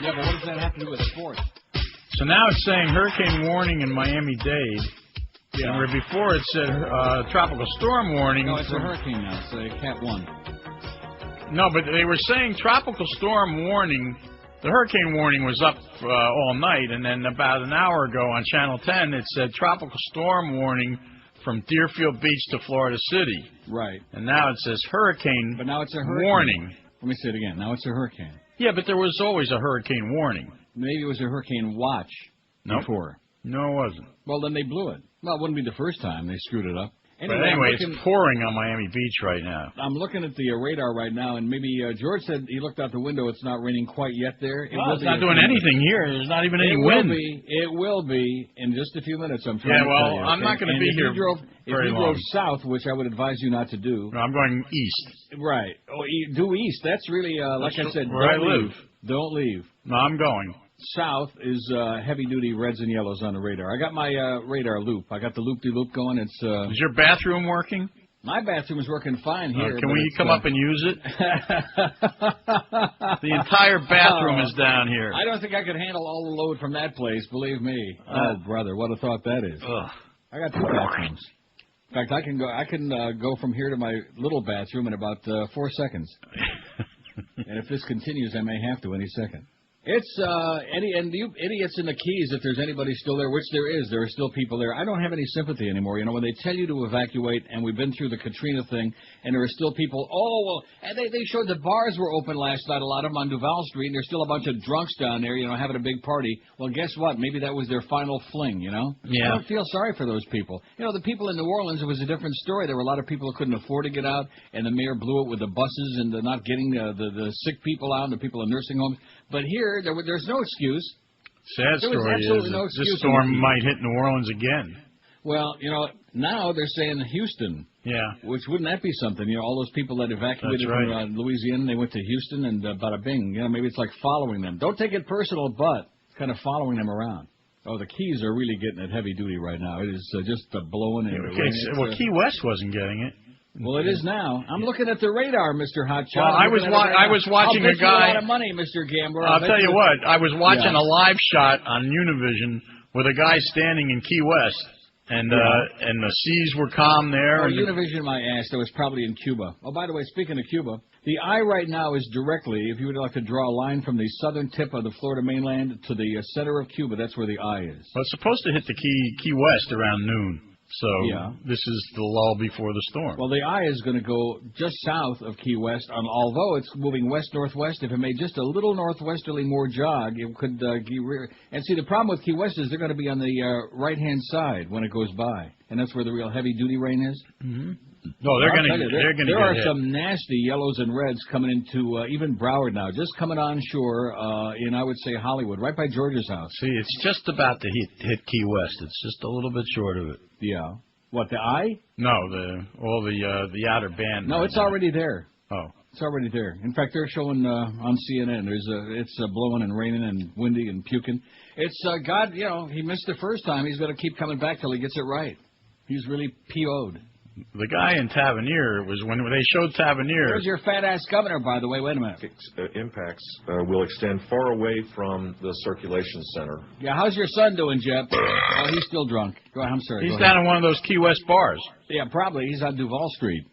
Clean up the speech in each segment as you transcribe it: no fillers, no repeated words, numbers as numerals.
Yeah, but what does that have to do with sports? So now it's saying hurricane warning in Miami-Dade. Yeah. Where before it said tropical storm warning. No, it's a hurricane now. It's a Cat 1. No, but they were saying tropical storm warning. The hurricane warning was up all night, and then about an hour ago on Channel 10, it said tropical storm warning from Deerfield Beach to Florida City. Right. And now it says hurricane but now it's a hurricane warning. Let me say it again. Now it's a hurricane. Yeah, but there was always a hurricane warning. Maybe it was a hurricane watch before. No, it wasn't. Well, then they blew it. Well, it wouldn't be the first time they screwed it up. Anyway, it's pouring on Miami Beach right now. I'm looking at the radar right now, and maybe George said he looked out the window. It's not raining quite yet there. It's not doing anything here. There's not even any wind. It will be in just a few minutes. I'm trying to tell you. I'm not going to be here If you drove south, which I would advise you not to do. No, I'm going east. Right. Oh, do east. That's really, like I said, where I live. Don't leave. No, I'm going. South is heavy-duty reds and yellows on the radar. I got my radar loop. I got the loop-de-loop going. Is your bathroom working? My bathroom is working fine here. Can we come up and use it? The entire bathroom is down here. I don't think I could handle all the load from that place, believe me. Oh, brother, what a thought that is. I got 2 bathrooms. In fact, I can go from here to my little bathroom in about 4 seconds. And if this continues, I may have to any second. It's Eddie and you idiots in the Keys. If there's anybody still there, which there are still people there. I don't have any sympathy anymore. You know, when they tell you to evacuate, and we've been through the Katrina thing, and there are still people. Oh well, and they showed the bars were open last night. A lot of them on Duval Street, and there's still a bunch of drunks down there. You know, having a big party. Well, guess what? Maybe that was their final fling. You know. Yeah. I don't feel sorry for those people. You know, the people in New Orleans. It was a different story. There were a lot of people who couldn't afford to get out, and the mayor blew it with the buses and the not getting the sick people out and the people in nursing homes. But here, there's no excuse. Sad story is this storm might hit New Orleans again. Well, you know, now they're saying Houston. Yeah. Which wouldn't that be something? You know, all those people that evacuated from Louisiana, they went to Houston and bada bing. You know, maybe it's like following them. Don't take it personal, but it's kind of following them around. Oh, the Keys are really getting it heavy duty right now. It is just blowing in. Well, Key West wasn't getting it. Well, it is now. I'm looking at the radar, Mr. Hotshot. Well, I was watching a guy. A lot of money, Mr. Gambler. I'll tell you what. I was watching a live shot on Univision with a guy standing in Key West, and the seas were calm there. Oh, Univision, my ass. That was probably in Cuba. Oh, by the way, speaking of Cuba, the eye right now is directly, if you would like to draw a line from the southern tip of the Florida mainland to the center of Cuba, that's where the eye is. Well, it's supposed to hit the Key West around noon. So this is the lull before the storm. Well, the eye is going to go just south of Key West, although it's moving west-northwest. If it made just a little northwesterly more jog, it could and see, the problem with Key West is they're going to be on the right-hand side when it goes by, and that's where the real heavy-duty rain is. Mm-hmm. No, they're going to get hit. There are some nasty yellows and reds coming into even Broward now, just coming onshore in, I would say, Hollywood, right by George's house. See, it's just about to hit Key West. It's just a little bit short of it. Yeah. What, the eye? No, the outer band. No, it's already there. Oh. It's already there. In fact, they're showing on CNN. It's blowing and raining and windy and puking. It's God. You know, he missed the first time. He's going to keep coming back till he gets it right. He's really PO'd. The guy in Tavernier was when they showed Tavernier. There's your fat-ass governor, by the way. Wait a minute. Impacts will extend far away from the circulation center. Yeah, how's your son doing, Jeb? Oh, he's still drunk. Go ahead, I'm sorry. He's down in one of those Key West bars. Yeah, probably. He's on Duval Street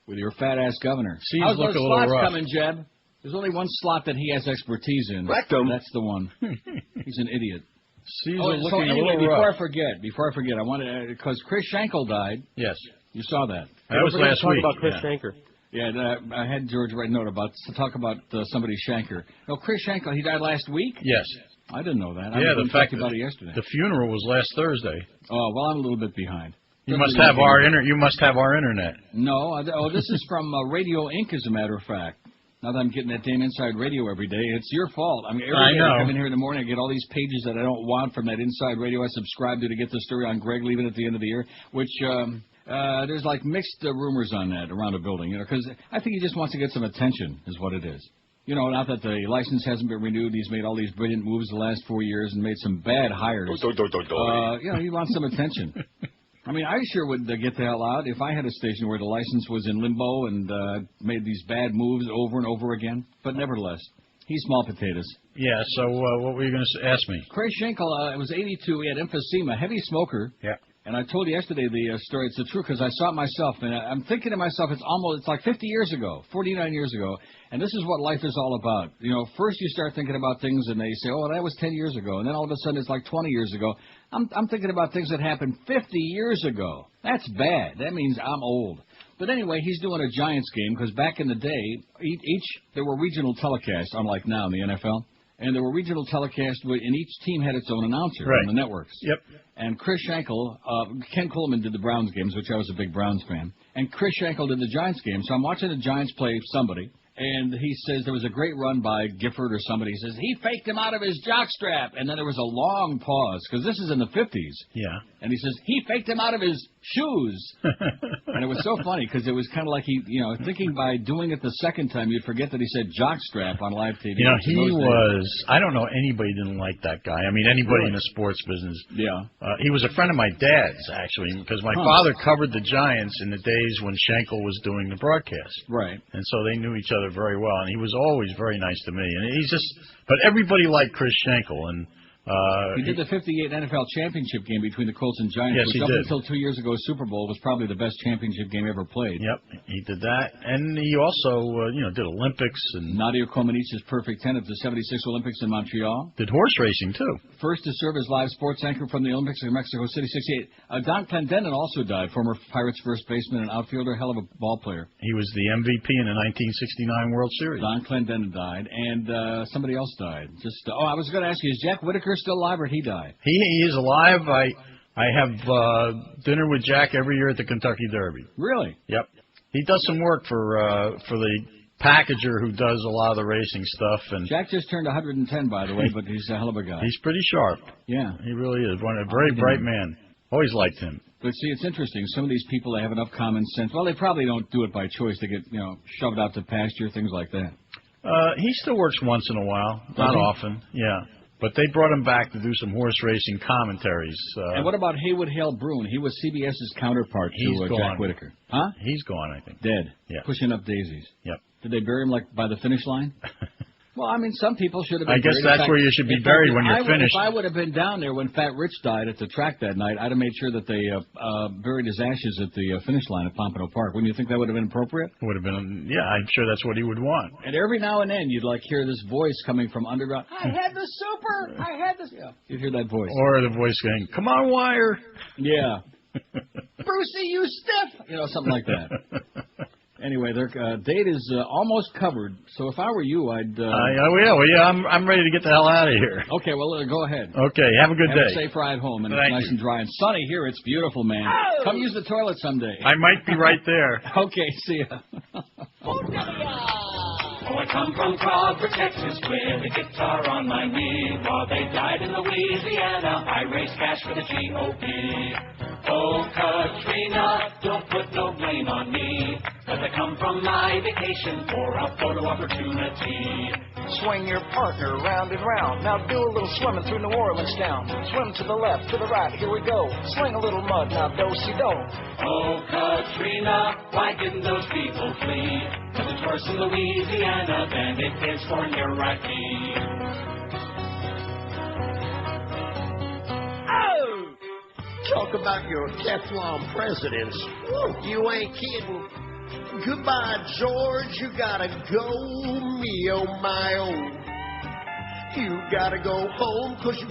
with your fat-ass governor. How's those slots coming, Jeb? There's only one slot that he has expertise in. Rectum. That's the one. He's an idiot. Looking a little before rough. I forget, I wanted because Chris Schenkel died. Yes. You saw that. That was last week. About Chris Schenker. Yeah, I had George write a note to talk about somebody's Schenker. No, Chris Schenkel, he died last week? Yes. I didn't know that. Yeah, the fact about it yesterday. The funeral was last Thursday. Oh, well, I'm a little bit behind. You must have our internet. No, this is from Radio Inc., as a matter of fact. Now that I'm getting that damn Inside Radio every day, it's your fault. I mean, every day I come in here in the morning, I get all these pages that I don't want from that Inside Radio I subscribe to get the story on Greg leaving at the end of the year, which there's like mixed rumors on that around the building, you know, because I think he just wants to get some attention is what it is. You know, not that the license hasn't been renewed. He's made all these brilliant moves the last 4 years and made some bad hires. You know, he wants some attention. I mean, I sure would get the hell out if I had a station where the license was in limbo and made these bad moves over and over again. But nevertheless, He's small potatoes. Yeah, so what were you going to ask me? Chris Schenkel, it was 82. He had emphysema, heavy smoker. Yeah. And I told you yesterday the story. It's the truth because I saw it myself. And I'm thinking to myself, it's like 50 years ago, 49 years ago. And this is what life is all about. You know, first you start thinking about things and they say, oh, that was 10 years ago. And then all of a sudden it's like 20 years ago. I'm thinking about things that happened 50 years ago. That's bad. That means I'm old. But anyway, he's doing a Giants game because back in the day, there were regional telecasts, unlike now in the NFL. And there were regional telecasts, and each team had its own announcer on the networks. Yep. And Chris Schenkel, Ken Coleman did the Browns games, which I was a big Browns fan. And Chris Schenkel did the Giants game. So I'm watching the Giants play somebody. And he says there was a great run by Gifford or somebody. He says, he faked him out of his jockstrap. And then there was a long pause, because this is in the 50s. Yeah. And he says, he faked him out of his shoes. And it was so funny, because it was kind of like he, thinking by doing it the second time, you'd forget that he said jockstrap on live TV. I don't know anybody didn't like that guy. I mean, anybody in the sports business. Yeah. He was a friend of my dad's, actually, because my father covered the Giants in the days when Schenkel was doing the broadcast. Right. And so they knew each other very well, and he was always very nice to me. And but everybody liked Chris Schenkel, and he did the 58 NFL championship game between the Colts and Giants, which up until 2 years ago, Super Bowl was probably the best championship game ever played. Yep, he did that, and he also, did Olympics and Nadia Comaneci's perfect 10 at the '76 Olympics in Montreal. Did horse racing too. First to serve as live sports anchor from the Olympics in Mexico City '68. Don Clendenin also died, former Pirates first baseman and outfielder, hell of a ball player. He was the MVP in the 1969 World Series. Don Clendenin died, and somebody else died. I was going to ask you, is Jack Whitaker still alive, or he died? He is alive. I have dinner with Jack every year at the Kentucky Derby. Really? Yep. He does some work for the packager who does a lot of the racing stuff. And Jack just turned 110, by the way, but he's a hell of a guy. He's pretty sharp. Yeah. He really is. A very bright man. Always liked him. But see, it's interesting. Some of these people, they have enough common sense. Well, they probably don't do it by choice. They get, shoved out to pasture, things like that. He still works once in a while. Not often. Yeah. But they brought him back to do some horse racing commentaries. And what about Haywood Hale Broon? He was CBS's counterpart to Jack Whitaker. Huh? He's gone, I think. Dead. Yeah. Pushing up daisies. Yep. Did they bury him by the finish line? Well, I mean, some people should have been buried. I guess that's where you should be buried when you're finished. If I would have been down there when Fat Rich died at the track that night, I'd have made sure that they buried his ashes at the finish line at Pompano Park. Wouldn't you think that would have been appropriate? Would have been, yeah, I'm sure that's what he would want. And every now and then you'd hear this voice coming from underground. I had the super! I had this. Yeah. You'd hear that voice. Or the voice saying, come on, Wire! Yeah. Brucey, you stiff! Something like that. Anyway, their date is almost covered. So if I were you, I'd. I'm ready to get the hell out of here. Okay, well, go ahead. Okay, have a good day. Have a safe ride home, and it's nice and dry and sunny here. It's beautiful, man. Oh! Come use the toilet someday. I might be right there. Okay, see ya. I come from Crawford, Texas, with a guitar on my knee. While they died in Louisiana, I raised cash for the GOP. Oh, Katrina, don't put no blame on me, 'cause I come from my vacation for a photo opportunity. Swing your partner round and round. Now do a little swimming through New Orleans town. Swim to the left, to the right, here we go. Sling a little mud, now do-si-do. Oh, Katrina, why didn't those people flee? 'Cause it's worse in Louisiana than it is for Iraqi. Oh! Talk about your Teflon presidents. Woo, you ain't kidding. Goodbye, George. You gotta go, me oh my oh. You gotta go home 'cause you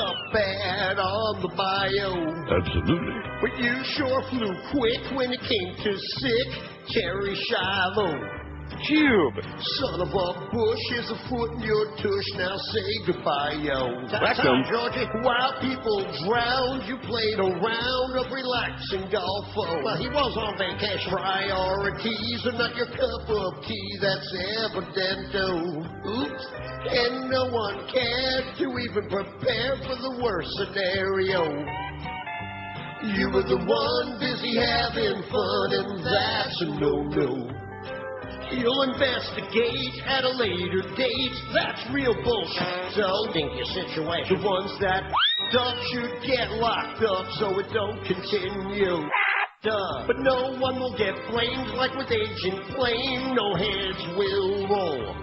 up bad on the bio. Absolutely. But you sure flew quick when it came to sick Terry Shiloh. Cube. Son of a bush is a foot in your tush. Now say goodbye, yo. Welcome, Georgie. While people drowned, you played a round of relaxing golf. Well, he was on vacation. Priorities are not your cup of tea. That's evident. Oops. And no one cared to even prepare for the worst scenario. You were the one busy having fun, and that's a no-no. You'll investigate at a later date. That's real bullshit. Don't think your situation. The ones that up should get locked up so it don't continue. Duh. But no one will get blamed like with Agent Flame. No heads will roll.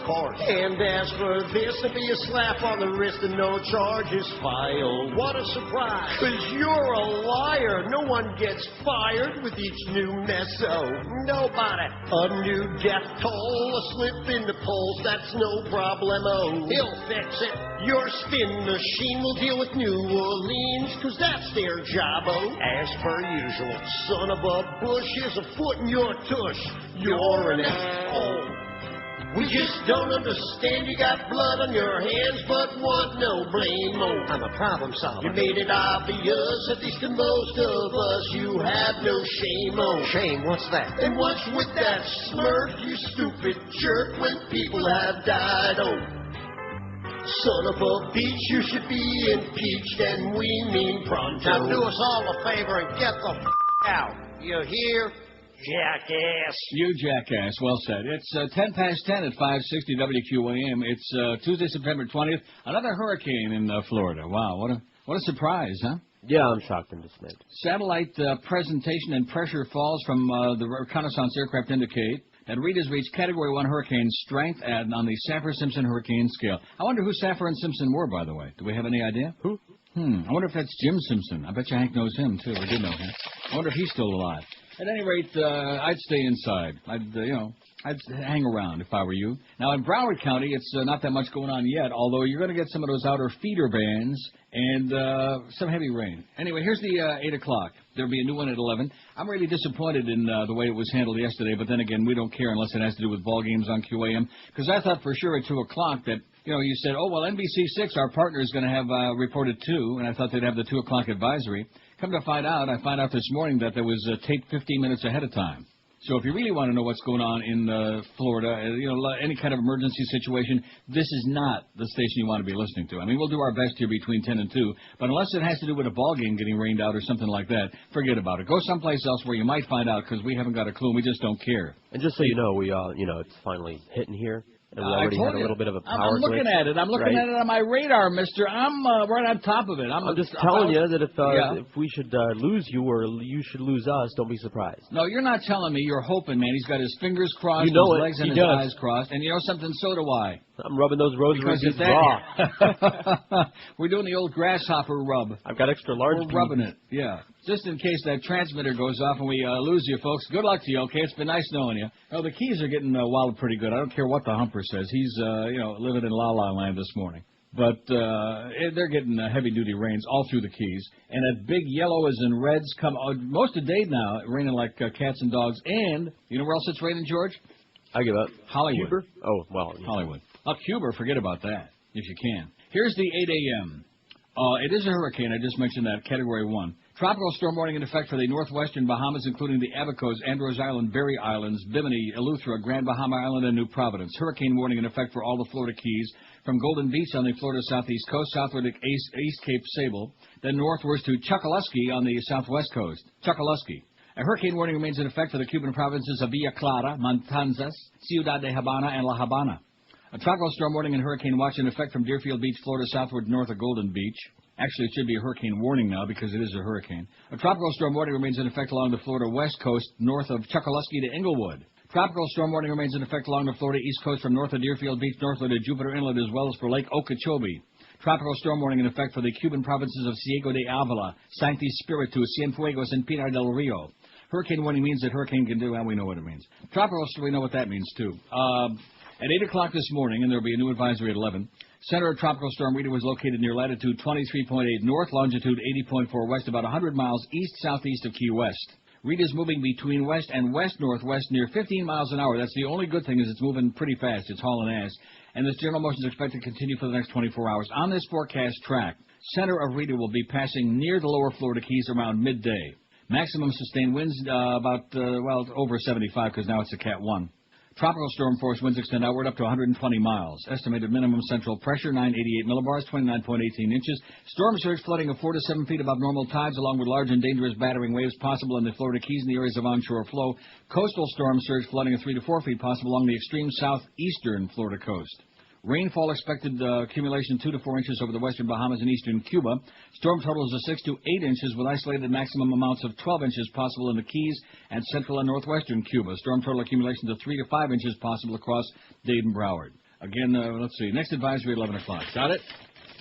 course. And as for this, there'll be a slap on the wrist and no charges filed. What a surprise, 'cause you're a liar. No one gets fired with each new meso. Nobody. A new death toll, a slip in the polls, that's no problemo. He'll fix it. Your spin machine will deal with New Orleans, 'cause that's their job-o. As per usual, son of a bush, here's a foot in your tush. You're an asshole. We just don't understand. You got blood on your hands, but want no blame-o. I'm a problem solver. You made it obvious, at least to most of us, you have no shame-o. Shame? What's that? And what's with that smirk, you stupid jerk, when people have died? Oh, son of a beach, you should be impeached, and we mean pronto. Now do us all a favor and get the out. You hear? Jackass. You jackass. Well said. It's 10 past 10 at 560 WQAM. It's Tuesday, September 20th. Another hurricane in Florida. Wow, what a surprise, huh? Yeah, I'm shocked and dismayed. Satellite presentation and pressure falls from the reconnaissance aircraft indicate that Rita's reached Category 1 hurricane strength on the Saffir-Simpson hurricane scale. I wonder who Saffir and Simpson were, by the way. Do we have any idea? Who? I wonder if that's Jim Simpson. I bet you Hank knows him, too. We did know him. I wonder if he's still alive. At any rate, I'd stay inside. I'd hang around if I were you. Now, in Broward County, it's not that much going on yet, although you're going to get some of those outer feeder bands and some heavy rain. Anyway, here's the 8 o'clock. There'll be a new one at 11. I'm really disappointed in the way it was handled yesterday, but then again, we don't care unless it has to do with ball games on QAM, because I thought for sure at 2 o'clock that, you said, oh, well, NBC6, our partner, is going to have reported 2, and I thought they'd have the 2 o'clock advisory. Come to find out, I found out this morning that there was taped 15 minutes ahead of time. So if you really want to know what's going on in Florida, any kind of emergency situation, this is not the station you want to be listening to. I mean, we'll do our best here between 10 and 2, but unless it has to do with a ball game getting rained out or something like that, forget about it. Go someplace else where you might find out, because we haven't got a clue and we just don't care. And just so you know, we it's finally hitting here. And we already had a little bit of a power I'm looking at it. I'm looking at it on my radar, mister. I'm right on top of it. I'm just telling you that if we should lose you or you should lose us, don't be surprised. No, you're not telling me. You're hoping, man. He's got his fingers crossed, his legs and his eyes crossed. And you know something? So do I. I'm rubbing those rosaries just raw. We're doing the old grasshopper rub. I've got extra large. We're rubbing it, yeah. Just in case that transmitter goes off and we lose you, folks. Good luck to you, okay? It's been nice knowing you. Oh, the Keys are getting wilded pretty good. I don't care what the humper says. He's, living in La-La Land this morning. But they're getting heavy-duty rains all through the Keys. And that big yellow as in reds come most of the day now, raining like cats and dogs. And you know where else it's raining, George? I give up. Hollywood. Cuba? Oh, well. Yeah. Hollywood. Cuba, forget about that, if you can. Here's the 8 a.m. It is a hurricane. I just mentioned that, Category 1. Tropical storm warning in effect for the northwestern Bahamas, including the Abacos, Andros Island, Berry Islands, Bimini, Eleuthera, Grand Bahama Island, and New Providence. Hurricane warning in effect for all the Florida Keys, from Golden Beach on the Florida southeast coast, southward to East Cape Sable, then northwards to Chokoloskee on the southwest coast. Chokoloskee. A hurricane warning remains in effect for the Cuban provinces of Villa Clara, Matanzas, Ciudad de Habana, and La Habana. A tropical storm warning and hurricane watch in effect from Deerfield Beach, Florida, southward north of Golden Beach. Actually, it should be a hurricane warning now because it is a hurricane. A tropical storm warning remains in effect along the Florida west coast, north of Chokoloskee to Englewood. Tropical storm warning remains in effect along the Florida east coast from north of Deerfield Beach, northward to Jupiter Inlet, as well as for Lake Okeechobee. Tropical storm warning in effect for the Cuban provinces of Ciego de Avila, Sancti Spiritu, Cienfuegos, and Pinar del Rio. Hurricane warning means that hurricane can do, and we know what it means. Tropical storm, we know what that means, too. At 8 o'clock this morning, and there will be a new advisory at 11, center of Tropical Storm Rita was located near latitude 23.8 north, longitude 80.4 west, about 100 miles east-southeast of Key West. Rita is moving between west and west-northwest near 15 miles an hour. That's the only good thing is it's moving pretty fast. It's hauling ass. And this general motion is expected to continue for the next 24 hours. On this forecast track, center of Rita will be passing near the lower Florida Keys around midday. Maximum sustained winds over 75 because now it's a Cat 1. Tropical storm force winds extend outward up to 120 miles. Estimated minimum central pressure, 988 millibars, 29.18 inches. Storm surge flooding of 4 to 7 feet above normal tides, along with large and dangerous battering waves possible in the Florida Keys and the areas of onshore flow. Coastal storm surge flooding of 3 to 4 feet possible along the extreme southeastern Florida coast. Rainfall expected accumulation 2 to 4 inches over the western Bahamas and eastern Cuba. Storm totals of 6 to 8 inches with isolated maximum amounts of 12 inches possible in the Keys and central and northwestern Cuba. Storm total accumulations of 3 to 5 inches possible across Dade and Broward. Again, let's see. Next advisory, 11 o'clock. Got it?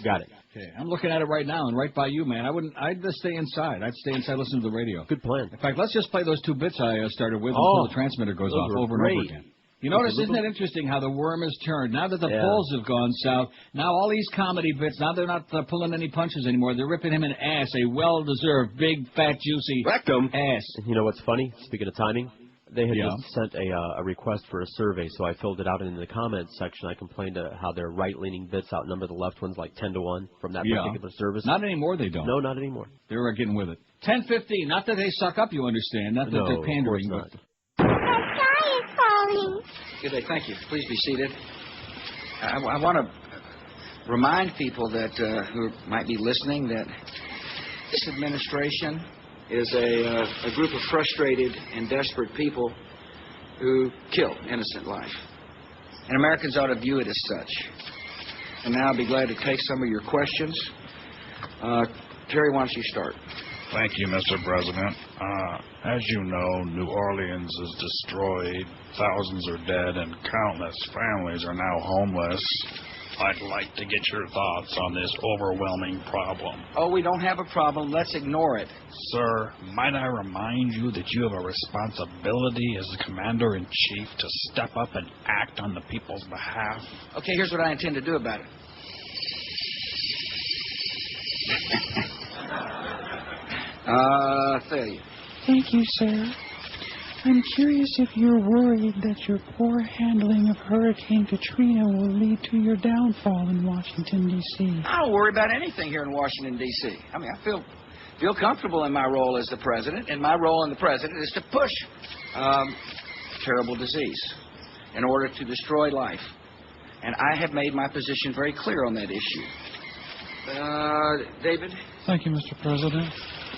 Got it. Okay, I'm looking at it right now, and right by you, man. I'd just stay inside. I'd stay inside, listen to the radio. Good plan. In fact, let's just play those 2 bits I started with until the transmitter goes off over and over again. You notice, isn't it interesting how the worm has turned? Now that the polls have gone south, now all these comedy bits, now they're not pulling any punches anymore. They're ripping him an ass, a well-deserved, big, fat, juicy rectum ass. You know what's funny? Speaking of timing, they had just sent a request for a survey, so I filled it out, and in the comments section I complained how their right-leaning bits outnumber the left ones like 10-1 from that particular service. Not anymore, they don't. No, not anymore. They're getting with it. 10:15. Not that they suck up, you understand. Not that they're pandering. Not. Good day, thank you. Please be seated. I want to remind people that who might be listening that this administration is a group of frustrated and desperate people who kill innocent life. And Americans ought to view it as such. And now I'll be glad to take some of your questions. Terry, why don't you start? Thank you, Mr. President. As you know, New Orleans is destroyed, thousands are dead, and countless families are now homeless. I'd like to get your thoughts on this overwhelming problem. Oh, we don't have a problem. Let's ignore it. Sir, might I remind you that you have a responsibility as the Commander-in-Chief to step up and act on the people's behalf? Okay, here's what I intend to do about it. Thalia. Thank you, sir. I'm curious if you're worried that your poor handling of Hurricane Katrina will lead to your downfall in Washington, D.C. I don't worry about anything here in Washington, D.C. I mean, I feel comfortable in my role as the president, and my role in the president is to push terrible disease in order to destroy life. And I have made my position very clear on that issue. David? Thank you, Mr. President.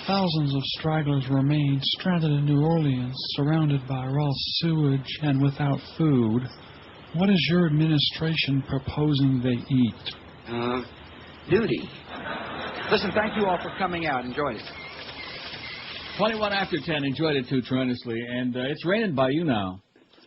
Thousands of stragglers remain stranded in New Orleans, surrounded by raw sewage and without food. What is your administration proposing they eat? Duty. Listen, thank you all for coming out. Enjoyed it. 21 after 10. Enjoyed it, too, tremendously. And it's raining by you now.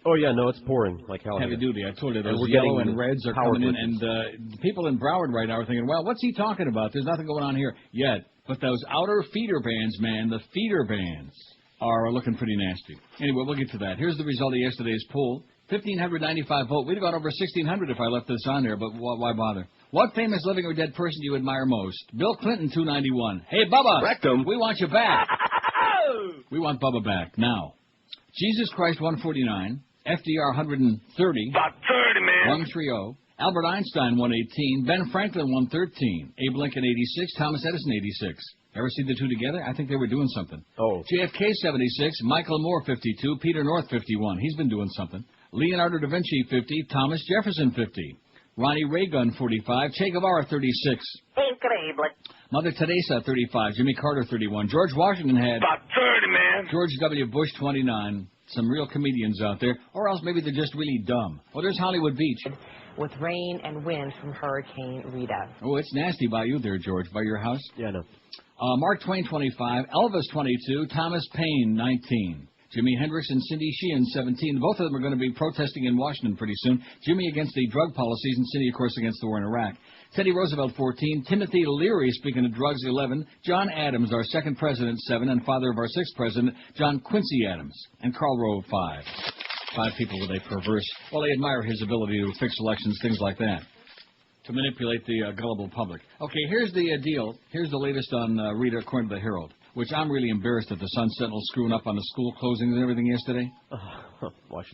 Oh, yeah, no, it's pouring like hell. Heavy duty. I told you those we're yellow and reds are coming in. glitches. And the people in Broward right now are thinking, well, what's he talking about? There's nothing going on here yet. But those outer feeder bands, man, the feeder bands are looking pretty nasty. Anyway, we'll get to that. Here's the result of yesterday's poll. 1,595 vote. We'd have gone over 1,600 if I left this on there, but why bother? What famous living or dead person do you admire most? Bill Clinton, 291. Hey, Bubba. Rectum. We want you back. We want Bubba back now. Jesus Christ, 149. FDR, 130. About 30, man. 130. Albert Einstein, 118. Ben Franklin, 113. Abe Lincoln, 86. Thomas Edison, 86. Ever see the two together? I think they were doing something. Oh. JFK, 76. Michael Moore, 52. Peter North, 51. He's been doing something. Leonardo da Vinci, 50. Thomas Jefferson, 50. Ronnie Reagan, 45. Che Guevara, 36. Increíble. Mother Teresa, 35. Jimmy Carter, 31. George Washington had... About 30, man. George W. Bush, 29. Some real comedians out there. Or else maybe they're just really dumb. Well, there's Hollywood Beach. With rain and wind from Hurricane Rita. Oh, it's nasty by you there, George, by your house. Yeah, no. Mark Twain, 25. Elvis, 22. Thomas Paine, 19. Jimi Hendrix and Cindy Sheehan, 17. Both of them are going to be protesting in Washington pretty soon. Jimmy against the drug policies and Cindy, of course, against the war in Iraq. Teddy Roosevelt, 14. Timothy Leary, speaking of drugs, 11. John Adams, our second president, 7. And father of our sixth president, John Quincy Adams. And Karl Rove, 5. 5 people with a perverse... Well, they admire his ability to fix elections, things like that. To manipulate the gullible public. Okay, here's the deal. Here's the latest on Rita, according to the Herald. Which I'm really embarrassed that the Sun Sentinel screwing up on the school closings and everything yesterday.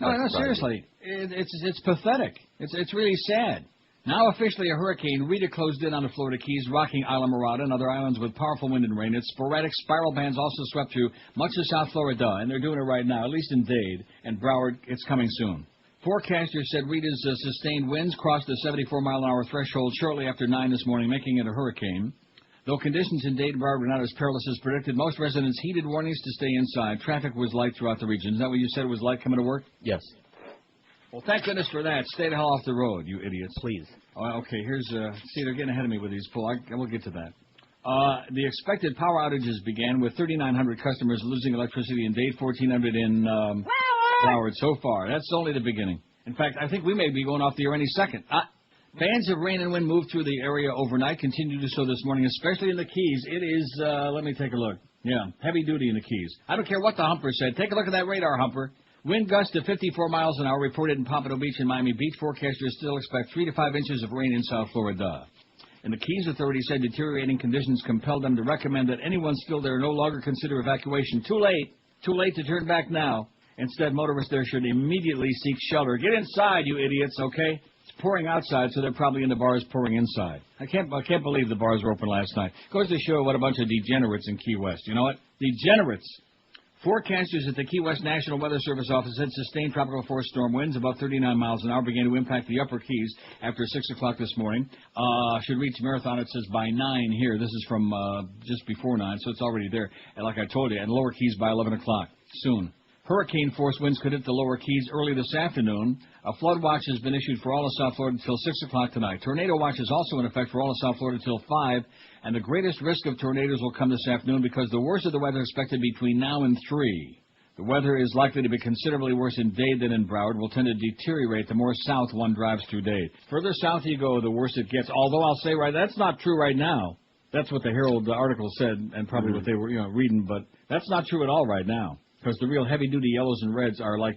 No, seriously. It's pathetic. It's really sad. Now officially a Hurricane Rita closed in on the Florida Keys, rocking Isla Mirada and other islands with powerful wind and rain. Its sporadic spiral bands also swept through much of South Florida, and they're doing it right now, at least in Dade and Broward. It's coming soon. Forecasters said Rita's sustained winds crossed the 74-mile-an-hour threshold shortly after 9 this morning, making it a hurricane. Though conditions in Dade and Broward were not as perilous as predicted, most residents heeded warnings to stay inside. Traffic was light throughout the region. Is that what you said it was light coming to work? Yes. Well, thank goodness for that. Stay the hell off the road, you idiots. Please. Oh, okay, here's... see, they're getting ahead of me with these polls. We'll get to that. The expected power outages began with 3,900 customers losing electricity in Dade, 1,400 in Broward so far. That's only the beginning. In fact, I think we may be going off the air any second. Bands of rain and wind moved through the area overnight, continue to so this morning, especially in the Keys. It is, let me take a look. Yeah, heavy duty in the Keys. I don't care what the humper said. Take a look at that radar humper. Wind gusts to 54 miles an hour reported in Pompano Beach and Miami Beach. Forecasters still expect 3 to 5 inches of rain in South Florida. In the Keys, authorities said deteriorating conditions compelled them to recommend that anyone still there no longer consider evacuation. Too late to turn back now. Instead, motorists there should immediately seek shelter. Get inside, you idiots, okay? It's pouring outside, so they're probably in the bars pouring inside. I can't believe the bars were open last night. Goes to show what a bunch of degenerates in Key West. You know what? Degenerates. Forecasters at the Key West National Weather Service office said sustained tropical force storm winds above 39 miles an hour began to impact the upper Keys after 6 o'clock this morning. Should reach marathon, it says, by 9 here. This is from just before 9, so it's already there. And like I told you, and lower Keys by 11 o'clock soon. Hurricane-force winds could hit the lower Keys early this afternoon. A flood watch has been issued for all of South Florida until 6 o'clock tonight. Tornado watch is also in effect for all of South Florida until 5, and the greatest risk of tornadoes will come this afternoon because the worst of the weather is expected between now and 3. The weather is likely to be considerably worse in Dade than in Broward, will tend to deteriorate the more south one drives through Dade. Further south you go, the worse it gets, although I'll say that's not true right now. That's what the Herald article said, and probably what they were reading, but that's not true at all right now. Because the real heavy-duty yellows and reds are like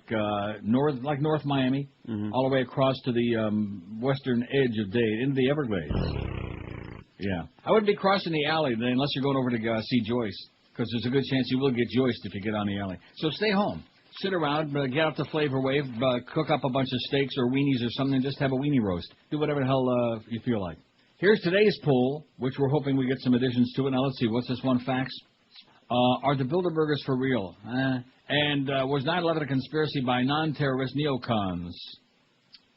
North Miami, all the way across to the western edge of Dade, into the Everglades. Yeah. I wouldn't be crossing the alley then unless you're going over to see Joyce, because there's a good chance you will get joiced if you get on the alley. So stay home. Sit around, get out the Flavor Wave, cook up a bunch of steaks or weenies or something, and just have a weenie roast. Do whatever the hell you feel like. Here's today's poll, which we're hoping we get some additions to it. Now, let's see. What's this one, facts? Are the Bilderbergers for real? And was 9/11 a conspiracy by non-terrorist neocons?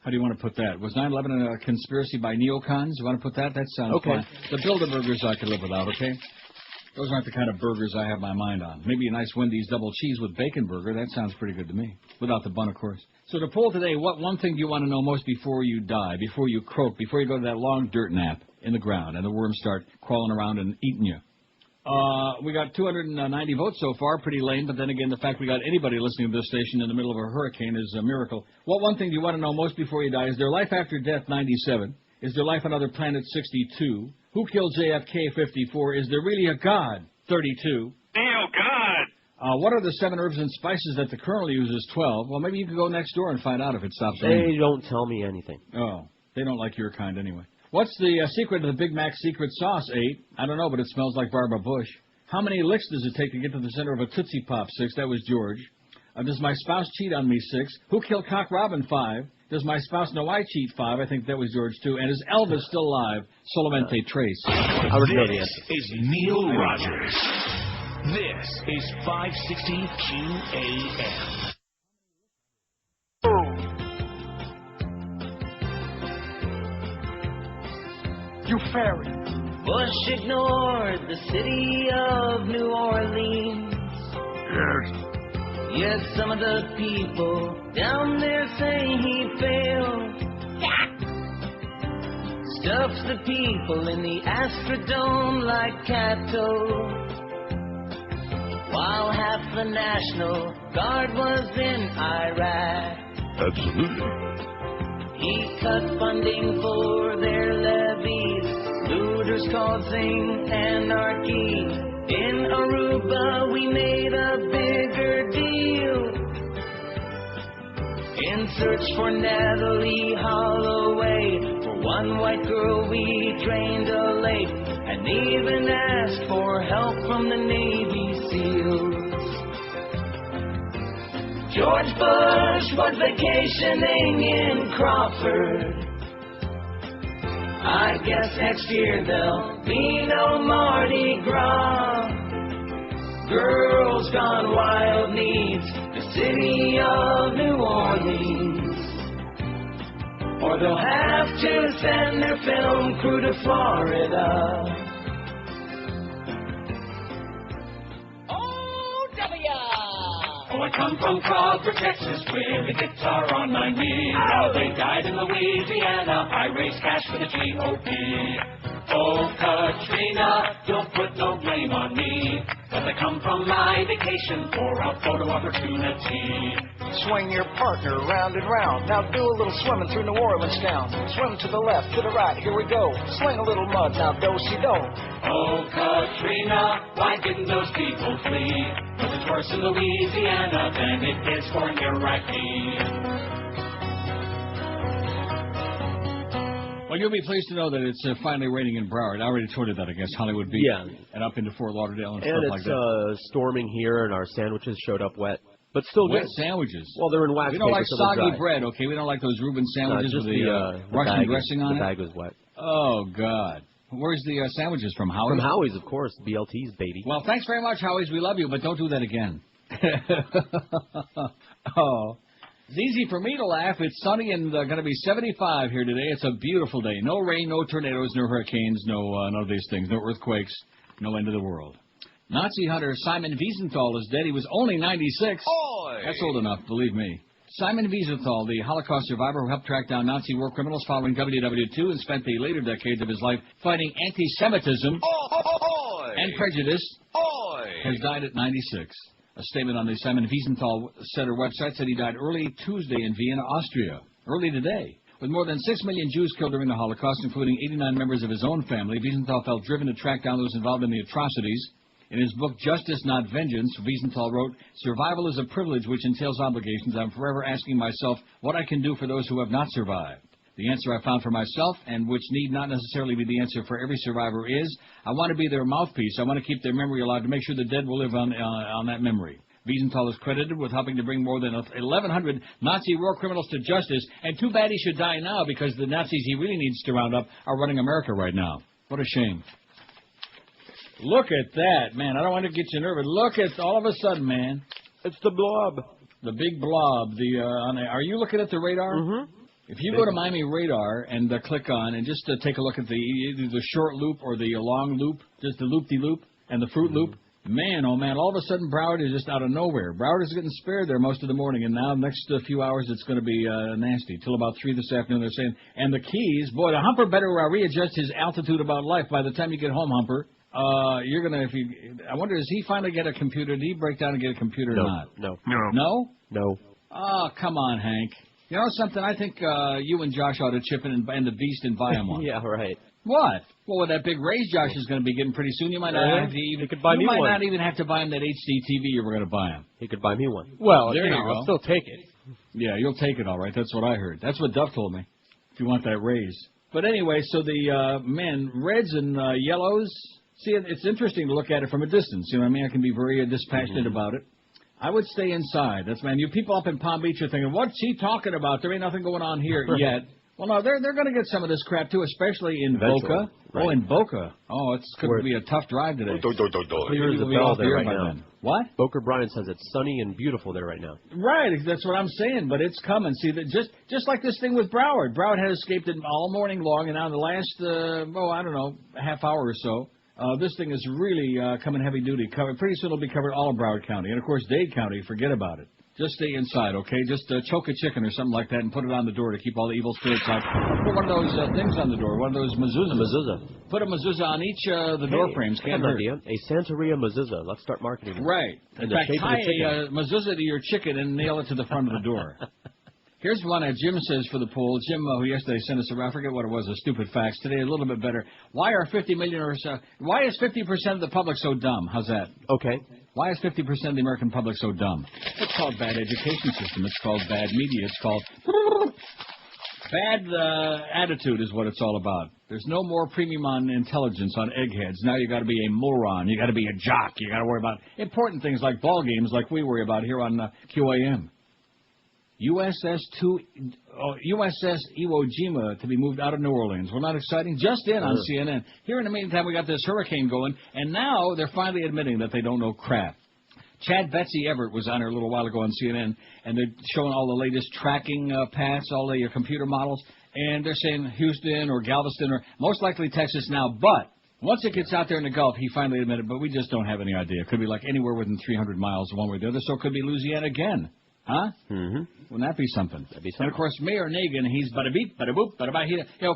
How do you want to put that? Was 9/11 a conspiracy by neocons? You want to put that? That sounds okay. Fine. The Bilderbergers I could live without, okay? Those aren't the kind of burgers I have my mind on. Maybe a nice Wendy's double cheese with bacon burger. That sounds pretty good to me. Without the bun, of course. So the poll today, what one thing do you want to know most before you die, before you croak, before you go to that long dirt nap in the ground and the worms start crawling around and eating you? We got 290 votes so far, pretty lame, but then again, the fact we got anybody listening to this station in the middle of a hurricane is a miracle. What one thing do you want to know most before you die? Is there life after death, 97? Is there life on other planets, 62? Who killed JFK, 54? Is there really a God, 32? Oh, God! What are the 7 herbs and spices that the Colonel uses, 12? Well, maybe you can go next door and find out if it stops raining. They don't tell me anything. Oh, they don't like your kind anyway. What's the secret of the Big Mac secret sauce, 8? I don't know, but it smells like Barbara Bush. How many licks does it take to get to the center of a Tootsie Pop, 6? That was George. Does my spouse cheat on me, 6? Who killed Cock Robin, 5? Does my spouse know I cheat, 5? I think that was George, too. And is Elvis still alive? Solamente Trace. I already know the answer. This is Neil Rogers. This is 560 QAM. You fairy. Bush ignored the city of New Orleans. Yes. Yes, some of the people down there say he failed. Stuffs the people in the Astrodome like cattle, while half the National Guard was in Iraq. Absolutely. He cut funding for their levies, looters causing anarchy. In Aruba we made a bigger deal. In search for Natalie Holloway, for one white girl we drained a lake, and even asked for help from the Navy SEALs. George Bush was vacationing in Crawford. I guess next year there'll be no Mardi Gras. Girls Gone Wild needs the city of New Orleans, or they'll have to send their film crew to Florida. Oh, I come from Crawford, Texas, with a guitar on my knee. While they died in Louisiana, I raised cash for the GOP. Oh, Katrina, don't put no blame on me. but they come from my vacation for a photo opportunity. Swing your partner round and round. Now do a little swimming through New Orleans town. Swim to the left, to the right, here we go. Sling a little mud, now do-si-do. Oh, Katrina, why didn't those people flee? 'Cause it's worse in Louisiana than it is for an Iraqi. Well, you'll be pleased to know that it's finally raining in Broward. I already told you that, I guess, Hollywood Beach. Yeah. And up into Fort Lauderdale and stuff like that. And it's storming here, and our sandwiches showed up wet. But still wet good. Sandwiches? Well, they're in wax We don't paper, like so they're soggy dry. bread, okay? We don't like those Reuben sandwiches with the Russian bag dressing on it. The bag was wet. Oh, God. Where's the sandwiches from, Howie's? From Howie's, of course. BLT's, baby. Well, thanks very much, Howie's. We love you, but don't do that again. Oh. It's easy for me to laugh. It's sunny and going to be 75 here today. It's a beautiful day. No rain, no tornadoes, no hurricanes, none of these things. No earthquakes, no end of the world. Nazi hunter Simon Wiesenthal is dead. He was only 96. Oy! That's old enough, believe me. Simon Wiesenthal, the Holocaust survivor who helped track down Nazi war criminals following WW2 and spent the later decades of his life fighting anti-Semitism and prejudice, has died at 96. A statement on the Simon Wiesenthal Center website said he died early Tuesday in Vienna, Austria. Early today. With more than 6 million Jews killed during the Holocaust, including 89 members of his own family, Wiesenthal felt driven to track down those involved in the atrocities. In his book, Justice Not Vengeance, Wiesenthal wrote, "Survival is a privilege which entails obligations. I'm forever asking myself what I can do for those who have not survived. The answer I found for myself, and which need not necessarily be the answer for every survivor, is I want to be their mouthpiece. I want to keep their memory alive to make sure the dead will live on that memory." Wiesenthal is credited with helping to bring more than 1,100 Nazi war criminals to justice, and too bad he should die now because the Nazis he really needs to round up are running America right now. What a shame. Look at that, man. I don't want to get you nervous. Look at all of a sudden, man. It's the blob. The big blob. Are you looking at the radar? Mm-hmm. If you go to Miami Radar and click on and just take a look at either the short loop or the long loop, just the loop-de-loop and the Fruit Loop, man, oh man, all of a sudden Broward is just out of nowhere. Broward is getting spared there most of the morning, and now the next few hours it's going to be nasty. Till about 3 this afternoon, they're saying. And the Keys, boy, the Humper better readjust his altitude about life by the time you get home, Humper. You're going to, I wonder, does he finally get a computer? Did he break down and get a computer or not? No. No? Oh, come on, Hank. You know something? I think you and Josh ought to chip in and the beast and buy him one. Yeah, right. What? Well, with that big raise Josh is going to be getting pretty soon, you might not have to even. He could buy me one. You might not even have to buy him that HD TV you were going to buy him. He could buy me one. Well, there you go. I'll still take it. Yeah, you'll take it, all right. That's what I heard. That's what Duff told me. If you want that raise. But anyway, so the reds and yellows. See, it's interesting to look at it from a distance. You know what I mean? I can be very dispassionate about it. I would stay inside. That's, man, you people up in Palm Beach are thinking, what's he talking about? There ain't nothing going on here yet. Well, no, they're going to get some of this crap, too, especially in Boca. Right. Oh, in Boca. Oh, it's going to be a tough drive today. Clear as a bell there right now. Then. What? Boca Brian says it's sunny and beautiful there right now. Right, that's what I'm saying, but it's coming. See, that just like this thing with Broward. Broward had escaped it all morning long, and now in the last, half hour or so, this thing is really coming heavy duty. Pretty soon it'll be covered all of Broward County. And, of course, Dade County, forget about it. Just stay inside, okay? Just choke a chicken or something like that and put it on the door to keep all the evil spirits out. Put one of those things on the door, one of those mezuzahs. Mezuzah. Put a mezuzah on each the door frames. Can't hurt. Idea. A Santeria mezuzah. Let's start marketing it. Right. In fact, tie a mezuzah to your chicken and nail it to the front of the door. Here's one that Jim says for the poll. Jim, who yesterday sent us I forget what it was, a stupid fax. Today, a little bit better. Why are 50 million or so? Why is 50% of the public so dumb? How's that? Okay. Why is 50% of the American public so dumb? It's called bad education system. It's called bad media. It's called bad attitude is what it's all about. There's no more premium on intelligence on eggheads. Now you got to be a moron. You got to be a jock. You got to worry about important things like ball games like we worry about here on QAM. USS Iwo Jima to be moved out of New Orleans. Well, not exciting? Just in on CNN. Here in the meantime, we got this hurricane going, and now they're finally admitting that they don't know crap. Chad Betsy Everett was on here a little while ago on CNN, and they're showing all the latest tracking paths, all the computer models, and they're saying Houston or Galveston or most likely Texas now, but once it gets out there in the Gulf, he finally admitted, but we just don't have any idea. It could be like anywhere within 300 miles one way or the other, so it could be Louisiana again. Huh? Mm-hmm. Wouldn't that be something? That'd be something. And, of course, Mayor Nagin, he's bada-beep, bada-boop, bada-ba.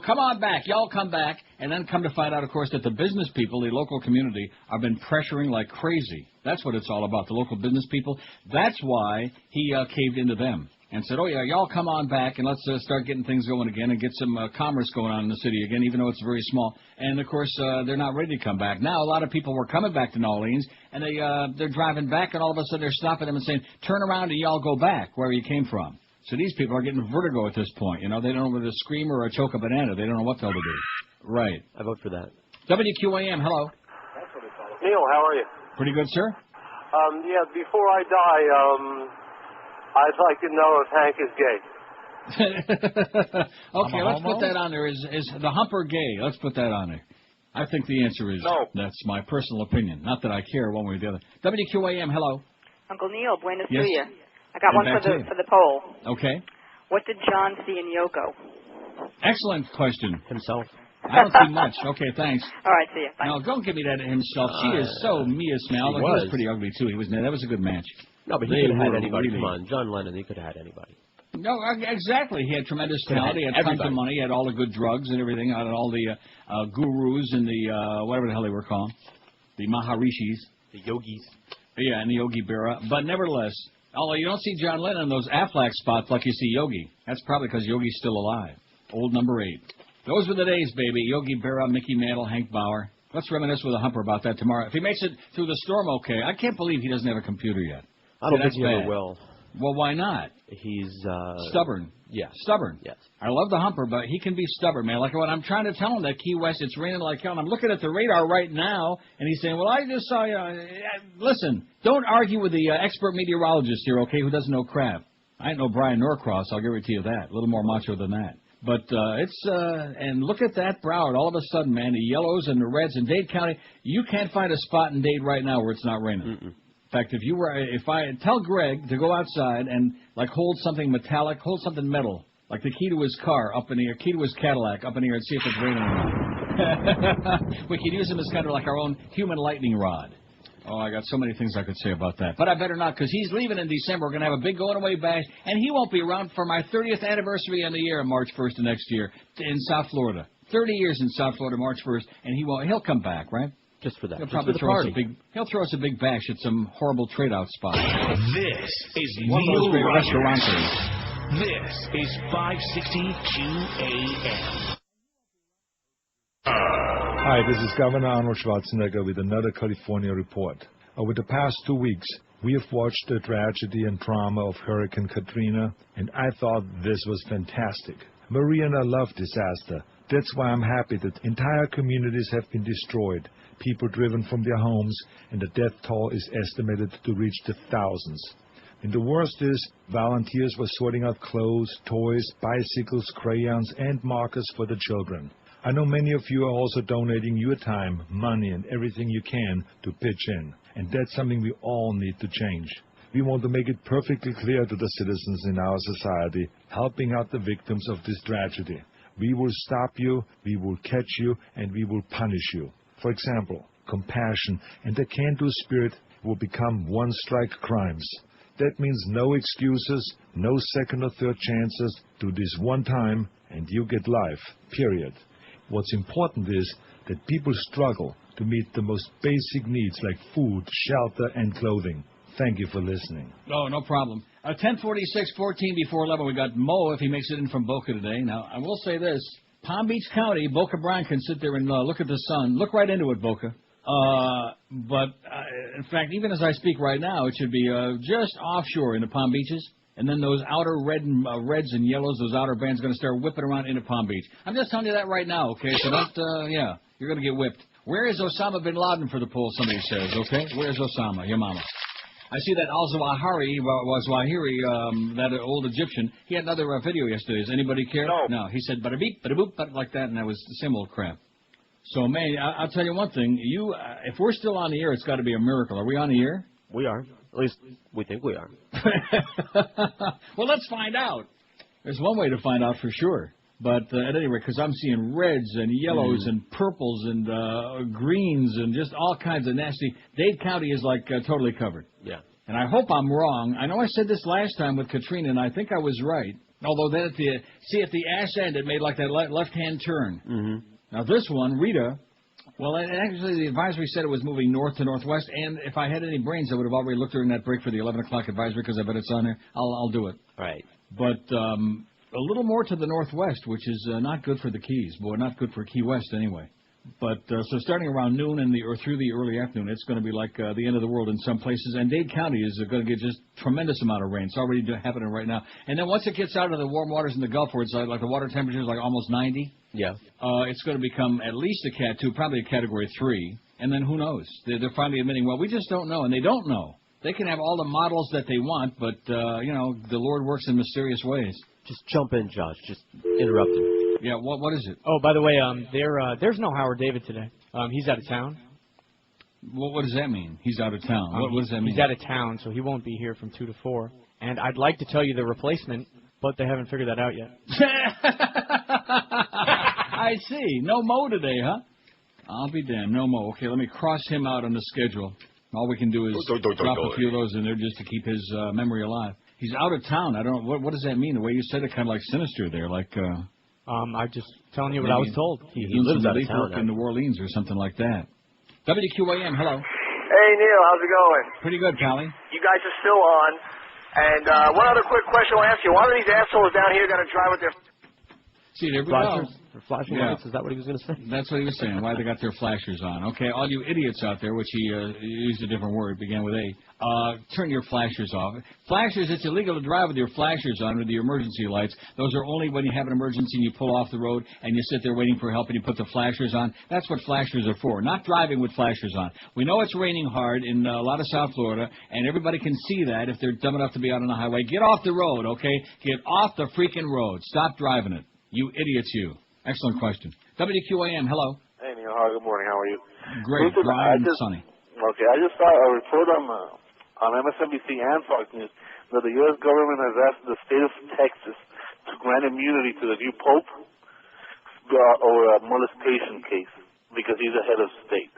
Come on back. Y'all come back. And then come to find out, of course, that the business people, the local community, have been pressuring like crazy. That's what it's all about, the local business people. That's why he caved into them and said, oh, yeah, y'all come on back and let's start getting things going again and get some commerce going on in the city again, even though it's very small. And, of course, they're not ready to come back. Now, a lot of people were coming back to New Orleans, and they're driving back, and all of a sudden they're stopping them and saying, turn around and y'all go back where you came from. So these people are getting vertigo at this point. You know, they don't know whether to scream or choke a banana. They don't know what the hell to do. Right. I vote for that. WQAM, hello. Neil, how are you? Pretty good, sir. Yeah, before I die, I'd like to know if Hank is gay. Okay, let's put that on there. Is the humper gay? Let's put that on there. I think the answer is no. That's my personal opinion. Not that I care one way or the other. WQAM, hello. Uncle Neil, buenos Yes. dias. I got one for the poll. Okay. What did John see in Yoko? Excellent question. Himself. I don't see much. Okay, thanks. All right, see ya. Bye. No, don't give me that himself. She is so Mia Smell. He was pretty ugly, too. That was a good match. No, but he could have had anybody. Come on, John Lennon, he could have had anybody. No, exactly. He had tremendous talent. He had tons of money. He had all the good drugs and everything. Had all the gurus and the, whatever the hell they were called. The Maharishis. The yogis. Yeah, and the Yogi Berra. But nevertheless, although you don't see John Lennon in those Aflac spots like you see Yogi. That's probably because Yogi's still alive. Old number 8. Those were the days, baby. Yogi Berra, Mickey Mantle, Hank Bauer. Let's reminisce with a humper about that tomorrow. If he makes it through the storm okay, I can't believe he doesn't have a computer yet. I don't think he ever will. Well, why not? He's stubborn. Yeah. Stubborn. Yes. I love the humper, but he can be stubborn, man. Like when I'm trying to tell him that Key West, it's raining like hell, and I'm looking at the radar right now, and he's saying, well, I just saw you. Listen, don't argue with the expert meteorologist here, okay, who doesn't know crap. I ain't no Brian Norcross, I'll guarantee you that. A little more macho than that. But and look at that Broward. All of a sudden, man, the yellows and the reds in Dade County, you can't find a spot in Dade right now where it's not raining. Mm-mm. In fact, if I tell Greg to go outside and like hold something metallic, hold something metal, like the key to his car up in the air, key to his Cadillac up in the air, and see if it's raining or not. We could use him as kind of like our own human lightning rod. Oh, I got so many things I could say about that. But I better not, because he's leaving in December. We're going to have a big going-away bash, and he won't be around for my 30th anniversary in the year, March 1st of next year, in South Florida. 30 years in South Florida, March 1st, and he'll come back, right? Just for that. He'll probably he'll throw us a big bash at some horrible trade-out spot. This is one of those great restaurants. This is 560 QAM. Hi, this is Governor Arnold Schwarzenegger with another California report. Over the past 2 weeks, we have watched the tragedy and trauma of Hurricane Katrina, and I thought this was fantastic. Maria and I love disaster. That's why I'm happy that entire communities have been destroyed, people driven from their homes, and the death toll is estimated to reach the thousands. And the worst is, volunteers were sorting out clothes, toys, bicycles, crayons, and markers for the children. I know many of you are also donating your time, money, and everything you can to pitch in. And that's something we all need to change. We want to make it perfectly clear to the citizens in our society, helping out the victims of this tragedy. We will stop you, we will catch you, and we will punish you. For example, compassion and the can-do spirit will become one-strike crimes. That means no excuses, no second or third chances. Do this one time, and you get life, period. What's important is that people struggle to meet the most basic needs like food, shelter, and clothing. Thank you for listening. Oh, no problem. 10:46, 14 before 11. We got Mo if he makes it in from Boca today. Now, I will say this. Palm Beach County, Boca Brian can sit there and look at the sun. Look right into it, Boca. But in fact, even as I speak right now, it should be just offshore in the Palm Beaches. And then those outer reds and yellows, those outer bands are going to start whipping around into Palm Beach. I'm just telling you that right now, okay? So don't, you're going to get whipped. Where is Osama bin Laden for the poll, somebody says, okay? Where's Osama, your mama? I see that al-Zawahiri, that old Egyptian, he had another video yesterday. Does anybody care? No. He said, bada-beep, bada-boop, but like that, and that was the same old crap. So, man, I'll tell you one thing. If we're still on the air, it's got to be a miracle. Are we on the air? We are. At least we think we are. Well, let's find out. There's one way to find out for sure. But at any rate, because I'm seeing reds and yellows and purples and greens and just all kinds of nasty. Dade County is like totally covered. Yeah. And I hope I'm wrong. I know I said this last time with Katrina, and I think I was right. Although then at the ass end, it made like that left-hand turn. Mm-hmm. Now this one, Rita, well, actually the advisory said it was moving north to northwest, and if I had any brains, I would have already looked during that break for the 11 o'clock advisory because I bet it's on there. I'll do it. Right. But a little more to the northwest, which is not good for the Keys. Well, not good for Key West anyway. But so starting around noon or through the early afternoon, it's going to be like the end of the world in some places. And Dade County is going to get just tremendous amount of rain. It's already happening right now. And then once it gets out of the warm waters in the Gulf, where it's like the water temperature is like almost 90, it's going to become at least a Cat 2, probably a Category 3. And then who knows? They're finally admitting, well, we just don't know. And they don't know. They can have all the models that they want, but, the Lord works in mysterious ways. Just jump in, Josh. Just interrupt him. Yeah, what is it? Oh, by the way, there's no Howard David today. He's out of town. What does that mean? He's out of town. What does that mean? He's out of town, so he won't be here from 2 to 4. And I'd like to tell you the replacement, but they haven't figured that out yet. I see. No Mo today, huh? I'll be damned. No Mo. Okay, let me cross him out on the schedule. All we can do is drop a few of those in there just to keep his memory alive. He's out of town. I don't know. What does that mean? The way you said it, kind of like sinister there, like... I'm just telling you what I was told. He lives out of town in New Orleans or something like that. WQAM, hello. Hey, Neil, how's it going? Pretty good, Pally. You guys are still on. And one other quick question I'll ask you. Why are these assholes down here going to drive with their... See, there we flashers? go. For flashing lights? Is that what he was going to say? That's what he was saying, why they got their flashers on. Okay, all you idiots out there, which he used a different word, began with A, turn your flashers off. Flashers, it's illegal to drive with your flashers on or the emergency lights. Those are only when you have an emergency and you pull off the road and you sit there waiting for help and you put the flashers on. That's what flashers are for, not driving with flashers on. We know it's raining hard in a lot of South Florida, and everybody can see that if they're dumb enough to be out on the highway. Get off the road, okay? Get off the freaking road. Stop driving it. You idiots, you. Excellent question. WQAM, hello. Hey, Neil. Hi, good morning. How are you? Great, dry and sunny. Okay, I just saw a report on MSNBC and Fox News that the U.S. government has asked the state of Texas to grant immunity to the new pope over a molestation case because he's a head of state.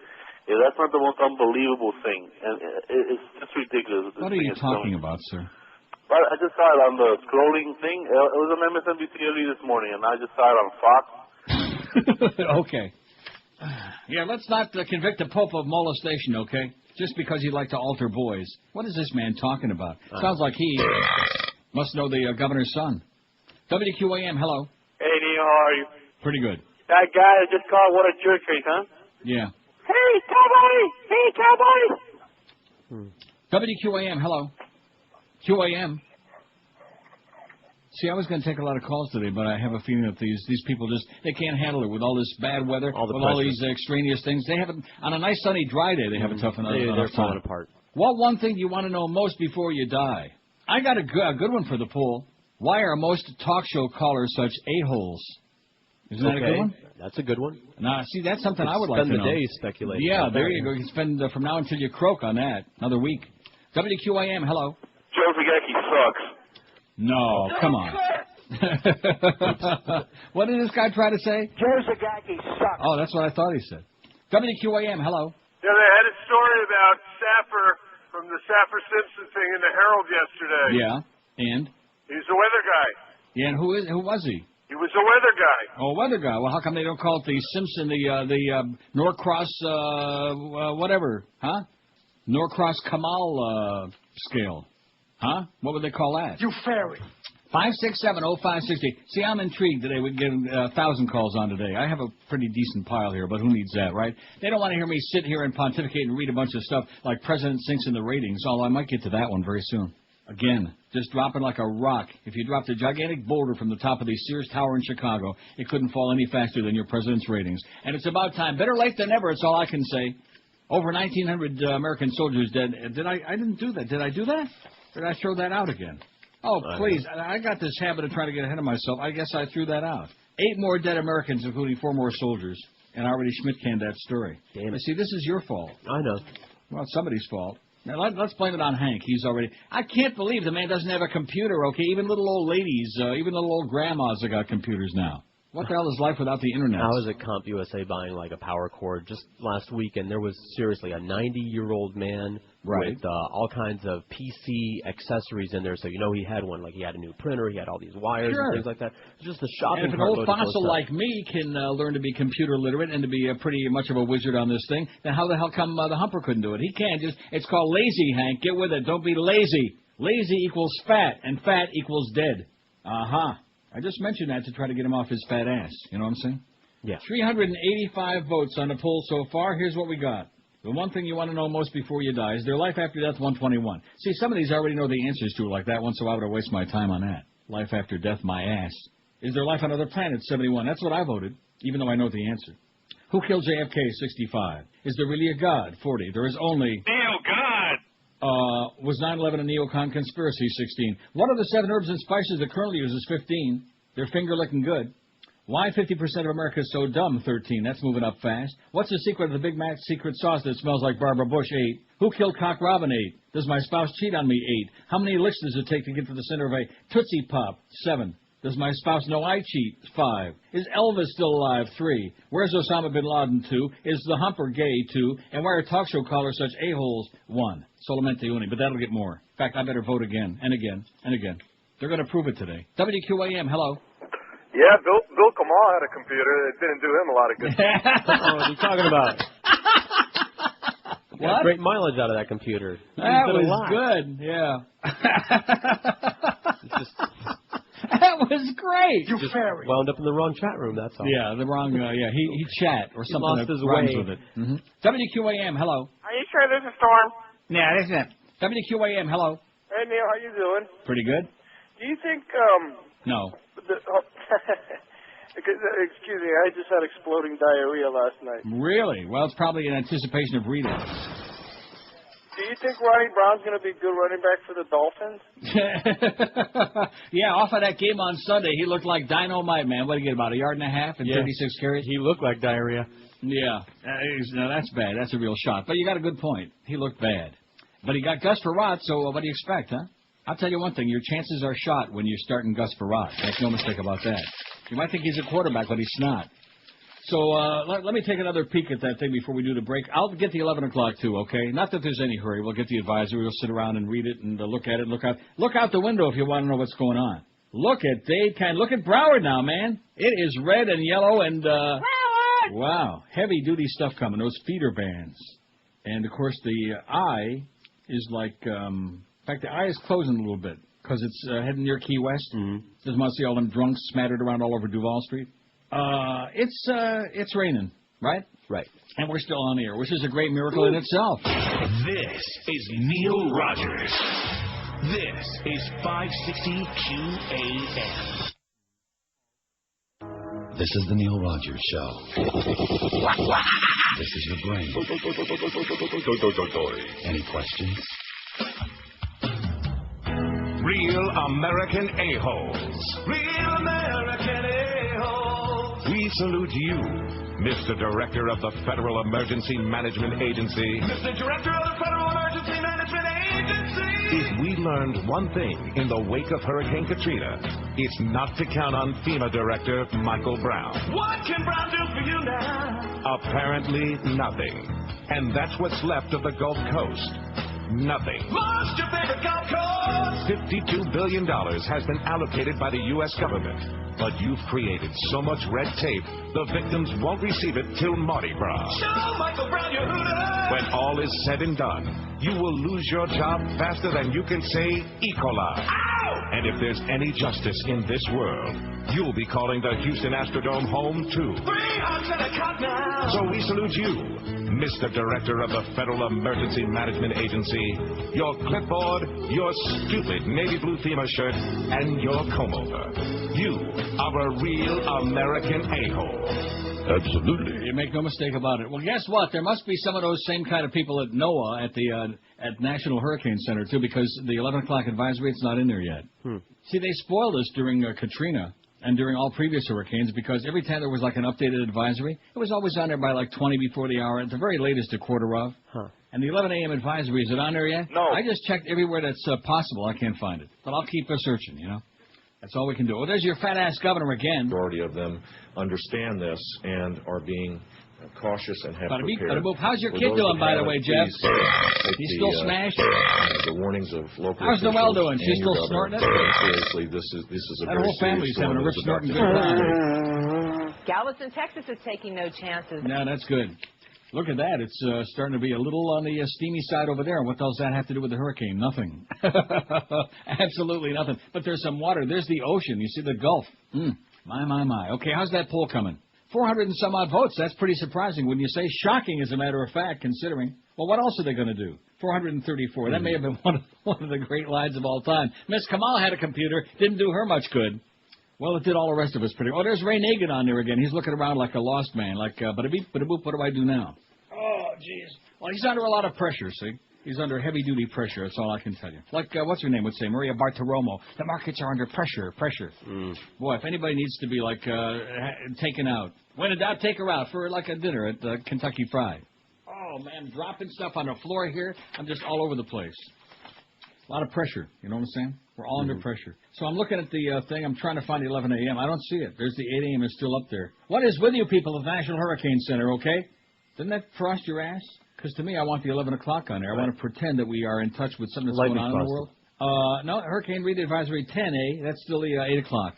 Yeah, that's not the most unbelievable thing, and it's just ridiculous. What are you talking about, sir? But I just saw it on the scrolling thing. It was on MSNBC early this morning, and I just saw it on Fox. Okay. Yeah, let's not convict the Pope of molestation, okay? Just because he'd like to alter boys. What is this man talking about? Sounds like he must know the governor's son. WQAM, hello. Hey, Neil, how are you? Pretty good. That guy that just called, what a jerk face, huh? Yeah. Hey, cowboy! Hey, cowboy! WQAM, hello. QAM. See, I was going to take a lot of calls today, but I have a feeling that these people they can't handle it with all this bad weather, all these extraneous things. They haven't, on a nice sunny dry day, they have a tough enough time. They're falling apart. What one thing do you want to know most before you die? I got a good one for the poll. Why are most talk show callers such a-holes? Isn't that a good one? That's a good one. Now, see, that's something I would like to know. Spend the day speculating. Yeah, there you go. You can spend from now until you croak on that. Another week. WQAM, hello. Joe Zagacki sucks. No, come on. What did this guy try to say? Joe Zagacki sucks. Oh, that's what I thought he said. WQAM, hello. Yeah, they had a story about Saffer from the Saffer-Simpson thing in the Herald yesterday. Yeah, and? He's a weather guy. Yeah, and who was he? He was a weather guy. Oh, weather guy. Well, how come they don't call it the Simpson, the Norcross, whatever, huh? Norcross Kamal scale. Huh? What would they call that? You fairy. 5670560. See, I'm intrigued today. We get 1,000 calls on today. I have a pretty decent pile here, but who needs that, right? They don't want to hear me sit here and pontificate and read a bunch of stuff like President sinks in the ratings, although I might get to that one very soon. Again, just dropping like a rock. If you dropped a gigantic boulder from the top of the Sears Tower in Chicago, it couldn't fall any faster than your president's ratings. And it's about time. Better late than never, it's all I can say. Over 1,900 American soldiers dead. I didn't do that. Did I do that? Or did I throw that out again? Oh, please. I got this habit of trying to get ahead of myself. I guess I threw that out. 8 more dead Americans, including 4 more soldiers. And I already Schmidt-canned that story. Damn it. See, this is your fault. I know. Well, it's somebody's fault. Now, let's blame it on Hank. He's already... I can't believe the man doesn't have a computer, okay? Even little old ladies, even little old grandmas have got computers now. What the hell is life without the internet? I was at CompUSA buying like a power cord just last week, and there was seriously a 90-year-old man with all kinds of PC accessories in there. So he had one, like he had a new printer, he had all these wires and things like that. Just a shopping And if an old fossil like me can learn to be computer literate and to be pretty much of a wizard on this thing, then how the hell come the Humper couldn't do it? He can't. It's called lazy, Hank. Get with it. Don't be lazy. Lazy equals fat, and fat equals dead. I just mentioned that to try to get him off his fat ass. You know what I'm saying? Yeah. 385 votes on the poll so far. Here's what we got. The one thing you want to know most before you die is their life after death, 121. See, some of these I already know the answers to like that one, so I would have wasted my time on that. Life after death, my ass. Is there life on other planets, 71? That's what I voted, even though I know the answer. Who killed JFK, 65? Is there really a God, 40? There is only... Neil, God! Was 9/11 a neocon conspiracy, 16? What are the 7 herbs and spices that currently uses, 15? They're finger-licking good. Why 50% of America is so dumb, 13? That's moving up fast. What's the secret of the Big Mac secret sauce that smells like Barbara Bush, 8? Who killed Cock Robin, 8? Does my spouse cheat on me, 8? How many licks does it take to get to the center of a Tootsie Pop, 7? Does my spouse know I cheat? 5. Is Elvis still alive? 3. Where's Osama bin Laden? 2. Is the Humper gay? 2. And why are talk show callers such a-holes? 1. Solamente uni, but that'll get more. In fact, I better vote again and again and again. They're going to prove it today. WQAM, hello. Yeah, Bill Kamal had a computer. It didn't do him a lot of good. What are you talking about? What? Great mileage out of that computer. That was good, yeah. That was great. You fairy. Wound up in the wrong chat room, that's all. Yeah, the wrong, he chat or something lost that his rhymes way. with it. Mm-hmm. WQAM, hello. Are you sure this is Storm? Yeah, this is it. WQAM, hello. Hey, Neil, how you doing? Pretty good? Do you think, No. excuse me, I just had exploding diarrhea last night. Really? Well, it's probably in anticipation of Rita. Do you think Ronnie Brown's going to be a good running back for the Dolphins? Yeah, off of that game on Sunday, he looked like dynamite, man. What did he get, about 1.5 yards and 36 carries? He looked like diarrhea. Yeah. No, that's bad. That's a real shot. But you got a good point. He looked bad. But he got Gus Farrat, so what do you expect, huh? I'll tell you one thing. Your chances are shot when you're starting Gus Farrat. Make no mistake about that. You might think he's a quarterback, but he's not. So let me take another peek at that thing before we do the break. I'll get the 11 o'clock, too, okay? Not that there's any hurry. We'll get the advisory. We'll sit around and read it and look at it. Look out the window if you want to know what's going on. Look at Dade County. Look at Broward now, man. It is red and yellow and, wow, heavy-duty stuff coming. Those feeder bands. And, of course, the eye is like, in fact, the eye is closing a little bit because it's heading near Key West. Mm-hmm. Doesn't want to see all them drunks smattered around all over Duval Street. It's raining, right? Right. And we're still on the air, which is a great miracle in itself. This is Neil Rogers. This is 560 QAM. This is the Neil Rogers Show. This is your brain. Any questions? Real American A-holes. Real American A-holes. We salute you, Mr. Director of the Federal Emergency Management Agency. Mr. Director of the Federal Emergency Management Agency. If we learned one thing in the wake of Hurricane Katrina, it's not to count on FEMA Director Michael Brown. What can Brown do for you now? Apparently nothing. And that's what's left of the Gulf Coast. Nothing. Lost your favorite Gulf Coast! $52 billion has been allocated by the U.S. government. But you've created so much red tape, the victims won't receive it till Mardi Gras. Show Michael Brown your Hooter! When all is said and done, you will lose your job faster than you can say E. coli. Ow! And if there's any justice in this world, you'll be calling the Houston Astrodome home, too. 3 hugs and a cut now! So we salute you, Mr. Director of the Federal Emergency Management Agency, your clipboard, your stupid navy blue FEMA shirt, and your comb-over. You are a real American a-hole. Absolutely. You make no mistake about it. Well, guess what? There must be some of those same kind of people at NOAA at the at National Hurricane Center, too, because the 11 o'clock advisory, it's not in there yet. See, they spoiled us during Katrina and during all previous hurricanes because every time there was like an updated advisory, it was always on there by like 20 before the hour. At the very latest, a quarter of. And the 11 a.m. advisory, is it on there yet? No. I just checked everywhere that's possible. I can't find it. But I'll keep searching, you know. That's all we can do. Well, there's your fat-ass governor again. Majority of them understand this and are being cautious and have prepared. How's your kid doing, by the way, Jeff? He's still smashed? The warnings of local How's Noelle doing? She's still snorting it? Seriously, this is a very whole family's having a rip snorting good time. Galveston, Texas is taking no chances. No, that's good. Look at that. It's starting to be a little on the steamy side over there. What does that have to do with the hurricane? Nothing. Absolutely nothing. But there's some water. There's the ocean. You see the Gulf. My. Okay, how's that poll coming? 400 and some odd votes. That's pretty surprising. Wouldn't you say? Shocking, as a matter of fact, considering. Well, what else are they going to do? 434. That may have been one of the great lines of all time. Miss Kamala had a computer. Didn't do her much good. Well, it did all the rest of us pretty. Oh, there's Ray Nagin on there again. He's looking around like a lost man. Like, bada-beep, bada-boop, what do I do now? Oh, jeez. Well, he's under a lot of pressure, see? He's under heavy-duty pressure. That's all I can tell you. Like, what's her name would say? Maria Bartiromo. The markets are under pressure. Boy, if anybody needs to be, like, taken out. When in doubt, take her out for, like, a dinner at Kentucky Fried. Oh, man, dropping stuff on the floor here. I'm just all over the place. A lot of pressure. You know what I'm saying? We're all under pressure. So I'm looking at the thing. I'm trying to find the 11 a.m. I don't see it. There's the 8 a.m. is still up there. What is with you people at the National Hurricane Center, okay? Didn't that frost your ass? Because to me, I want the 11 o'clock on there. I want to pretend that we are in touch with something that's going on in the world. No, Hurricane Rita Advisory 10A. That's still the 8 o'clock.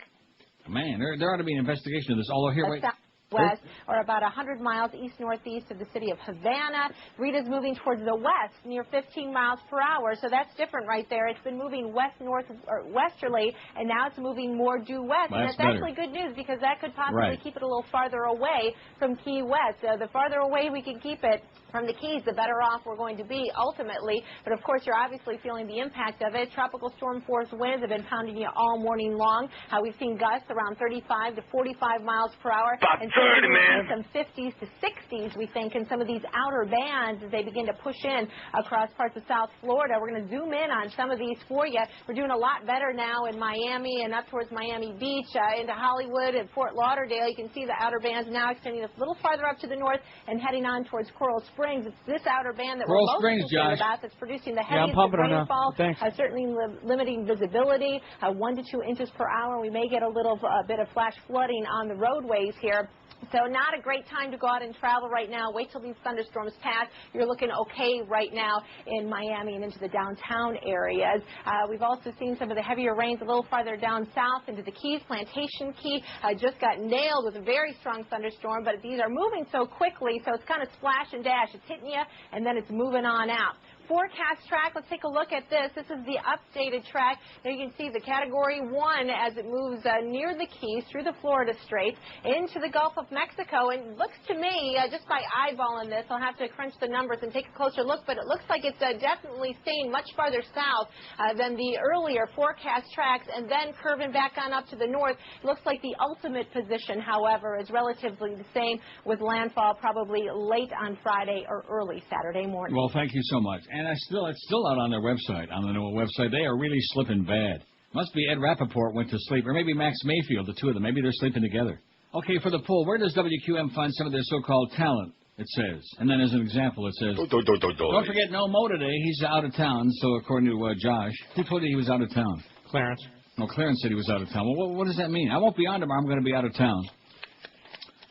Man, there ought to be an investigation of this. Although here, wait. West, or about 100 miles east-northeast of the city of Havana. Rita's moving towards the west, near 15 miles per hour, so that's different right there. It's been moving westerly, and now it's moving more due west. And that's actually good news, because that could possibly keep it a little farther away from Key West. The farther away we can keep it from the Keys, the better off we're going to be ultimately. But, of course, you're obviously feeling the impact of it. Tropical storm force winds have been pounding you all morning long. We've seen gusts around 35 to 45 miles per hour. And some 50s to 60s, we think, in some of these outer bands as they begin to push in across parts of South Florida. We're going to zoom in on some of these for you. We're doing a lot better now in Miami and up towards Miami Beach, into Hollywood and Fort Lauderdale. You can see the outer bands now extending a little farther up to the north and heading on towards Coral Springs. It's this outer band that we're most concerned about that's producing the heaviest rainfall, certainly limiting visibility, 1 to 2 inches per hour. We may get a little bit of flash flooding on the roadways here. So not a great time to go out and travel right now. Wait till these thunderstorms pass. You're looking okay right now in Miami and into the downtown areas. We've also seen some of the heavier rains a little farther down south into the Keys. Plantation Key just got nailed with a very strong thunderstorm, but these are moving so quickly, so it's kind of splash and dash. It's hitting you, and then it's moving on out. Forecast track, let's take a look at this. This is the updated track. There you can see the Category 1 as it moves near the Keys through the Florida Straits into the Gulf of Mexico. And it looks to me, just by eyeballing this, I'll have to crunch the numbers and take a closer look, but it looks like it's definitely staying much farther south than the earlier forecast tracks, and then curving back on up to the north. It looks like the ultimate position, however, is relatively the same, with landfall probably late on Friday or early Saturday morning. Well, thank you so much. And it's still out on their website, on the new website. They are really slipping bad. Must be Ed Rappaport went to sleep, or maybe Max Mayfield, the two of them. Maybe they're sleeping together. Okay, for the poll, where does WQM find some of their so-called talent, it says? And then as an example, it says, don't forget No Mo today. He's out of town, so according to Josh. Who told you he was out of town? Clarence. No, Clarence said he was out of town. Well, what does that mean? I won't be on tomorrow. I'm going to be out of town.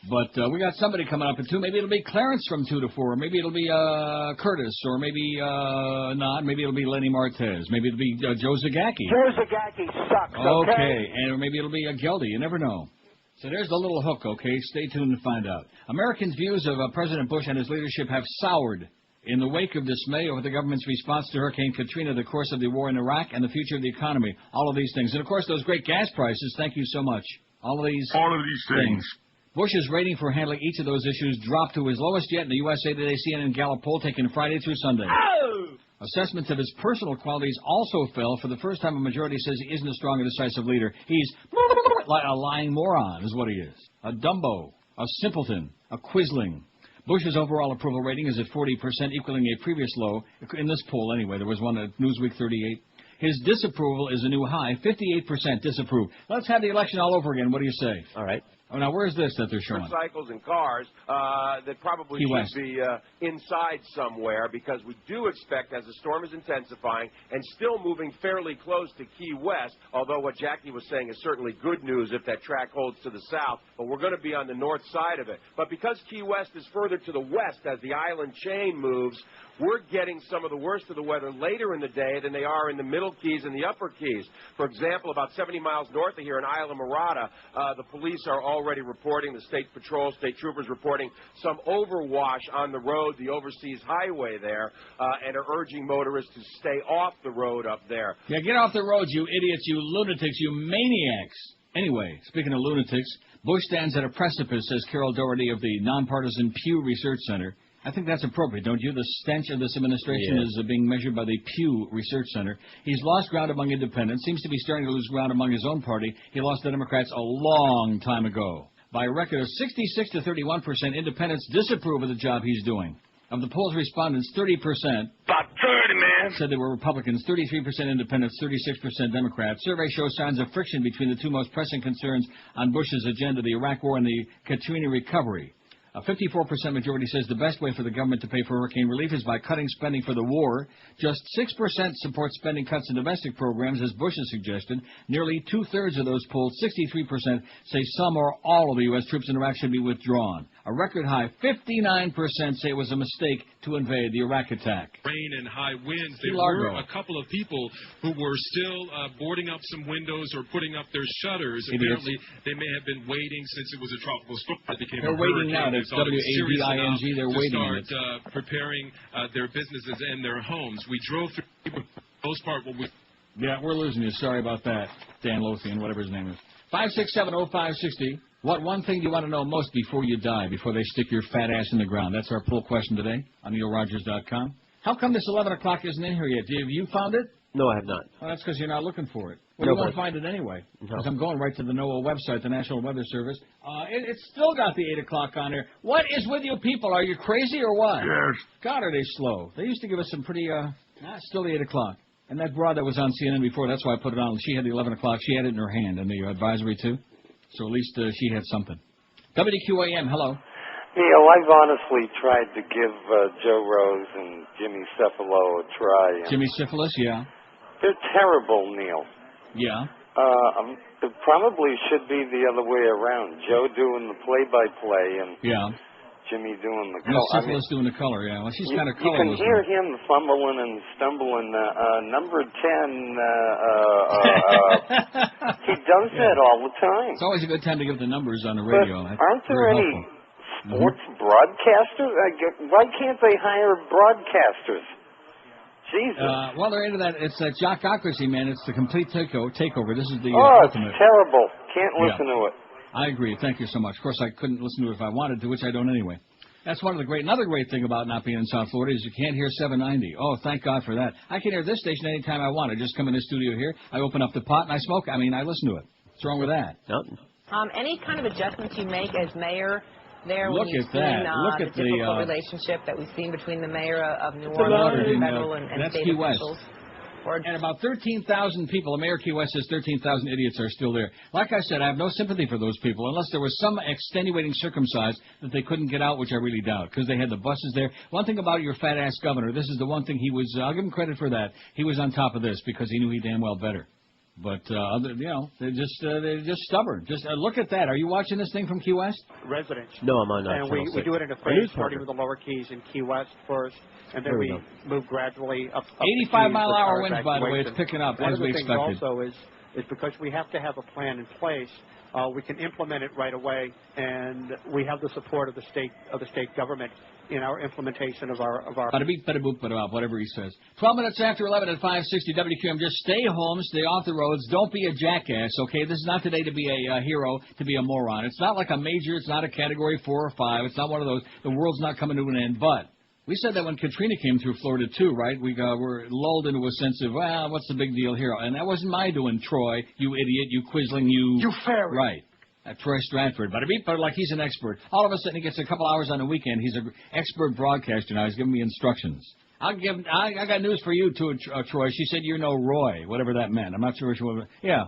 But we got somebody coming up at 2. Maybe it'll be Clarence from 2 to 4. Maybe it'll be Curtis, or maybe not. Maybe it'll be Lenny Martez. Maybe it'll be Joe Zagacki. Joe Zagacki sucks. Okay, and maybe it'll be Geldy. You never know. So there's the little hook. Okay, stay tuned to find out. Americans' views of President Bush and his leadership have soured in the wake of dismay over the government's response to Hurricane Katrina, the course of the war in Iraq, and the future of the economy. All of these things, and of course those great gas prices. Thank you so much. All of these things. Bush's rating for handling each of those issues dropped to his lowest yet in the USA Today CNN Gallup poll taken Friday through Sunday. Oh! Assessments of his personal qualities also fell. For the first time, a majority says he isn't a strong and decisive leader. He's a lying moron is what he is. A dumbo, a simpleton, a quisling. Bush's overall approval rating is at 40%, equaling a previous low. In this poll, anyway, there was one at Newsweek 38. His disapproval is a new high, 58% disapprove. Let's have the election all over again. What do you say? All right. Oh, now where's this that they're showing? Motorcycles and cars that probably should be inside somewhere, because we do expect, as the storm is intensifying and still moving fairly close to Key West, although what Jackie was saying is certainly good news if that track holds to the south, but we're going to be on the north side of it. But because Key West is further to the west as the island chain moves, we're getting some of the worst of the weather later in the day than they are in the Middle Keys and the Upper Keys. For example, about 70 miles north of here in Isla Mirada, the police are already reporting, the state patrol, state troopers reporting some overwash on the road, the overseas highway there, and are urging motorists to stay off the road up there. Yeah, get off the roads, you idiots, you lunatics, you maniacs. Anyway, speaking of lunatics, Bush stands at a precipice, says Carol Doherty of the nonpartisan Pew Research Center. I think that's appropriate, don't you? The stench of this administration is being measured by the Pew Research Center. He's lost ground among independents, seems to be starting to lose ground among his own party. He lost the Democrats a long time ago. By a record of 66 to 31%, independents disapprove of the job he's doing. Of the poll's respondents, 30%... About 30, man. ...said they were Republicans, 33% independents, 36% Democrats. Survey shows signs of friction between the two most pressing concerns on Bush's agenda, the Iraq War and the Katrina recovery. A 54% majority says the best way for the government to pay for hurricane relief is by cutting spending for the war. Just 6% support spending cuts in domestic programs, as Bush has suggested. Nearly two-thirds of those polled, 63%, say some or all of the U.S. troops in Iraq should be withdrawn. A record high, 59% say it was a mistake to invade the Iraq attack. Rain and high winds. There were a couple of people who were still boarding up some windows or putting up their shutters. Idiots. Apparently, they may have been waiting since it was a tropical storm that became They're a waiting hurricane. now. That's W-A-D-I-N-G. They're waiting. To start preparing their businesses and their homes. We drove through, for the most part, Yeah, we're losing you. Sorry about that, Dan Lothian, whatever his name is. 5670560. What one thing do you want to know most before you die, before they stick your fat ass in the ground? That's our poll question today on NeilRogers.com. How come this 11 o'clock isn't in here yet? Have you found it? No, I have not. Well, that's because you're not looking for it. Well, you won't find it anyway. Because I'm going right to the NOAA website, the National Weather Service. It's still got the 8 o'clock on there. What is with you people? Are you crazy or what? Yes. God, are they slow? They used to give us some pretty, still the 8 o'clock. And that broad that was on CNN before, that's why I put it on. She had the 11 o'clock. She had it in her hand, and the advisory, too. So at least she had something. WQAM, hello. Neil, I've honestly tried to give Joe Rose and Jimmy Cefalo a try. Jimmy Syphilis, yeah. They're terrible, Neil. Yeah. It probably should be the other way around. Joe doing the play-by-play and Jimmy doing the color. Syphilis doing the color, yeah. Well, she's kind of colorless. You can hear him fumbling and stumbling. Number 10, he does that all the time. It's always a good time to give the numbers on the radio. But aren't there any sports broadcasters? Why can't they hire broadcasters? Jesus. Well, they're into that. It's that jockocracy, man. It's the complete takeover. This is the ultimate. It's terrible. Can't listen to it. I agree. Thank you so much. Of course, I couldn't listen to it if I wanted to, which I don't anyway. That's another great thing about not being in South Florida is you can't hear 790. Oh, thank God for that. I can hear this station anytime I want. I just come in the studio here, I open up the pot, and I smoke. I mean, I listen to it. What's wrong with that? Nothing. Any kind of adjustments you make as mayor there when Look you've at seen that. Look the at difficult relationship that we've seen between the mayor of New Orleans and federal and state Key West. officials? And about 13,000 people, the mayor of Key West says 13,000 idiots are still there. Like I said, I have no sympathy for those people, unless there was some extenuating circumstance that they couldn't get out, which I really doubt, because they had the buses there. One thing about your fat-ass governor, this is the one thing he was, I'll give him credit for that, he was on top of this, because he knew he damn well better. But, they're just stubborn. Just look at that. Are you watching this thing from Key West? Residents. No, I'm not. And we do it in a phase, starting with the lower keys in Key West first, and then we move gradually up 85-mile-an-hour winds, by the way. It's picking up, as we expected. One of the things also is because we have to have a plan in place, we can implement it right away, and we have the support of the state government in our implementation of our. Bada beep, bada boop, bada bop, whatever he says. 12 minutes after 11 at 560 WQM. Just stay home, stay off the roads. Don't be a jackass, okay? This is not today to be a hero, to be a moron. It's not like a major. It's not a Category 4 or 5. It's not one of those. The world's not coming to an end. But we said that when Katrina came through Florida, too, right? We were lulled into a sense of, well, what's the big deal here? And that wasn't my doing, Troy, you idiot, you quisling, you fairy. Right. Troy Stratford, but like he's an expert. All of a sudden he gets a couple hours on the weekend. He's an expert broadcaster now. He's giving me instructions. I got news for you too, Troy. She said you're no Roy, whatever that meant. I'm not sure which one. Yeah.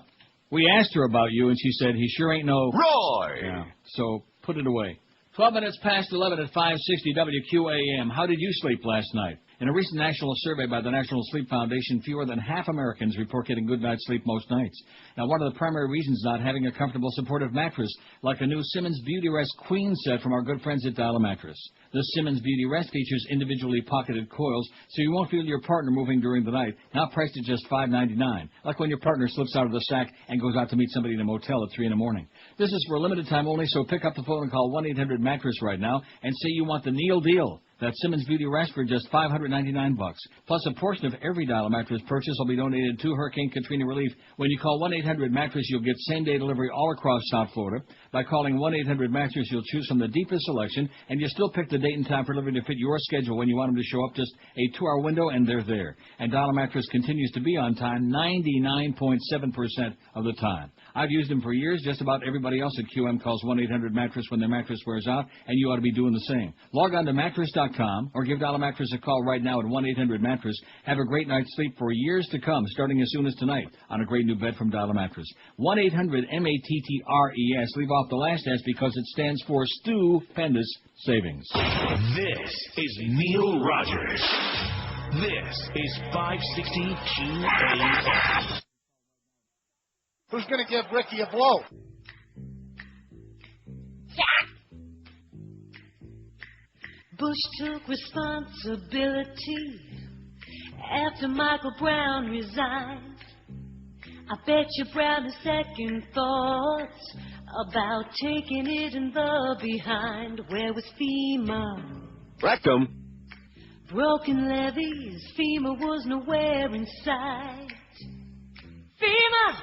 We asked her about you, and she said he sure ain't no... Roy! Yeah, so put it away. 12 minutes past 11 at 560 WQAM. How did you sleep last night? In a recent national survey by the National Sleep Foundation, fewer than half Americans report getting good night's sleep most nights. Now, one of the primary reasons not having a comfortable, supportive mattress, like a new Simmons Beauty Rest Queen set from our good friends at Dial a Mattress. The Simmons Beauty Rest features individually pocketed coils, so you won't feel your partner moving during the night, now priced at just $5.99, like when your partner slips out of the sack and goes out to meet somebody in a motel at 3 in the morning. This is for a limited time only, so pick up the phone and call 1-800-MATTRESS right now and say you want the Neil deal. That's Simmons Beauty Rest for just $599. Plus, a portion of every Dial a Mattress purchase will be donated to Hurricane Katrina relief. When you call 1-800-MATTRESS, you'll get same-day delivery all across South Florida. By calling 1-800-MATTRESS, you'll choose from the deepest selection, and you still pick the date and time for delivery to fit your schedule when you want them to show up. Just a 2-hour window, and they're there. And Dial a Mattress continues to be on time 99.7% of the time. I've used them for years. Just about everybody else at QM calls 1-800-MATTRESS when their mattress wears out, and you ought to be doing the same. Log on to mattress.com or give Dial a Mattress a call right now at 1-800-MATTRESS. Have a great night's sleep for years to come, starting as soon as tonight on a great new bed from Dial a Mattress. 1-800-MATTRES. Leave off the last S because it stands for Stupendous Savings. This is Neil Rogers. This is 560 QAM. Who's going to give Ricky a blow? Bush took responsibility after Michael Brown resigned. I bet you Brown has second thoughts about taking it in the behind. Where was FEMA? Rectum. Broken levees, FEMA was nowhere in sight. FEMA!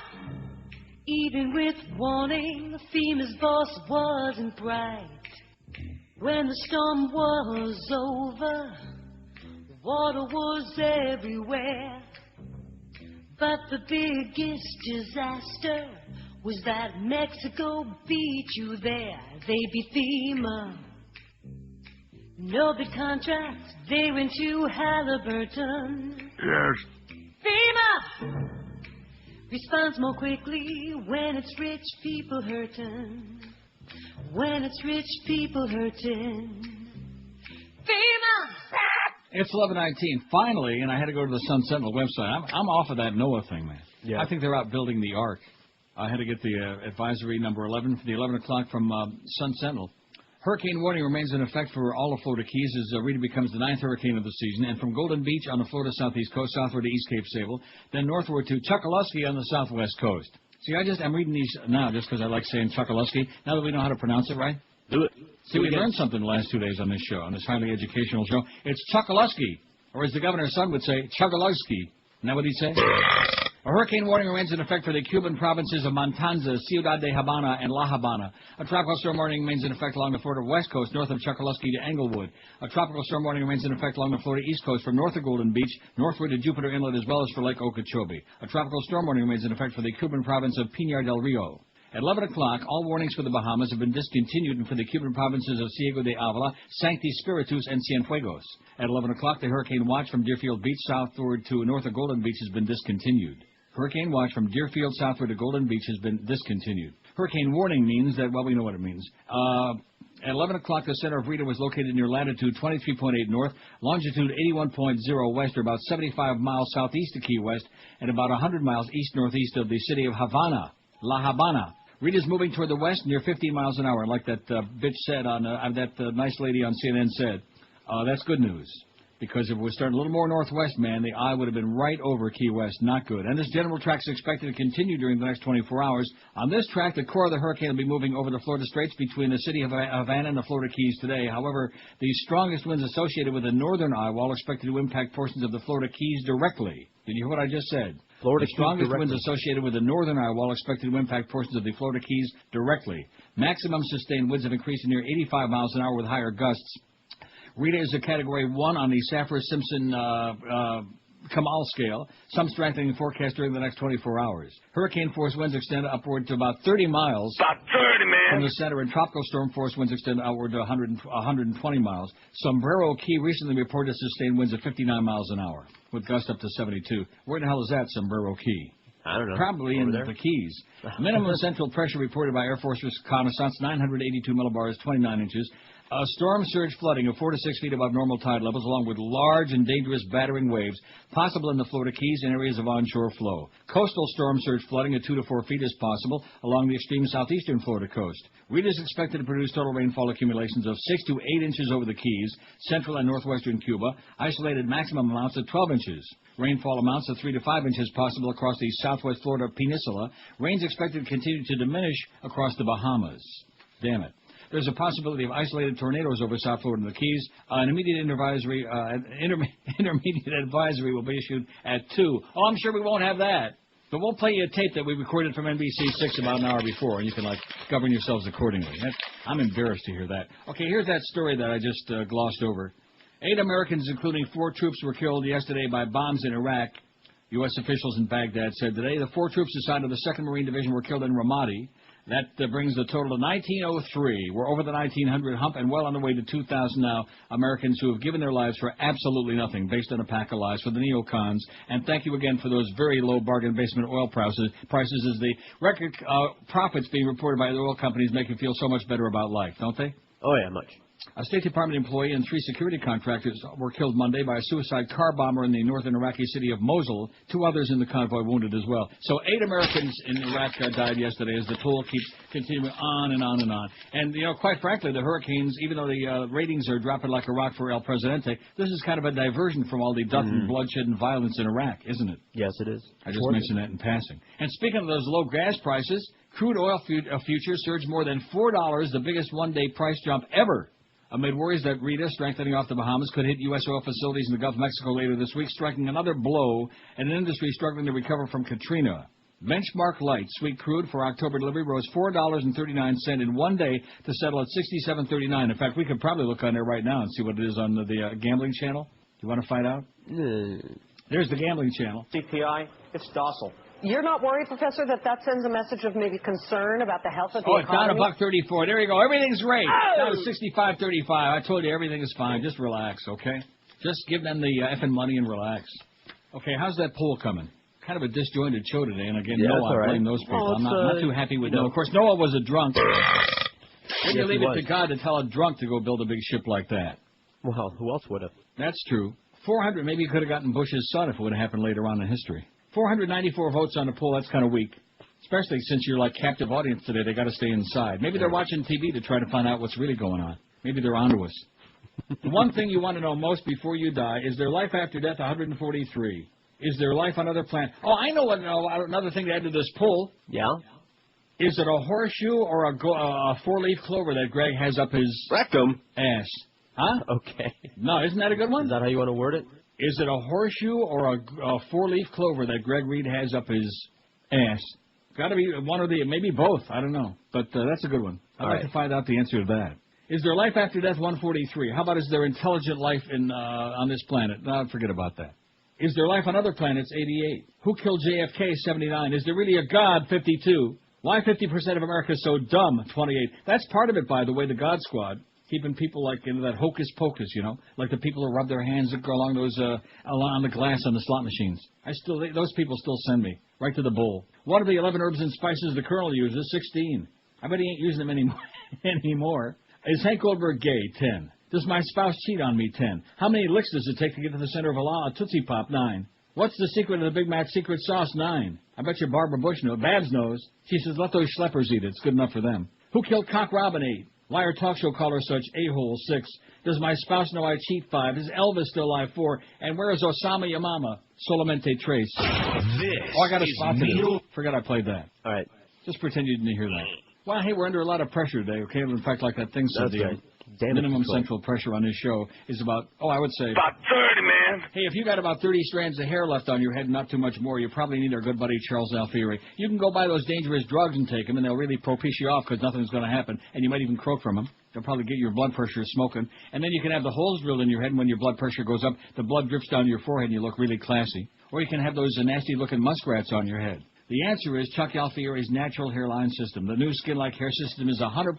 Even with warning, FEMA's boss wasn't bright. When the storm was over, water was everywhere. But the biggest disaster was that Mexico beat you there. They beat FEMA. No bid contracts, they went to Halliburton. Yes. FEMA responds more quickly when it's rich people hurting. When it's rich people hurting. FEMA! It's 11:19. Finally, and I had to go to the Sun Sentinel website. I'm off of that NOAA thing, man. Yeah. I think they're out building the Ark. I had to get the advisory number 11 for the 11 o'clock from Sun Sentinel. Hurricane warning remains in effect for all of Florida Keys as Rita becomes the 9th hurricane of the season, and from Golden Beach on the Florida southeast coast, southward to East Cape Sable, then northward to Chokoloskee on the southwest coast. See, I'm reading these now just because I like saying Chokoloskee. Now that we know how to pronounce it right. Do it. See, we learned something the last 2 days on this show, on this highly educational show. It's Chokoloskee, or as the governor's son would say, Chokoloskee. Isn't that what he'd say? A hurricane warning remains in effect for the Cuban provinces of Matanzas, Ciudad de Habana, and La Habana. A tropical storm warning remains in effect along the Florida west coast, north of Chokoloskee to Englewood. A tropical storm warning remains in effect along the Florida east coast from north of Golden Beach, northward to Jupiter Inlet, as well as for Lake Okeechobee. A tropical storm warning remains in effect for the Cuban province of Pinar del Rio. At 11 o'clock, all warnings for the Bahamas have been discontinued, and for the Cuban provinces of Ciego de Avila, Sancti Spiritus, and Cienfuegos. At 11 o'clock, the hurricane watch from Deerfield Beach southward to north of Golden Beach has been discontinued. Hurricane watch from Deerfield southward to Golden Beach has been discontinued. Hurricane warning means that, well, we know what it means. At 11 o'clock, the center of Rita was located near latitude 23.8 north, longitude 81.0 west, or about 75 miles southeast of Key West, and about 100 miles east-northeast of the city of Havana, La Habana. Rita's moving toward the west near 15 miles an hour, like that bitch said on, that nice lady on CNN said. That's good news. Because if it was starting a little more northwest, man, the eye would have been right over Key West. Not good. And this general track is expected to continue during the next 24 hours. On this track, the core of the hurricane will be moving over the Florida Straits between the city of Havana and the Florida Keys today. However, the strongest winds associated with the northern eye wall are expected to impact portions of the Florida Keys directly. Did you hear what I just said? The strongest winds associated with the northern eye wall are expected to impact portions of the Florida Keys directly. Maximum sustained winds have increased to near 85 miles an hour with higher gusts. Rita is a Category 1 on the Saffir-Simpson Kamal scale. Some strengthening forecast during the next 24 hours. Hurricane force winds extend upward to about 30 miles. About 30, man. From the center, and tropical storm force winds extend outward to 120 miles. Sombrero Key recently reported sustained winds of 59 miles an hour, with gusts up to 72. Where the hell is that, Sombrero Key? I don't know. Probably in the Keys. Minimum central pressure reported by Air Force reconnaissance, 982 millibars, 29 inches. Storm surge flooding of 4 to 6 feet above normal tide levels, along with large and dangerous battering waves, possible in the Florida Keys and areas of onshore flow. Coastal storm surge flooding of 2 to 4 feet is possible along the extreme southeastern Florida coast. Rita is expected to produce total rainfall accumulations of 6 to 8 inches over the Keys, central and northwestern Cuba, isolated maximum amounts of 12 inches. Rainfall amounts of 3 to 5 inches possible across the southwest Florida peninsula. Rains expected to continue to diminish across the Bahamas. Damn it. There's a possibility of isolated tornadoes over South Florida and the Keys. An intermediate advisory will be issued at 2. Oh, I'm sure we won't have that. But we'll play you a tape that we recorded from NBC 6 about an hour before, and you can, govern yourselves accordingly. I'm embarrassed to hear that. Okay, here's that story that I just glossed over. 8 Americans, including 4 troops, were killed yesterday by bombs in Iraq. U.S. officials in Baghdad said today the 4 troops assigned to the 2nd Marine Division were killed in Ramadi. That brings the total to 1903. We're over the 1900 hump and well on the way to 2,000 now, Americans who have given their lives for absolutely nothing, based on a pack of lies for the neocons. And thank you again for those very low bargain basement oil prices as the record profits being reported by the oil companies make you feel so much better about life, don't they? Oh, yeah, much. A State Department employee and 3 security contractors were killed Monday by a suicide car bomber in the northern Iraqi city of Mosul. 2 others in the convoy wounded as well. So 8 Americans in Iraq died yesterday as the toll keeps continuing on and on and on. And, quite frankly, the hurricanes, even though the ratings are dropping like a rock for El Presidente, this is kind of a diversion from all the death and bloodshed and violence in Iraq, isn't it? Yes, it is. I just mentioned that in passing. And speaking of those low gas prices, crude oil futures surged more than $4, the biggest one-day price jump ever. Amid worries that Rita, strengthening off the Bahamas, could hit U.S. oil facilities in the Gulf of Mexico later this week, striking another blow in an industry struggling to recover from Katrina. Benchmark light sweet crude for October delivery rose $4.39 in one day to settle at $67.39. In fact, we could probably look on there right now and see what it is on the gambling channel. Do you want to find out? There's the gambling channel. CPI, it's docile. You're not worried, Professor, that sends a message of maybe concern about the health of the economy? Oh, it's down $1.34. There you go. Everything's great. Oh! Down to $65.35. I told you everything is fine. Just relax, okay? Just give them the effing money and relax. Okay, how's that poll coming? Kind of a disjointed show today, and again, Noah, I blame those people. I'm not too happy with Noah. Of course, Noah was a drunk. Maybe leave it to God to tell a drunk to go build a big ship like that. Well, who else would have? That's true. 400, maybe you could have gotten Bush's son if it would have happened later on in history. 494 votes on the poll, that's kind of weak. Especially since you're like captive audience today, they got to stay inside. Maybe they're watching TV to try to find out what's really going on. Maybe they're onto us. The one thing you want to know most before you die, is there life after death? 143. Is there life on other planets? Oh, I know another thing to add to this poll. Yeah? Is it a horseshoe or a four-leaf clover that Greg has up his rectum ass? Huh? Okay. No, isn't that a good one? Is that how you want to word it? Is it a horseshoe or a four-leaf clover that Greg Reed has up his ass? Got to be one or the, maybe both. I don't know. But that's a good one. I'd like to find out the answer to that. Is there life after death? 143. How about is there intelligent life on this planet? No, forget about that. Is there life on other planets? 88. Who killed JFK? 79. Is there really a God? 52. Why 50% of America is so dumb? 28. That's part of it, by the way, the God Squad. Keeping people like into that hocus pocus, like the people who rub their hands along those along the glass on the slot machines. Those people still send me right to the bowl. What are the 11 herbs and spices the Colonel uses? 16. I bet he ain't using them anymore. Is Hank Goldberg gay? 10. Does my spouse cheat on me? 10. How many licks does it take to get to the center of a Tootsie Pop? 9. What's the secret of the Big Mac secret sauce? 9. I bet you Barbara Bush knows. Babs knows. She says let those schleppers eat it. It's good enough for them. Who killed Cock Robin? 8. Why are talk show callers such a-holes? 6. Does my spouse know I cheat? 5. Is Elvis still alive? 4. And where is Osama Yamama? Solamente Trace. I got a spot to do. Forgot I played that. All right. Just pretend you didn't hear that. Well, hey, we're under a lot of pressure today, okay? In fact, like that thing said, the minimum central pressure on this show is about, I would say... about 30, man. Hey, if you got about 30 strands of hair left on your head, not too much more, you probably need our good buddy Charles Alfieri. You can go buy those dangerous drugs and take them, and they'll really propitiate you off because nothing's going to happen, and you might even croak from them. They'll probably get your blood pressure smoking, and then you can have the holes drilled in your head, and when your blood pressure goes up, the blood drips down your forehead, and you look really classy. Or you can have those nasty-looking muskrats on your head. The answer is Chuck Alfieri's natural hairline system. The new skin-like hair system is 100%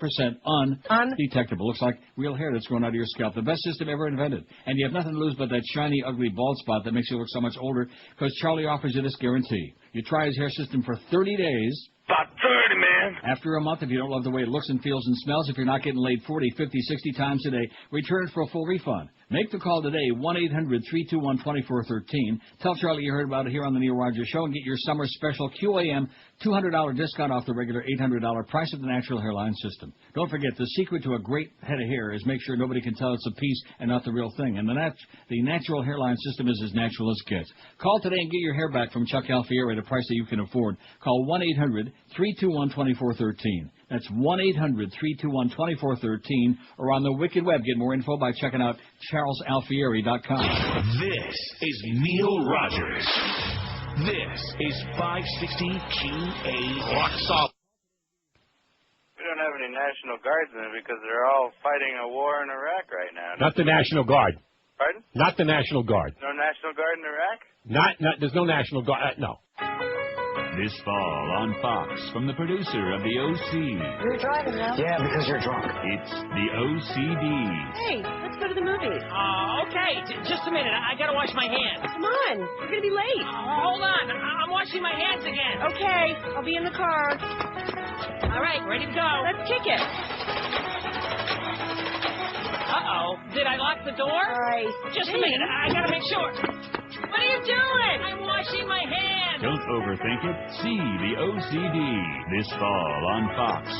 undetectable. Looks like real hair that's grown out of your scalp. The best system ever invented. And you have nothing to lose but that shiny, ugly bald spot that makes you look so much older because Charlie offers you this guarantee. You try his hair system for 30 days. About 30, man. After a month, if you don't love the way it looks and feels and smells, if you're not getting laid 40, 50, 60 times a day, return it for a full refund. Make the call today, 1-800-321-2413. Tell Charlie you heard about it here on the Neil Rogers Show and get your summer special QAM $200 discount off the regular $800 price of the natural hairline system. Don't forget, the secret to a great head of hair is make sure nobody can tell it's a piece and not the real thing. And the natural hairline system is as natural as gets. Call today and get your hair back from Chuck Alfieri at a price that you can afford. Call 1-800-321-2413. That's 1-800-321-2413, or on the Wicked Web. Get more info by checking out CharlesAlfieri.com. This is Neil Rogers. This is 560 QA Rock Solid. We don't have any National Guardsmen because they're all fighting a war in Iraq right now. Not the National Guard. Pardon? Not the National Guard. No National Guard in Iraq? There's no National Guard. No. This fall on Fox, from the producer of The O.C. You're driving now? Yeah, because you're drunk. It's The OCD. Hey, let's go to the movies. Okay. Just a minute. I gotta wash my hands. Come on. You're going to be late. Hold on. I'm washing my hands again. Okay. I'll be in the car. All right. Ready to go. Let's kick it. Uh-oh. Did I lock the door? All right. Just a minute. I gotta make sure. What are you doing? I'm washing my hands. Don't overthink it. See The OCD this fall on Fox.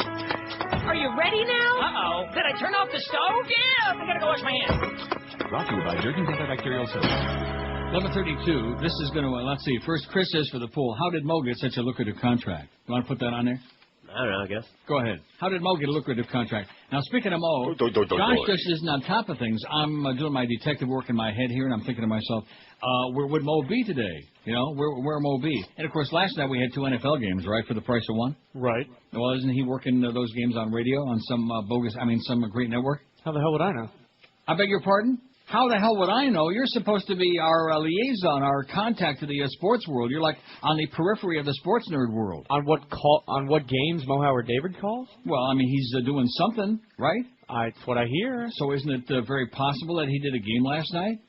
Are you ready now? Uh-oh. Did I turn off the stove? Yeah. I gotta go wash my hands. Brought to you by Jergens Antibacterial Soap. 11:32. This is going to, let's see. First, Chris says for the poll, how did Mo get such a lucrative contract? You want to put that on there? I don't know, I guess. Go ahead. How did Mo get a lucrative contract? Now, speaking of Mo, Josh just isn't on top of things. I'm doing my detective work in my head here, and I'm thinking to myself, where would Mo be today? You know, where Mo be? And, of course, last night we had 2 NFL games, right, for the price of one? Right. Well, isn't he working those games on radio on some some great network? How the hell would I know? I beg your pardon? How the hell would I know? You're supposed to be our liaison, our contact to the sports world. You're like on the periphery of the sports nerd world. On what games Mo Howard David calls? Well, I mean, he's doing something, right? That's what I hear. So isn't it very possible that he did a game last night?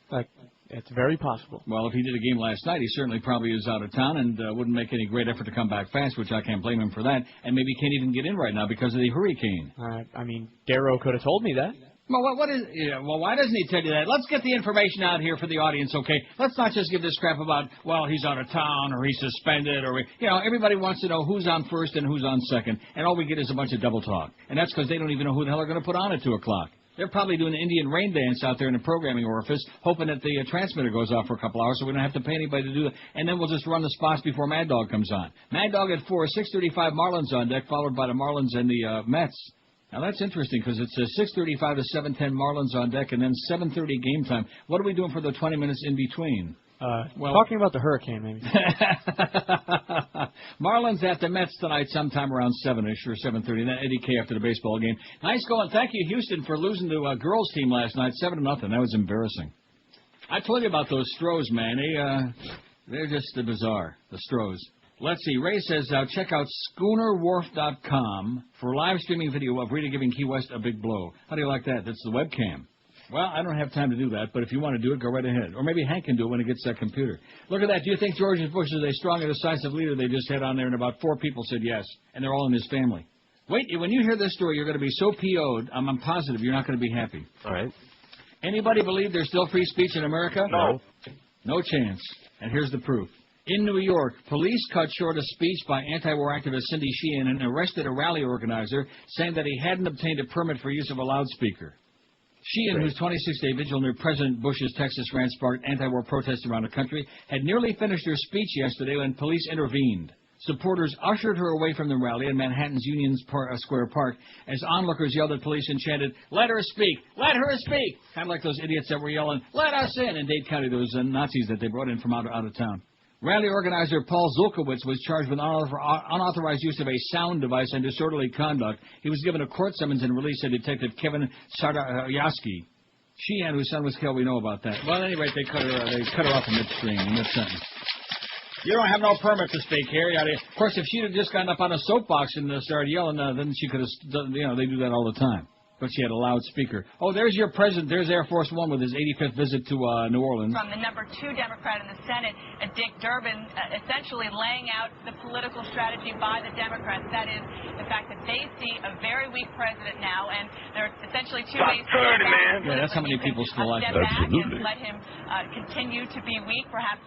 It's very possible. Well, if he did a game last night, he certainly probably is out of town and wouldn't make any great effort to come back fast, which I can't blame him for that. And maybe can't even get in right now because of the hurricane. I mean, Darrow could have told me that. Well, why doesn't he tell you that? Let's get the information out here for the audience, okay? Let's not just give this crap about, well, he's out of town or he's suspended or, everybody wants to know who's on first and who's on second, and all we get is a bunch of double talk. And that's because they don't even know who the hell they're going to put on at 2 o'clock. They're probably doing an Indian rain dance out there in the programming orifice, hoping that the transmitter goes off for a couple hours so we don't have to pay anybody to do it. And then we'll just run the spots before Mad Dog comes on. Mad Dog at 4, 6:35 Marlins on deck, followed by the Marlins and the Mets. Now, that's interesting because it's 6:35 to 7:10 Marlins on deck and then 7:30 game time. What are we doing for the 20 minutes in between? Talking about the hurricane, maybe. Marlins at the Mets tonight sometime around 7-ish or 7:30. Then Eddie K after the baseball game. Nice going. Thank you, Houston, for losing to a girls' team last night, 7-0. That was embarrassing. I told you about those Stros, man. They're just bizarre, the Stros. Let's see. Ray says, check out SchoonerWharf.com for live streaming video of Rita giving Key West a big blow. How do you like that? That's the webcam. Well, I don't have time to do that, but if you want to do it, go right ahead. Or maybe Hank can do it when he gets that computer. Look at that. Do you think George Bush is a strong and decisive leader? They just had on there, and about 4 people said yes, and they're all in his family. Wait, when you hear this story, you're going to be so PO'd, I'm positive you're not going to be happy. All right. Anybody believe there's still free speech in America? No. No chance. And here's the proof. In New York, police cut short a speech by anti-war activist Cindy Sheehan and arrested a rally organizer saying that he hadn't obtained a permit for use of a loudspeaker. Sheehan, whose 26-day vigil near President Bush's Texas ranch sparked anti-war protests around the country, had nearly finished her speech yesterday when police intervened. Supporters ushered her away from the rally in Manhattan's Union Square Park as onlookers yelled at police and chanted, "Let her speak! Let her speak!" Kind of like those idiots that were yelling, "Let us in!" in Dade County, those Nazis that they brought in from out of town. Rally organizer Paul Zulkowitz was charged with unauthorized use of a sound device and disorderly conduct. He was given a court summons and released, said Detective Kevin Sardayaski. Sheehan, whose son was killed, we know about that. Well, at any rate, they cut her off in midstream, in mid-sentence. You don't have no permit to speak here. Of course, if she'd have just gotten up on a soapbox and started yelling, then she could have, they do that all the time. But she had a loudspeaker. Oh, there's your president. There's Air Force One with his 85th visit to New Orleans. From the number 2 Democrat in the Senate, Dick Durbin, essentially laying out the political strategy by the Democrats. That is the fact that they see a very weak president now, and there are essentially 2 ways to do that. Yeah, that's how many people still like that. Absolutely. And let him continue to be weak, perhaps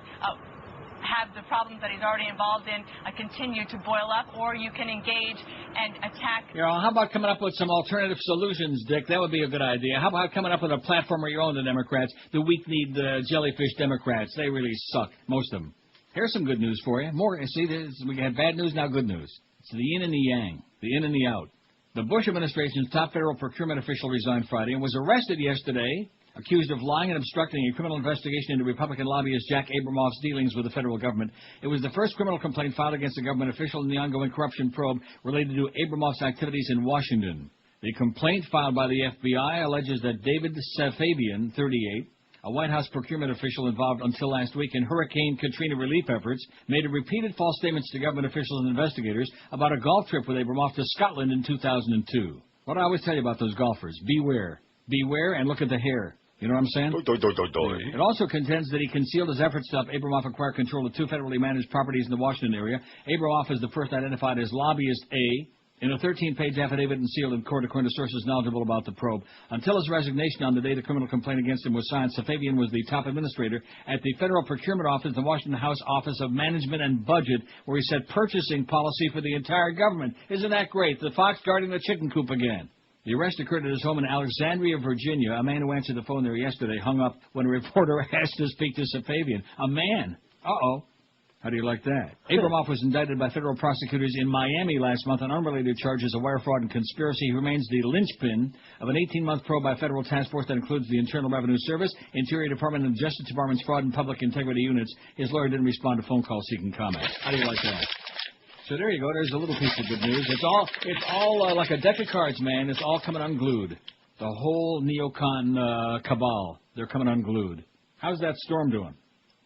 have the problems that he's already involved in continue to boil up, or you can engage and attack. How about coming up with some alternative solutions, Dick? That would be a good idea. How about coming up with a platform of your own, the Democrats, the weak-kneed jellyfish Democrats? They really suck, most of them. Here's some good news for you. We had bad news, now good news. It's the yin and the yang, the in and the out. The Bush administration's top federal procurement official resigned Friday and was arrested yesterday, accused of lying and obstructing a criminal investigation into Republican lobbyist Jack Abramoff's dealings with the federal government. It was the first criminal complaint filed against a government official in the ongoing corruption probe related to Abramoff's activities in Washington. The complaint filed by the FBI alleges that David Safavian, 38, a White House procurement official involved until last week in Hurricane Katrina relief efforts, made repeated false statements to government officials and investigators about a golf trip with Abramoff to Scotland in 2002. What I always tell you about those golfers, beware. Beware and look at the hair. You know what I'm saying? It also contends that he concealed his efforts to help Abramoff acquire control of 2 federally managed properties in the Washington area. Abramoff is the first identified as lobbyist A in a 13-page affidavit and sealed in court according to sources knowledgeable about the probe. Until his resignation on the day the criminal complaint against him was signed, Safavian was the top administrator at the Federal Procurement Office, the Washington House Office of Management and Budget, where he set purchasing policy for the entire government. Isn't that great? The fox guarding the chicken coop again. The arrest occurred at his home in Alexandria, Virginia. A man who answered the phone there yesterday hung up when a reporter asked to speak to Safavian. A man. Uh-oh. How do you like that? Abramoff was indicted by federal prosecutors in Miami last month on unrelated charges of wire fraud and conspiracy. He remains the linchpin of an 18-month probe by a federal task force that includes the Internal Revenue Service, Interior Department, and Justice Department's fraud and public integrity units. His lawyer didn't respond to phone calls seeking comment. How do you like that? So there you go. There's a little piece of good news. It's all like a deck of cards, man. It's all coming unglued. The whole neocon cabal, they're coming unglued. How's that storm doing?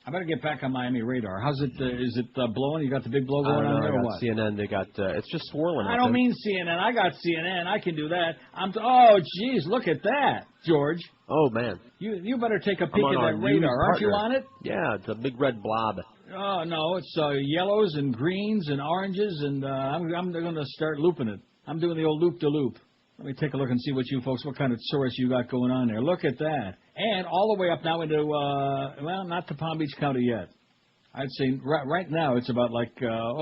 I better get back on Miami radar. How's it? Is it blowing? You got the big blow going on there, or what? CNN. They got. It's just swirling. I don't mean CNN. I got CNN. I can do that. Oh, geez, look at that, George. Oh man. You better take a peek at that radar. Aren't you on it? Yeah, it's a big red blob. Oh no, it's yellows and greens and oranges, and I'm going to start looping it. I'm doing the old loop-de-loop. Let me take a look and see what kind of source you got going on there. Look at that. And all the way up now into, not to Palm Beach County yet. I'd say right now it's about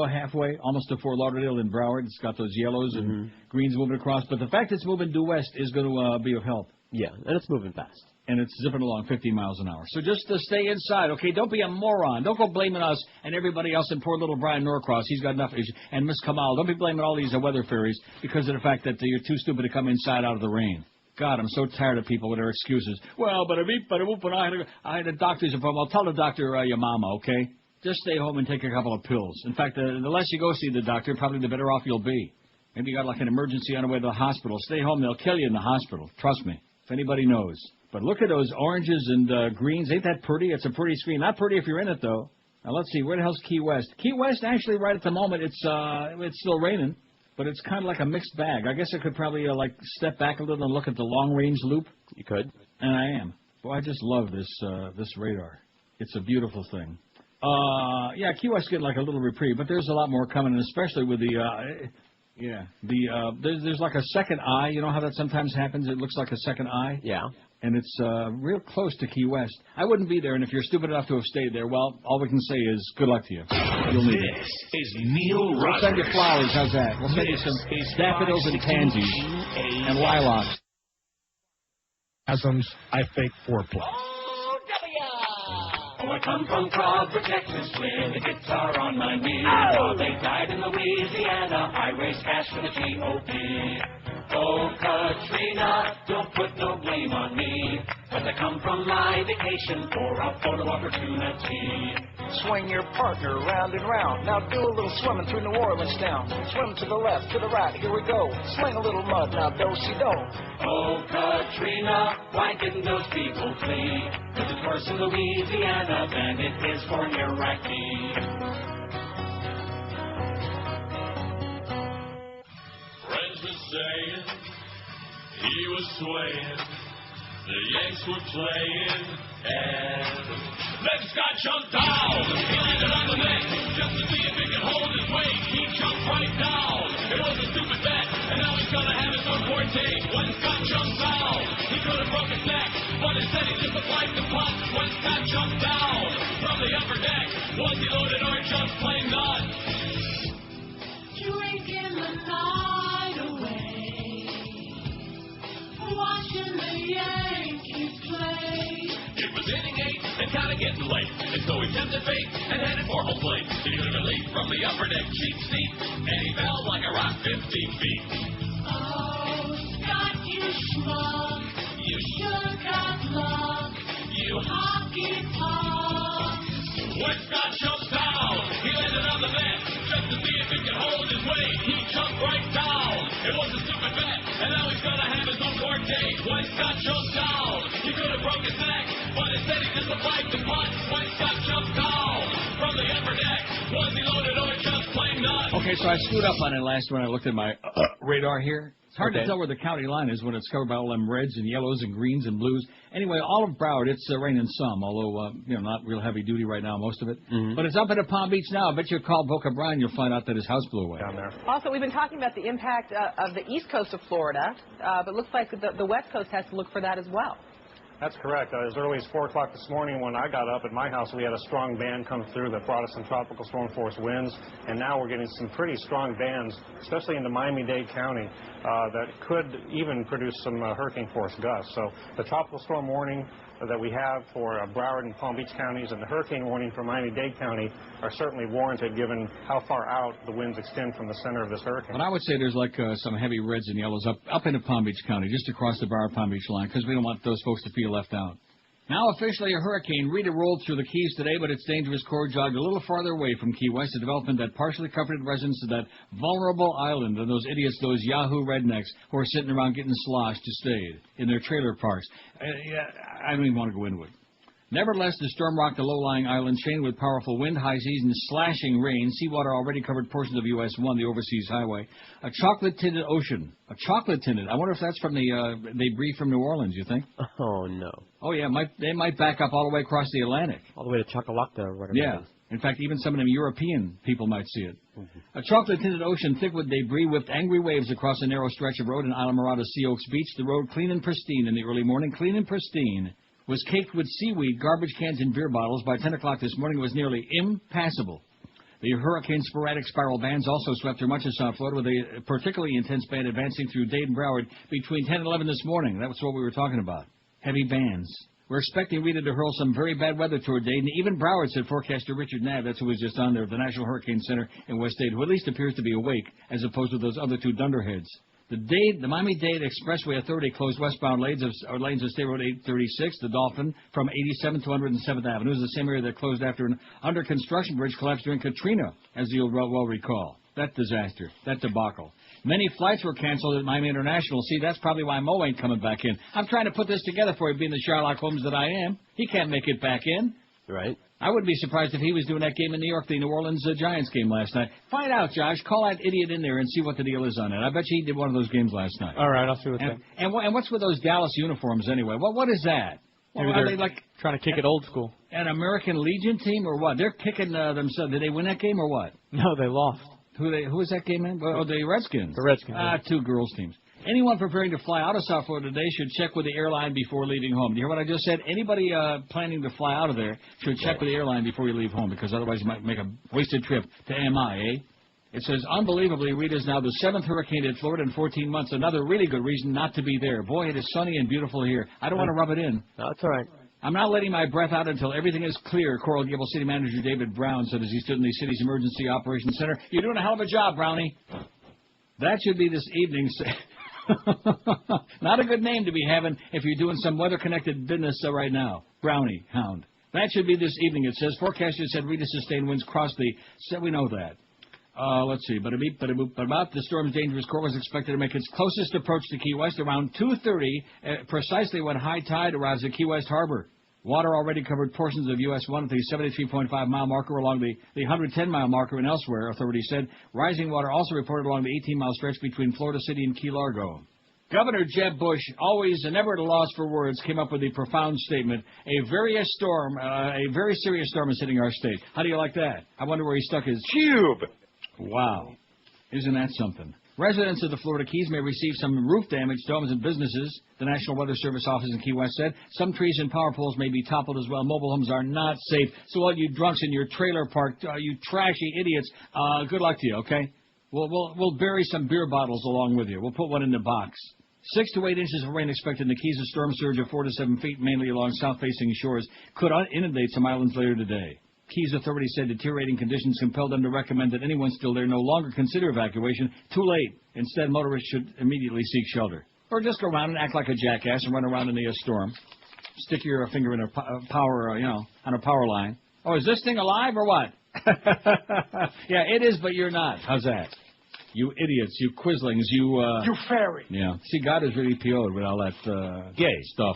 halfway, almost to Fort Lauderdale and Broward. It's got those yellows and greens moving across. But the fact it's moving due west is going to be of help. Yeah, and it's moving fast. And it's zipping along 50 miles an hour. So just stay inside, okay? Don't be a moron. Don't go blaming us and everybody else and poor little Brian Norcross. He's got enough issues. And Miss Kamal. Don't be blaming all these weather fairies because of the fact that you're too stupid to come inside out of the rain. God, I'm so tired of people with their excuses. Well, but I had a doctor's appointment. I'll tell the doctor your mama, okay? Just stay home and take a couple of pills. In fact, the less you go see the doctor, probably the better off you'll be. Maybe you got like an emergency on the way to the hospital. Stay home. They'll kill you in the hospital. Trust me, if anybody knows. But look at those oranges and greens. Ain't that pretty? It's a pretty screen. Not pretty if you're in it, though. Now, let's see. Where the hell's Key West? Key West, actually, right at the moment, it's still raining. But it's kind of like a mixed bag. I guess I could probably, step back a little and look at the long-range loop. You could. And I am. Boy, I just love this radar. It's a beautiful thing. Key West getting like a little reprieve, but there's a lot more coming, and especially with there's like a second eye. You know how that sometimes happens? It looks like a second eye? Yeah. And it's real close to Key West. I wouldn't be there, and if you're stupid enough to have stayed there, well, all we can say is good luck to you. You'll need it. This is Neil Rogers. We'll send you flowers. How's that? We'll send you some daffodils and pansies and lilacs. I fake foreplay. Oh, I come from Crawford, Texas, with a guitar on my knee. Oh, they died in Louisiana. I raised cash for the GOP. Oh, Katrina, don't put no blame on me, 'cause I come from my vacation for a photo opportunity. Swing your partner round and round. Now do a little swimming through New Orleans town. Swim to the left, to the right, here we go. Sling a little mud, now do-si-do. Oh, Katrina, why didn't those people flee? 'Cause it's worse in Louisiana than it is for an Iraqi. Friends are saying he was swaying. The Yanks were playing, and then Scott jumped down. He landed on the net just to see if he could hold his weight. He jumped right down. It was a stupid bet, and now he's gonna have his own forte. When Scott jumped down, he could have broke his neck, but instead he just applied the puck. When Scott jumped down from the upper deck, was he loaded or just plain nuts? Drinking the night away, watching the Yankees play. It was inning 8 and kind of getting late, and so he tempted fate and headed for home plate. He could have been late from the upper deck cheap seat, and he fell like a rock 15 feet. Oh, Scott, you schmuck, you should have luck, you hockey punk. When Scott jumps down, he landed on the net just to see if he could hold his weight. He jumped right down. It was a stupid bet, and now he's gonna have his own court date. When Scott jumped down, he could have broke his neck, but instead he just applied the putt. When Scott jumped down from the upper deck, was he loaded or just plain nuts? Okay, so I screwed up on it last when I looked at my radar here. It's hard to tell where the county line is when it's covered by all them reds and yellows and greens and blues. Anyway, all of Broward, it's raining some, although, not real heavy duty right now, most of it. Mm-hmm. But it's up at Palm Beach now. I bet you call Boca Brian, you'll find out that his house blew away. Down there. Also, we've been talking about the impact of the east coast of Florida, but it looks like the west coast has to look for that as well. That's correct. As early as 4 o'clock this morning when I got up at my house, we had a strong band come through that brought us some tropical storm force winds, and now we're getting some pretty strong bands, especially into Miami-Dade County, that could even produce some hurricane force gusts. So the tropical storm warning that we have for Broward and Palm Beach counties and the hurricane warning for Miami-Dade County are certainly warranted given how far out the winds extend from the center of this hurricane. But I would say there's like some heavy reds and yellows up into Palm Beach County, just across the Broward-Palm Beach line, because we don't want those folks to feel left out. Now officially a Hurricane Rita rolled through the Keys today, but its dangerous core jogged a little farther away from Key West, a development that partially comforted residents of that vulnerable island and those idiots, those Yahoo rednecks who are sitting around getting sloshed to stay in their trailer parks. I don't even want to go into it. Nevertheless, the storm rocked the low-lying island, chained with powerful wind, high seas, and slashing rain. Seawater already covered portions of US 1, the overseas highway. A chocolate-tinted ocean. A chocolate-tinted. I wonder if that's from the debris from New Orleans, you think? Oh, no. Oh, yeah. They might back up all the way across the Atlantic. All the way to Chocolate or whatever. Yeah. In fact, even some of them European people might see it. Mm-hmm. A chocolate-tinted ocean thick with debris whipped angry waves across a narrow stretch of road in Isla Mirada, Sea Oaks Beach. The road, clean and pristine in the early morning, clean and pristine, was caked with seaweed, garbage cans, and beer bottles. By 10 o'clock this morning, it was nearly impassable. The hurricane's sporadic spiral bands also swept through much of South Florida, with a particularly intense band advancing through Dade and Broward between 10 and 11 this morning. That was what we were talking about. Heavy bands. We're expecting Rita to hurl some very bad weather toward Dade, and even Broward, said forecaster Richard Knabb, that's who was just on there, of the National Hurricane Center in West Dade, who at least appears to be awake, as opposed to those other two dunderheads. The Miami-Dade Expressway Authority closed westbound lanes of State Road 836, the Dolphin, from 87th to 107th Avenue. It was the same area that closed after an under-construction bridge collapsed during Katrina, as you'll well recall. That disaster, that debacle. Many flights were canceled at Miami International. See, that's probably why Mo ain't coming back in. I'm trying to put this together for you, being the Sherlock Holmes that I am. He can't make it back in. Right. I wouldn't be surprised if he was doing that game in New York, the New Orleans Giants game last night. Find out, Josh. Call that idiot in there and see what the deal is on it. I bet you he did one of those games last night. All right, I'll see what that. And what's with those Dallas uniforms anyway? What is that? Maybe are they're they like trying to kick it old school? An American Legion team or what? They're kicking themselves. Did they win that game or what? No, they lost. Who was that game in? Oh, the Redskins. The Redskins. Two girls teams. Anyone preparing to fly out of South Florida today should check with the airline before leaving home. Do you hear what I just said? Anybody planning to fly out of there should check with the airline before you leave home, because otherwise you might make a wasted trip to MI, eh? It says, unbelievably, Rita is now the 7th hurricane in Florida in 14 months. Another really good reason not to be there. Boy, it is sunny and beautiful here. I don't want to rub it in. No, that's all right. I'm not letting my breath out until everything is clear, Coral Gables City Manager David Brown said as he stood in the city's Emergency Operations Center. You're doing a hell of a job, Brownie. That should be this evening's... Not a good name to be having if you're doing some weather-connected business right now. Brownie Hound. That should be this evening, it says. Forecasters said Rita sustained winds crossed the... So we know that. Let's see. But about the storm's dangerous core was expected to make its closest approach to Key West around 2:30, precisely when high tide arrives at Key West Harbor. Water already covered portions of US 1 at the 73.5-mile marker along the 110-mile marker and elsewhere, authorities said. Rising water also reported along the 18-mile stretch between Florida City and Key Largo. Governor Jeb Bush, always and never at a loss for words, came up with the profound statement, a very serious storm is hitting our state. How do you like that? I wonder where he stuck his cube. Wow. Isn't that something? Residents of the Florida Keys may receive some roof damage to homes and businesses, the National Weather Service office in Key West said. Some trees and power poles may be toppled as well. Mobile homes are not safe. So all you drunks in your trailer park, you trashy idiots, good luck to you, okay? We'll bury some beer bottles along with you. We'll put one in the box. 6 to 8 inches of rain expected in the Keys. A storm surge of 4 to 7 feet, mainly along south-facing shores, could inundate some islands later today. Keys authorities said deteriorating conditions compelled them to recommend that anyone still there no longer consider evacuation. Too late. Instead, motorists should immediately seek shelter. Or just go around and act like a jackass and run around in the storm. Stick your finger in a power, on a power line. Oh, is this thing alive or what? Yeah, it is, but you're not. How's that? You idiots, you quislings, you fairy. Yeah. See, God is really PO'd with all that gay stuff.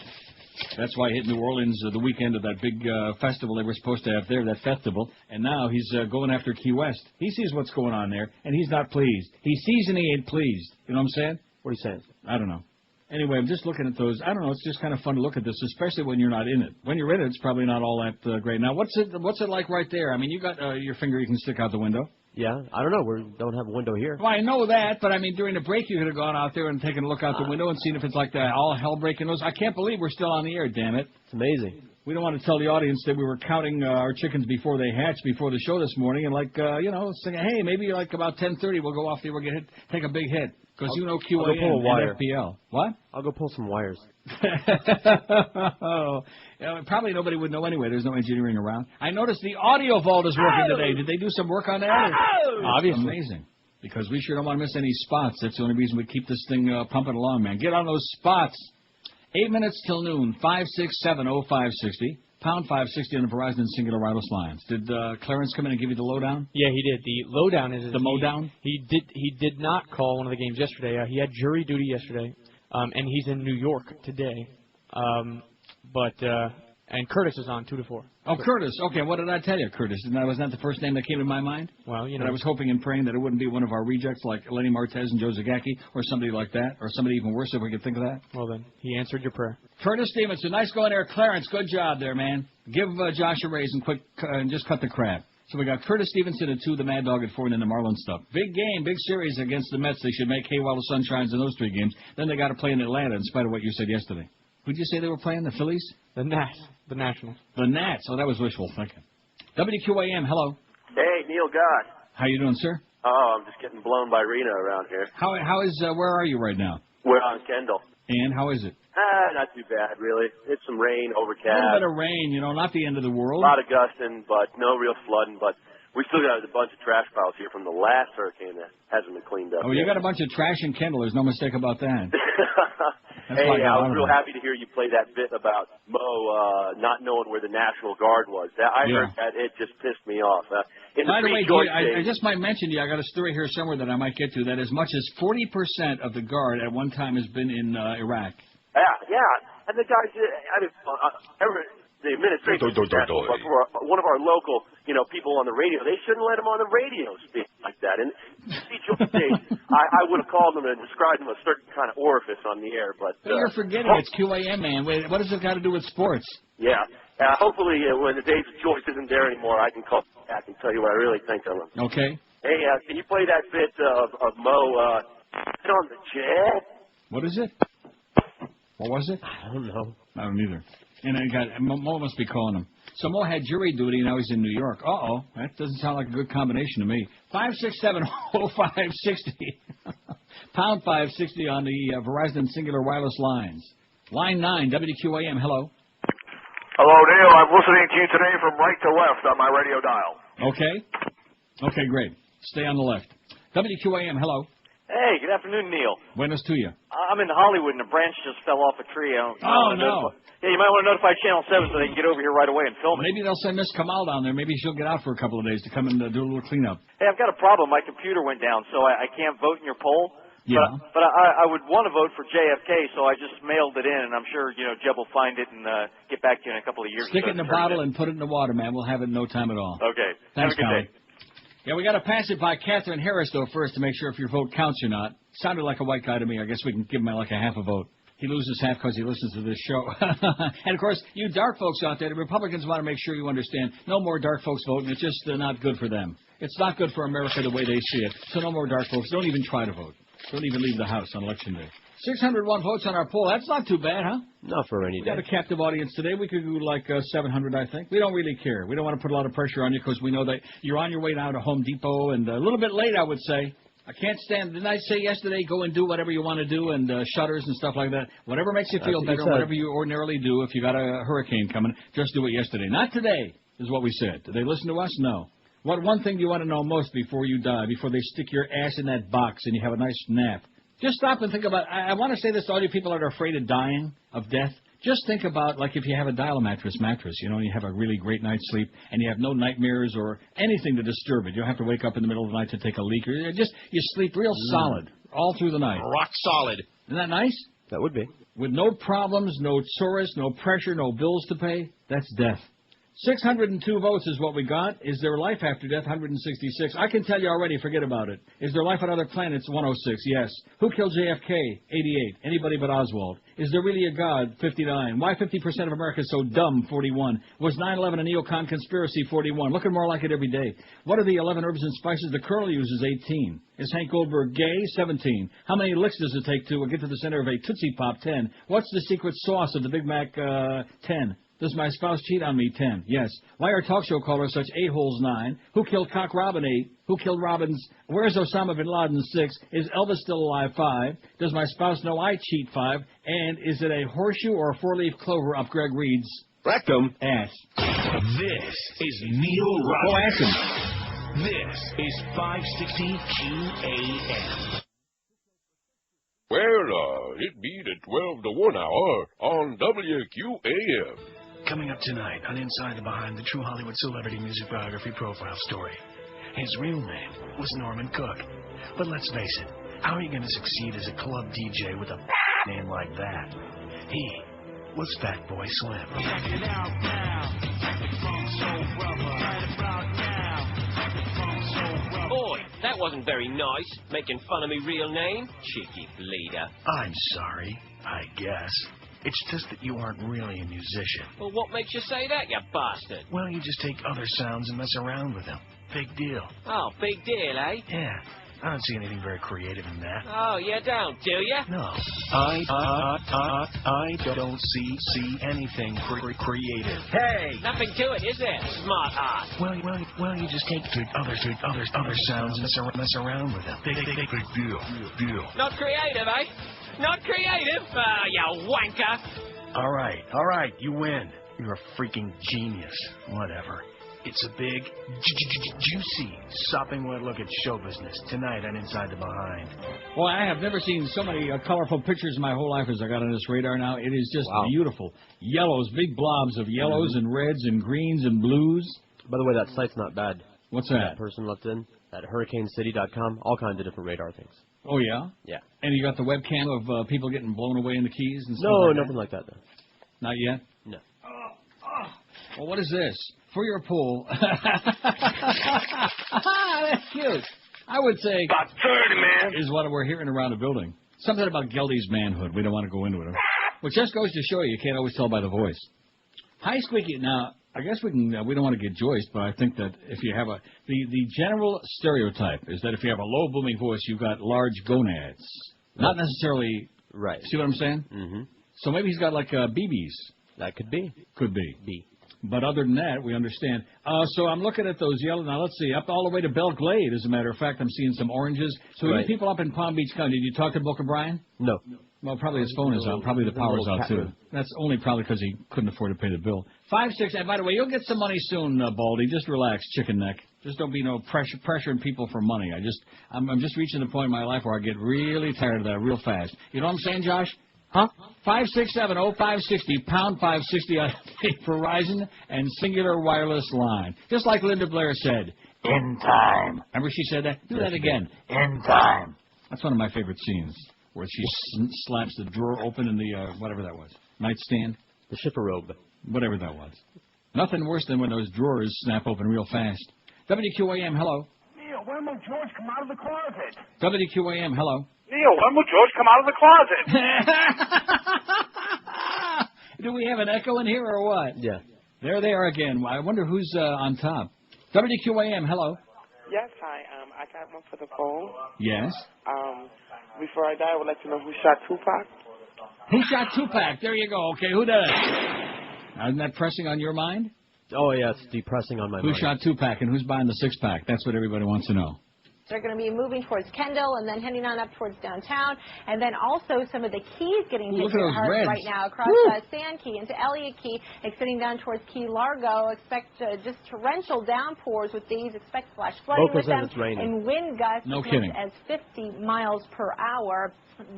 That's why he hit New Orleans the weekend of that big festival they were supposed to have there, that festival. And now he's going after Key West. He sees what's going on there, and he's not pleased. He sees and he ain't pleased. You know what I'm saying? What are you saying? I don't know. Anyway, I'm just looking at those. I don't know. It's just kind of fun to look at this, especially when you're not in it. When you're in it, it's probably not all that great. Now, what's it like right there? I mean, you got your finger you can stick out the window. Yeah, I don't know. We don't have a window here. Well, I know that, but I mean, during the break, you could have gone out there and taken a look out the window and seen if it's like that all hell breaking loose. I can't believe we're still on the air, damn it. It's amazing. We don't want to tell the audience that we were counting our chickens before they hatched before the show this morning and saying, hey, maybe like about 10:30 we'll go off the air, we'll take a big hit. Because you know QAM and FPL. What? I'll go pull some wires. Probably nobody would know anyway. There's no engineering around. I noticed the audio vault is working today. Did they do some work on that? Obviously. Amazing. Because we sure don't want to miss any spots. That's the only reason we keep this thing pumping along, man. Get on those spots. 8 minutes till noon. 5670560. Pound 560 on the Verizon Singular Wireless lines. Did Clarence come in and give you the lowdown? Yeah, he did. The lowdown is the mowdown. He did not call one of the games yesterday. He had jury duty yesterday, and he's in New York today. And Curtis is on 2 to 4. Oh, Curtis. Okay, what did I tell you, Curtis? Was that the first name that came to my mind? Well, And I was hoping and praying that it wouldn't be one of our rejects like Lenny Martez and Joe Zagacki or somebody like that, or somebody even worse if we could think of that. Well, then, he answered your prayer. Curtis Stevenson, nice going there. Clarence, good job there, man. Give Josh a raise and just cut the crap. So we got Curtis Stevenson at 2, the Mad Dog at 4, and then the Marlins stuff. Big game, big series against the Mets. They should make hay while the sun shines in those 3 games. Then they got to play in Atlanta in spite of what you said yesterday. Who did you say they were playing, the Phillies? The Nats. The Nationals. The Nats. Oh, that was wishful thinking. WQAM, hello. Hey, Neil God. How you doing, sir? Oh, I'm just getting blown by Rita around here. How is, where are you right now? We're on Kendall. And how is it? Not too bad, really. It's some rain, A overcast. little bit of rain, not the end of the world. A lot of gusting, but no real flooding. But we still got a bunch of trash piles here from the last hurricane that hasn't been cleaned up. Oh, you got a bunch of trash in Kendall. There's no mistake about that. Hey, I was real happy to hear you play that bit about Mo not knowing where the National Guard was. I heard that. It just pissed me off. By the way, I just might mention to you, I got a story here somewhere that I might get to, that as much as 40% of the Guard at one time has been in Iraq. Yeah. And the guys, the administration, but for one of our local, people on the radio, they shouldn't let them on the radio speak like that. And I would have called them and described them a certain kind of orifice on the air, but you're forgetting it's QAM, man. Wait, what has it got to do with sports? Yeah. Hopefully, when the days of Joyce isn't there anymore, I can call back and tell you what I really think of them. Okay. Hey, can you play that bit of Mo on the jet? What is it? What was it? I don't know. I don't either. And Mo must be calling him. So Mo had jury duty, and now he's in New York. Uh-oh. That doesn't sound like a good combination to me. 5670560. Pound 560 on the Verizon Singular Wireless lines. Line 9, WQAM, hello. Hello, Neil. I'm listening to you today from right to left on my radio dial. Okay, great. Stay on the left. WQAM, hello. Hey, good afternoon, Neil. Buenos to you. I'm in Hollywood, and a branch just fell off a tree. No. Yeah, you might want to notify Channel 7 so they can get over here right away and film it. Maybe they'll send Miss Kamal down there. Maybe she'll get out for a couple of days to come and do a little cleanup. Hey, I've got a problem. My computer went down, so I can't vote in your poll. Yeah. But I would want to vote for JFK, so I just mailed it in, and I'm sure, Jeb will find it and get back to you in a couple of years. Stick it in a bottle and put it in the water, man. We'll have it in no time at all. Okay. Thanks, have a good day. Yeah, we got to pass it by Catherine Harris, though, first to make sure if your vote counts or not. Sounded like a white guy to me. I guess we can give him like a half a vote. He loses half because he listens to this show. And, of course, you dark folks out there, the Republicans want to make sure you understand no more dark folks voting. It's just not good for them. It's not good for America the way they see it. So no more dark folks. Don't even try to vote. Don't even leave the house on Election Day. 601 votes on our poll. That's not too bad, huh? Not for any day. We got a captive audience today. We could do like 700, I think. We don't really care. We don't want to put a lot of pressure on you because we know that you're on your way down to Home Depot and a little bit late, I would say. I can't stand. Didn't I say yesterday, go and do whatever you want to do and shutters and stuff like that? Whatever makes you feel better, whatever you ordinarily do. If you got a hurricane coming, just do it yesterday. Not today, is what we said. Did they listen to us? No. What one thing do you want to know most before you die, before they stick your ass in that box and you have a nice nap? Just stop and think about, I want to say this to all you people that are afraid of dying, of death. Just think about, like, if you have a dial-a-mattress mattress, you know, and you have a really great night's sleep, and you have no nightmares or anything to disturb it. You don't have to wake up in the middle of the night to take a leak. Or you sleep real solid all through the night. Rock solid. Isn't that nice? That would be. With no problems, no chores, no pressure, no bills to pay. That's death. 602 votes is what we got. Is there life after death? 166. I can tell you already, forget about it. Is there life on other planets? 106, yes. Who killed JFK? 88. Anybody but Oswald. Is there really a God? 59. Why 50% of America is so dumb? 41. Was 9/11 a neocon conspiracy? 41. Looking more like it every day. What are the 11 herbs and spices the Colonel uses? 18. Is Hank Goldberg gay? 17. How many licks does it take to get to the center of a Tootsie Pop? 10. What's the secret sauce of the Big Mac? 10. Does my spouse cheat on me? 10. Yes. Why are talk show callers such a-holes? 9. Who killed Cock Robin? 8. Who killed Robbins? Where's Osama bin Laden? 6. Is Elvis still alive? 5. Does my spouse know I cheat? 5. And is it a horseshoe or a four-leaf clover up Greg Reed's rectum? Ass. This is Neil Rogers. Go ask him. This is 560 QAM. Well, it be the 12 to 1 hour on WQAM. Coming up tonight on Inside the Behind the True Hollywood Celebrity Music Biography Profile Story. His real name was Norman Cook. But let's face it, how are you going to succeed as a club DJ with a name like that? He was Fat Boy Slim. Check it out now. Boy, that wasn't very nice, making fun of me real name. Cheeky bleeder. I'm sorry, I guess. It's just that you aren't really a musician. Well, what makes you say that, you bastard? Well, you just take other sounds and mess around with them. Big deal. Oh, big deal, eh? Yeah. I don't see anything very creative in that. Oh, you don't, do you? No. I don't see anything creative. Hey! Nothing to it, is there? Smart ass. Well, you just take other sounds and mess around with them. Big deal. Not creative, eh? Not creative? Ah, you wanker. All right, you win. You're a freaking genius. Whatever. It's a big, juicy, sopping wet look at show business tonight on Inside the Behind. Well, I have never seen so many colorful pictures in my whole life as I got on this radar now. It is just beautiful. Yellows, big blobs of yellows and reds and greens and blues. By the way, that site's not bad. What's that? That person left in at hurricanecity.com, all kinds of different radar things. Oh, yeah? Yeah. And you got the webcam of people getting blown away in the Keys and stuff No, like nothing like that, though. Not yet? No. Well, what is this? For your pool. That's cute. I would say about 30, man. Is what we're hearing around the building. Something about Geldy's manhood. We don't want to go into it. Which just goes to show you can't always tell by the voice. Hi, Squeaky. Now, I guess we can. We don't want to get joiced, but I think that if you have the general stereotype is that if you have a low booming voice, you've got large gonads. Not necessarily. Right. See what I'm saying? Mm-hmm. So maybe he's got like BBs. That could be. Could be. B. But other than that, we understand. So I'm looking at those yellow. Now, let's see. Up all the way to Belle Glade, as a matter of fact. I'm seeing some oranges. So you people up in Palm Beach County, did you talk to Boca Brian? No. Well, probably his phone is out. Probably the power's out, too. That's only probably because he couldn't afford to pay the bill. 5-6. And by the way, you'll get some money soon, Baldy. Just relax, chicken neck. Just don't be no pressuring people for money. I'm just reaching the point in my life where I get really tired of that real fast. You know what I'm saying, Josh? Huh? 567-0560, pound 560 on the Verizon and Singular Wireless line. Just like Linda Blair said, in time. Remember she said that? Do that again. In time. That's one of my favorite scenes, where she slaps the drawer open in the, whatever that was, nightstand. The shipper robe. Whatever that was. Nothing worse than when those drawers snap open real fast. WQAM, hello. Neil, when will George come out of the closet? WQAM, hello. Neil, when will George come out of the closet? Do we have an echo in here or what? Yeah. There they are again. I wonder who's on top. WQAM, hello. Yes, hi. I got one for the phone. Yes. Before I die, I would like to know who shot Tupac. Who shot Tupac? There you go. Okay, who does? Isn't that pressing on your mind? Oh, yeah, it's depressing on my Who mind. shot Tupac and who's buying the six-pack? That's what everybody wants to know. They're going to be moving towards Kendall and then heading on up towards downtown. And then also some of the keys getting hit hard right now across Sand Key into Elliott Key, extending down towards Key Largo. Expect just torrential downpours with these. Expect flash flooding with them and wind gusts as much as 50 miles per hour.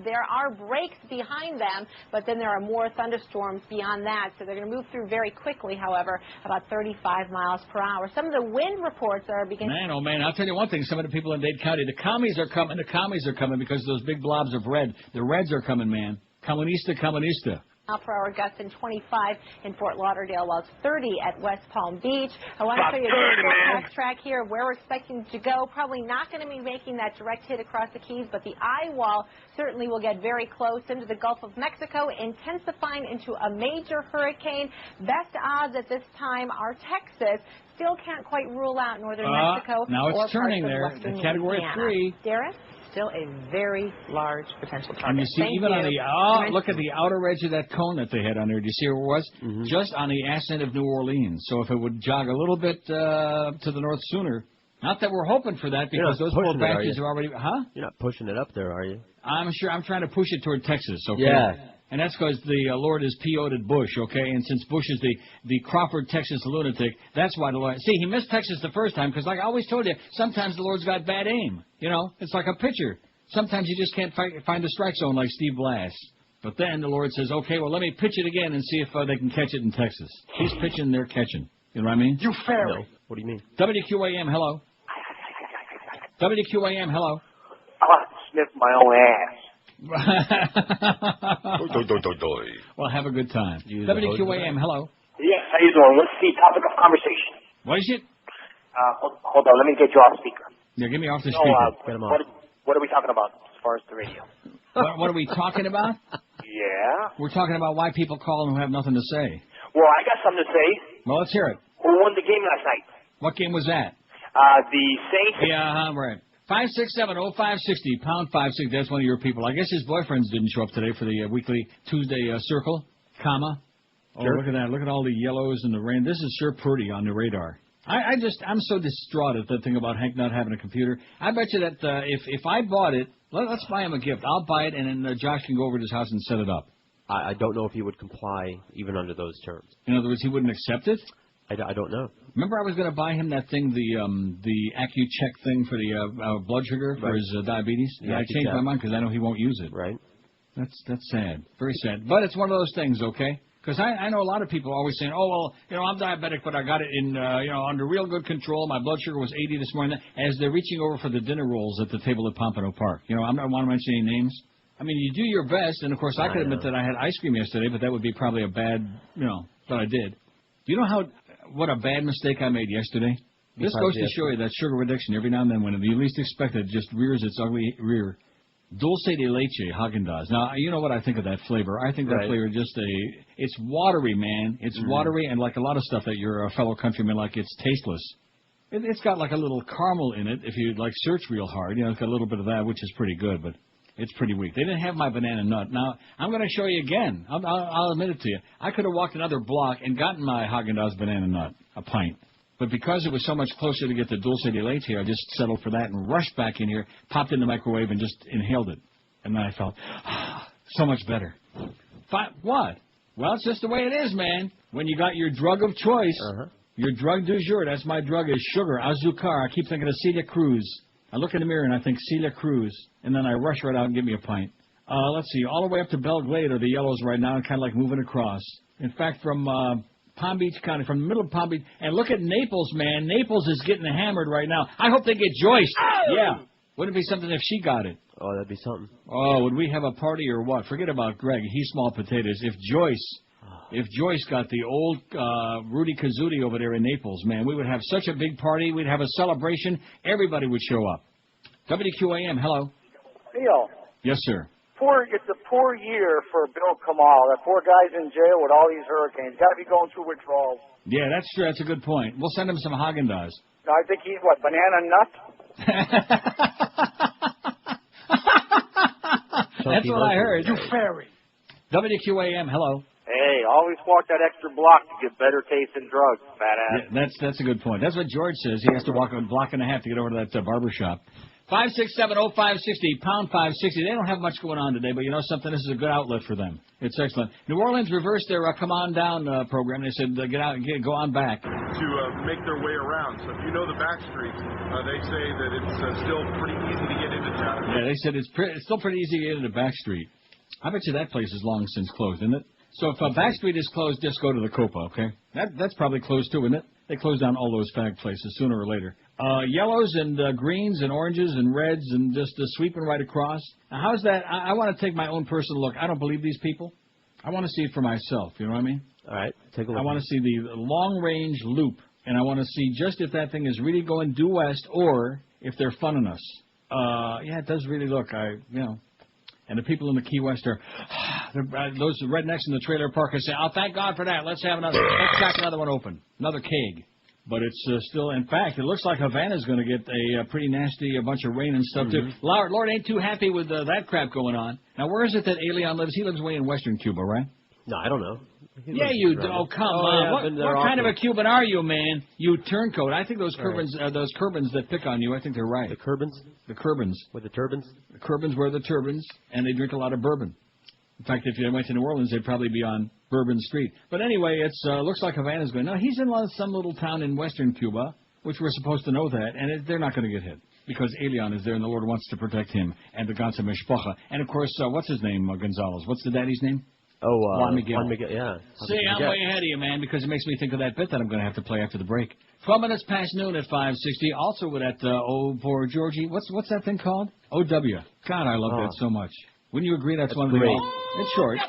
There are breaks behind them, but then there are more thunderstorms beyond that. So they're going to move through very quickly, however, about 35 miles per hour. Some of the wind reports are beginning. Man, oh, man, I'll tell you one thing. Some of the people in Dade County, the commies are coming. The commies are coming because of those big blobs of red. The reds are coming, man. Comunista, comunista. Per hour gusts in 25 in Fort Lauderdale, while it's 30 at West Palm Beach. I want to show you a quick forecast track here of where we're expecting to go. Probably not going to be making that direct hit across the Keys, but the eye wall certainly will get very close into the Gulf of Mexico, intensifying into a major hurricane. Best odds at this time are Texas. Still can't quite rule out northern Mexico. Now it's or turning parts of there. western The category Louisiana. 3. Darren? Still a very large potential target. And you see, even on the look at the outer edge of that cone that they had on there. Do you see where it was? Just on the ascent of New Orleans. So if it would jog a little bit to the north sooner, not that we're hoping for that because those poor bastards are already. You're not pushing it up there, are you? I'm sure. I'm trying to push it toward Texas. Okay. Yeah. And that's because the Lord has PO'd at Bush, okay? And since Bush is the Crawford, Texas lunatic, that's why the Lord... See, he missed Texas the first time because, like I always told you, sometimes the Lord's got bad aim. You know, it's like a pitcher. Sometimes you just can't find the strike zone like Steve Blass. But then the Lord says, okay, well, let me pitch it again and see if they can catch it in Texas. He's pitching, they're catching. You know what I mean? You fairy. No. What do you mean? WQAM, hello. WQAM, hello. I want to sniff my own ass. Well, have a good time. WQAM, hello. Yes, how you doing? What's the topic of conversation? What is it? Hold on, let me get you off speaker. Yeah, get me off the speaker. Get him off. What are we talking about as far as the radio? What are we talking about? Yeah. We're talking about why people call and who have nothing to say. Well, I got something to say. Well, let's hear it. Who won the game last night? What game was that? The Saints. Yeah, right. 567-0560, pound 56. That's one of your people. I guess his boyfriends didn't show up today for the weekly Tuesday circle, comma. Oh, look at that. Look at all the yellows and the rain. This is sure pretty on the radar. I'm so distraught at that thing about Hank not having a computer. I bet you that if I bought it, let's buy him a gift. I'll buy it, and then Josh can go over to his house and set it up. I don't know if he would comply even under those terms. In other words, he wouldn't accept it? I don't know. Remember I was going to buy him that thing, the AccuCheck thing for the blood sugar for his diabetes? Yeah, I changed my mind because I know he won't use it. Right. That's sad. Very sad. But it's one of those things, okay? Because I know a lot of people always saying, oh, well, I'm diabetic, but I got it in, under real good control. My blood sugar was 80 this morning. As they're reaching over for the dinner rolls at the table at Pompano Park. I'm not want to mention any names. I mean, you do your best, and, of course, I could admit that I had ice cream yesterday, but that would be probably a bad, that I did. Do you know what a bad mistake I made yesterday? This goes to show you that sugar addiction, every now and then, when you least expect it, just rears its ugly rear. Dulce de leche, Haagen-Dazs. Now, you know what I think of that flavor. I think that flavor it's watery, man. It's watery, and like a lot of stuff that your fellow countrymen like, it's tasteless. It's got like a little caramel in it, if you search real hard. It's got a little bit of that, which is pretty good, but it's pretty weak. They didn't have my banana nut. Now, I'm going to show you again. I'll admit it to you. I could have walked another block and gotten my Haagen-Dazs banana nut, a pint. But because it was so much closer to get the dulce de leche, I just settled for that and rushed back in here, popped in the microwave, and just inhaled it. And then I felt, so much better. What? Well, it's just the way it is, man. When you got your drug of choice, your drug du jour, that's my drug, is sugar, azucar. I keep thinking of Celia Cruz. I look in the mirror and I think Celia Cruz, and then I rush right out and get me a pint. Let's see, all the way up to Belle Glade are the yellows right now, kind of like moving across. In fact, from Palm Beach County, from the middle of Palm Beach, and look at Naples, man. Naples is getting hammered right now. I hope they get Joyce. Oh! Yeah. Wouldn't it be something if she got it? Oh, that'd be something. Oh, would we have a party or what? Forget about Greg. He's small potatoes. If Joyce If Joyce got the old Rudy Kazudi over there in Naples, man, we would have such a big party. We'd have a celebration. Everybody would show up. WQAM, hello. Neil. Yes, sir. It's a poor year for Bill Kamal. That poor guy's in jail with all these hurricanes. Got to be going through withdrawals. Yeah, that's true. That's a good point. We'll send him some Haagen-Dazs. No, I think he's, banana nut? That's what I heard. You fairy. WQAM, hello. Hey, always walk that extra block to get better taste in drugs, fat ass. Yeah, that's a good point. That's what George says. He has to walk a block and a half to get over to that barber shop. 5670560, pound 560. They don't have much going on today, but you know something? This is a good outlet for them. It's excellent. New Orleans reversed their Come On Down program. They said get out and go on back. To make their way around. So if you know the back streets, they say that it's still pretty easy to get into town. Yeah, they said it's still pretty easy to get into back street. I bet you that place is long since closed, isn't it? So if back street is closed, just go to the Copa, okay? That's probably closed too, isn't it? They close down all those fag places sooner or later. Yellows and greens and oranges and reds and just sweeping right across. Now, how's that? I want to take my own personal look. I don't believe these people. I want to see it for myself. You know what I mean? All right, take a look. I want to see the long-range loop, and I want to see just if that thing is really going due west or if they're funning us. Yeah, it does really look. And the people in the Key West are those rednecks in the trailer park are saying, "Oh, thank God for that. Let's crack another one open, another keg." But it's still, in fact, it looks like Havana's going to get a pretty nasty bunch of rain and stuff, too. Lord ain't too happy with that crap going on. Now, where is it that Alien lives? He lives way in western Cuba, right? No, I don't know. Yeah, you do. Oh, come on. Yeah, what kind of a Cuban are you, man? You turncoat. I think those Curbans that pick on you, I think they're right. The Curbans? The Curbans. With the turbans? The Curbans wear the turbans, and they drink a lot of bourbon. In fact, if you went to New Orleans, they'd probably be on Bourbon Street. But anyway, it looks like Havana's going. No, he's in some little town in western Cuba, which we're supposed to know that, and they're not going to get hit because Elian is there, and the Lord wants to protect him and the ganze Mishpacha. And, of course, what's his name, Gonzalez? What's the daddy's name? Juan Miguel. Juan Miguel, yeah. See, I'm way ahead of you, man, because it makes me think of that bit that I'm going to have to play after the break. 12 minutes past noon at 5:60. Also with that for Georgie. What's that thing called? OW. God, I love that so much. Wouldn't you agree that's one of the great? It's short.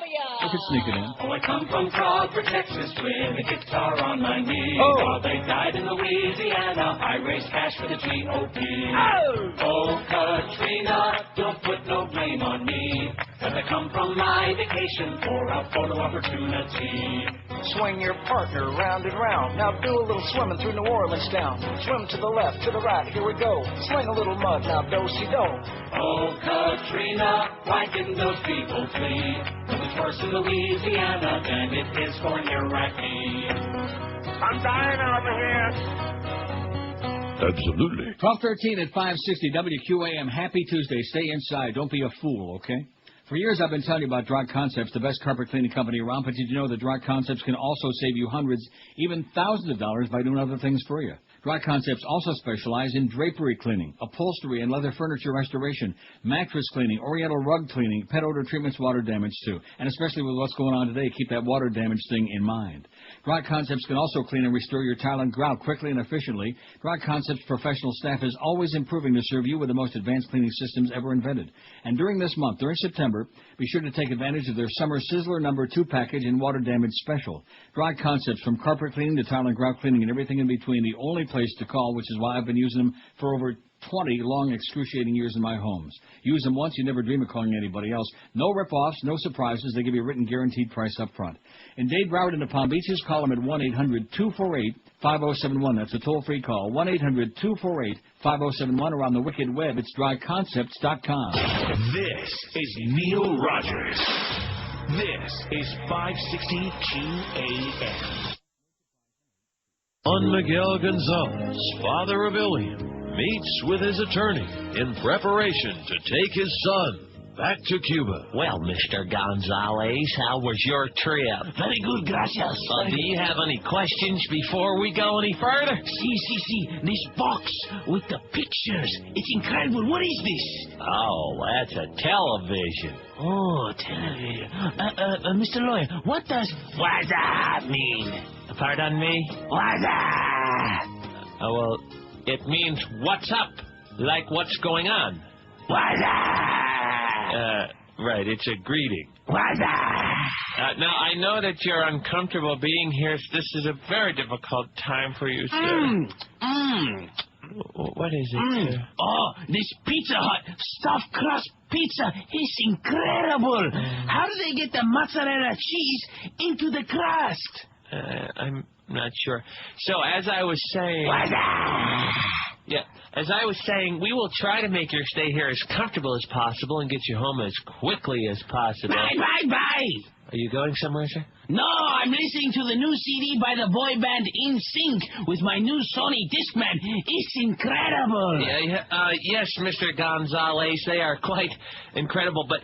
You could sneak it in. Oh, I come from Crawford, Texas, with a guitar on my knee. While they died in Louisiana, I raised cash for the GOP. Oh, Katrina, don't put no blame on me, 'cause I come from my vacation for a photo opportunity. Swing your partner round and round. Now do a little swimming through New Orleans town. Swim to the left, to the right, here we go. Sling a little mud, now do-si-do. Oh, Katrina, why didn't those people flee? 'Cause it's worse in Louisiana than it is for an Iraqi. I'm dying over here. Absolutely. 12:13 at 5:60 WQAM. Happy Tuesday. Stay inside. Don't be a fool, okay? For years, I've been telling you about Drog Concepts, the best carpet cleaning company around, but did you know that Drog Concepts can also save you hundreds, even thousands of dollars by doing other things for you? Drog Concepts also specialize in drapery cleaning, upholstery and leather furniture restoration, mattress cleaning, oriental rug cleaning, pet odor treatments, water damage too. And especially with what's going on today, keep that water damage thing in mind. Drog Concepts can also clean and restore your tile and grout quickly and efficiently. Drog Concepts' professional staff is always improving to serve you with the most advanced cleaning systems ever invented. And during this month, during September, be sure to take advantage of their Summer Sizzler No. 2 package and water damage special. Drog Concepts, from carpet cleaning to tile and grout cleaning and everything in between, the only place to call, which is why I've been using them for over 20 long, excruciating years in my homes. Use them once, you never dream of calling anybody else. No rip-offs, no surprises. They give you a written guaranteed price up front. In Dade, Broward, and the Palm Beaches, call them at 1-800-248-5071. That's a toll-free call. 1-800-248-5071. Or on the wicked web, it's dryconcepts.com. This is Neil Rogers. This is 560 GAM. Juan Miguel Gonzalez, father of Ilian, meets with his attorney in preparation to take his son back to Cuba. Well, Mr. Gonzalez, how was your trip? Very good, gracias. Do you have any questions before we go any further? See. This box with the pictures. It's incredible. What is this? Oh, that's a television. Oh, television. Mr. Lawyer, what does "waza" mean? Pardon me? Waza! Oh, well, it means what's up, like what's going on. Waza! Right, it's a greeting. Waza! Now, I know that you're uncomfortable being here. This is a very difficult time for you, sir. What is it, sir? Oh, this Pizza Hut stuffed crust pizza is incredible. How do they get the mozzarella cheese into the crust? I'm not sure. So, as I was saying... Yeah, as I was saying, we will try to make your stay here as comfortable as possible and get you home as quickly as possible. Bye. Are you going somewhere, sir? No, I'm listening to the new CD by the boy band In Sync with my new Sony Discman. It's incredible. Yes, Mr. Gonzalez, they are quite incredible, but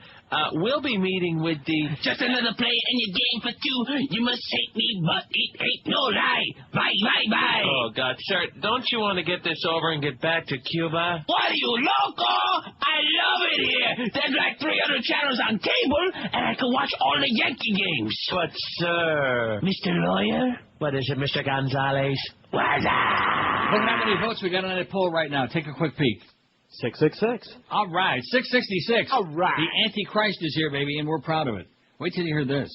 we'll be meeting with the... Just another play and you're game for two. You must hate me, but it ain't no lie. Bye. Oh, God, sir, don't you want to get this over and get back to Cuba? What are you, loco? I love it here. There's like 300 channels on cable, and I can watch all the Yankee games. But, sir... Mr. Lawyer? What is it, Mr. Gonzalez? What's up? Look how many votes we got on that poll right now. Take a quick peek. 666. All right, 666. All right. The Antichrist is here, baby, and we're proud of it. Wait till you hear this.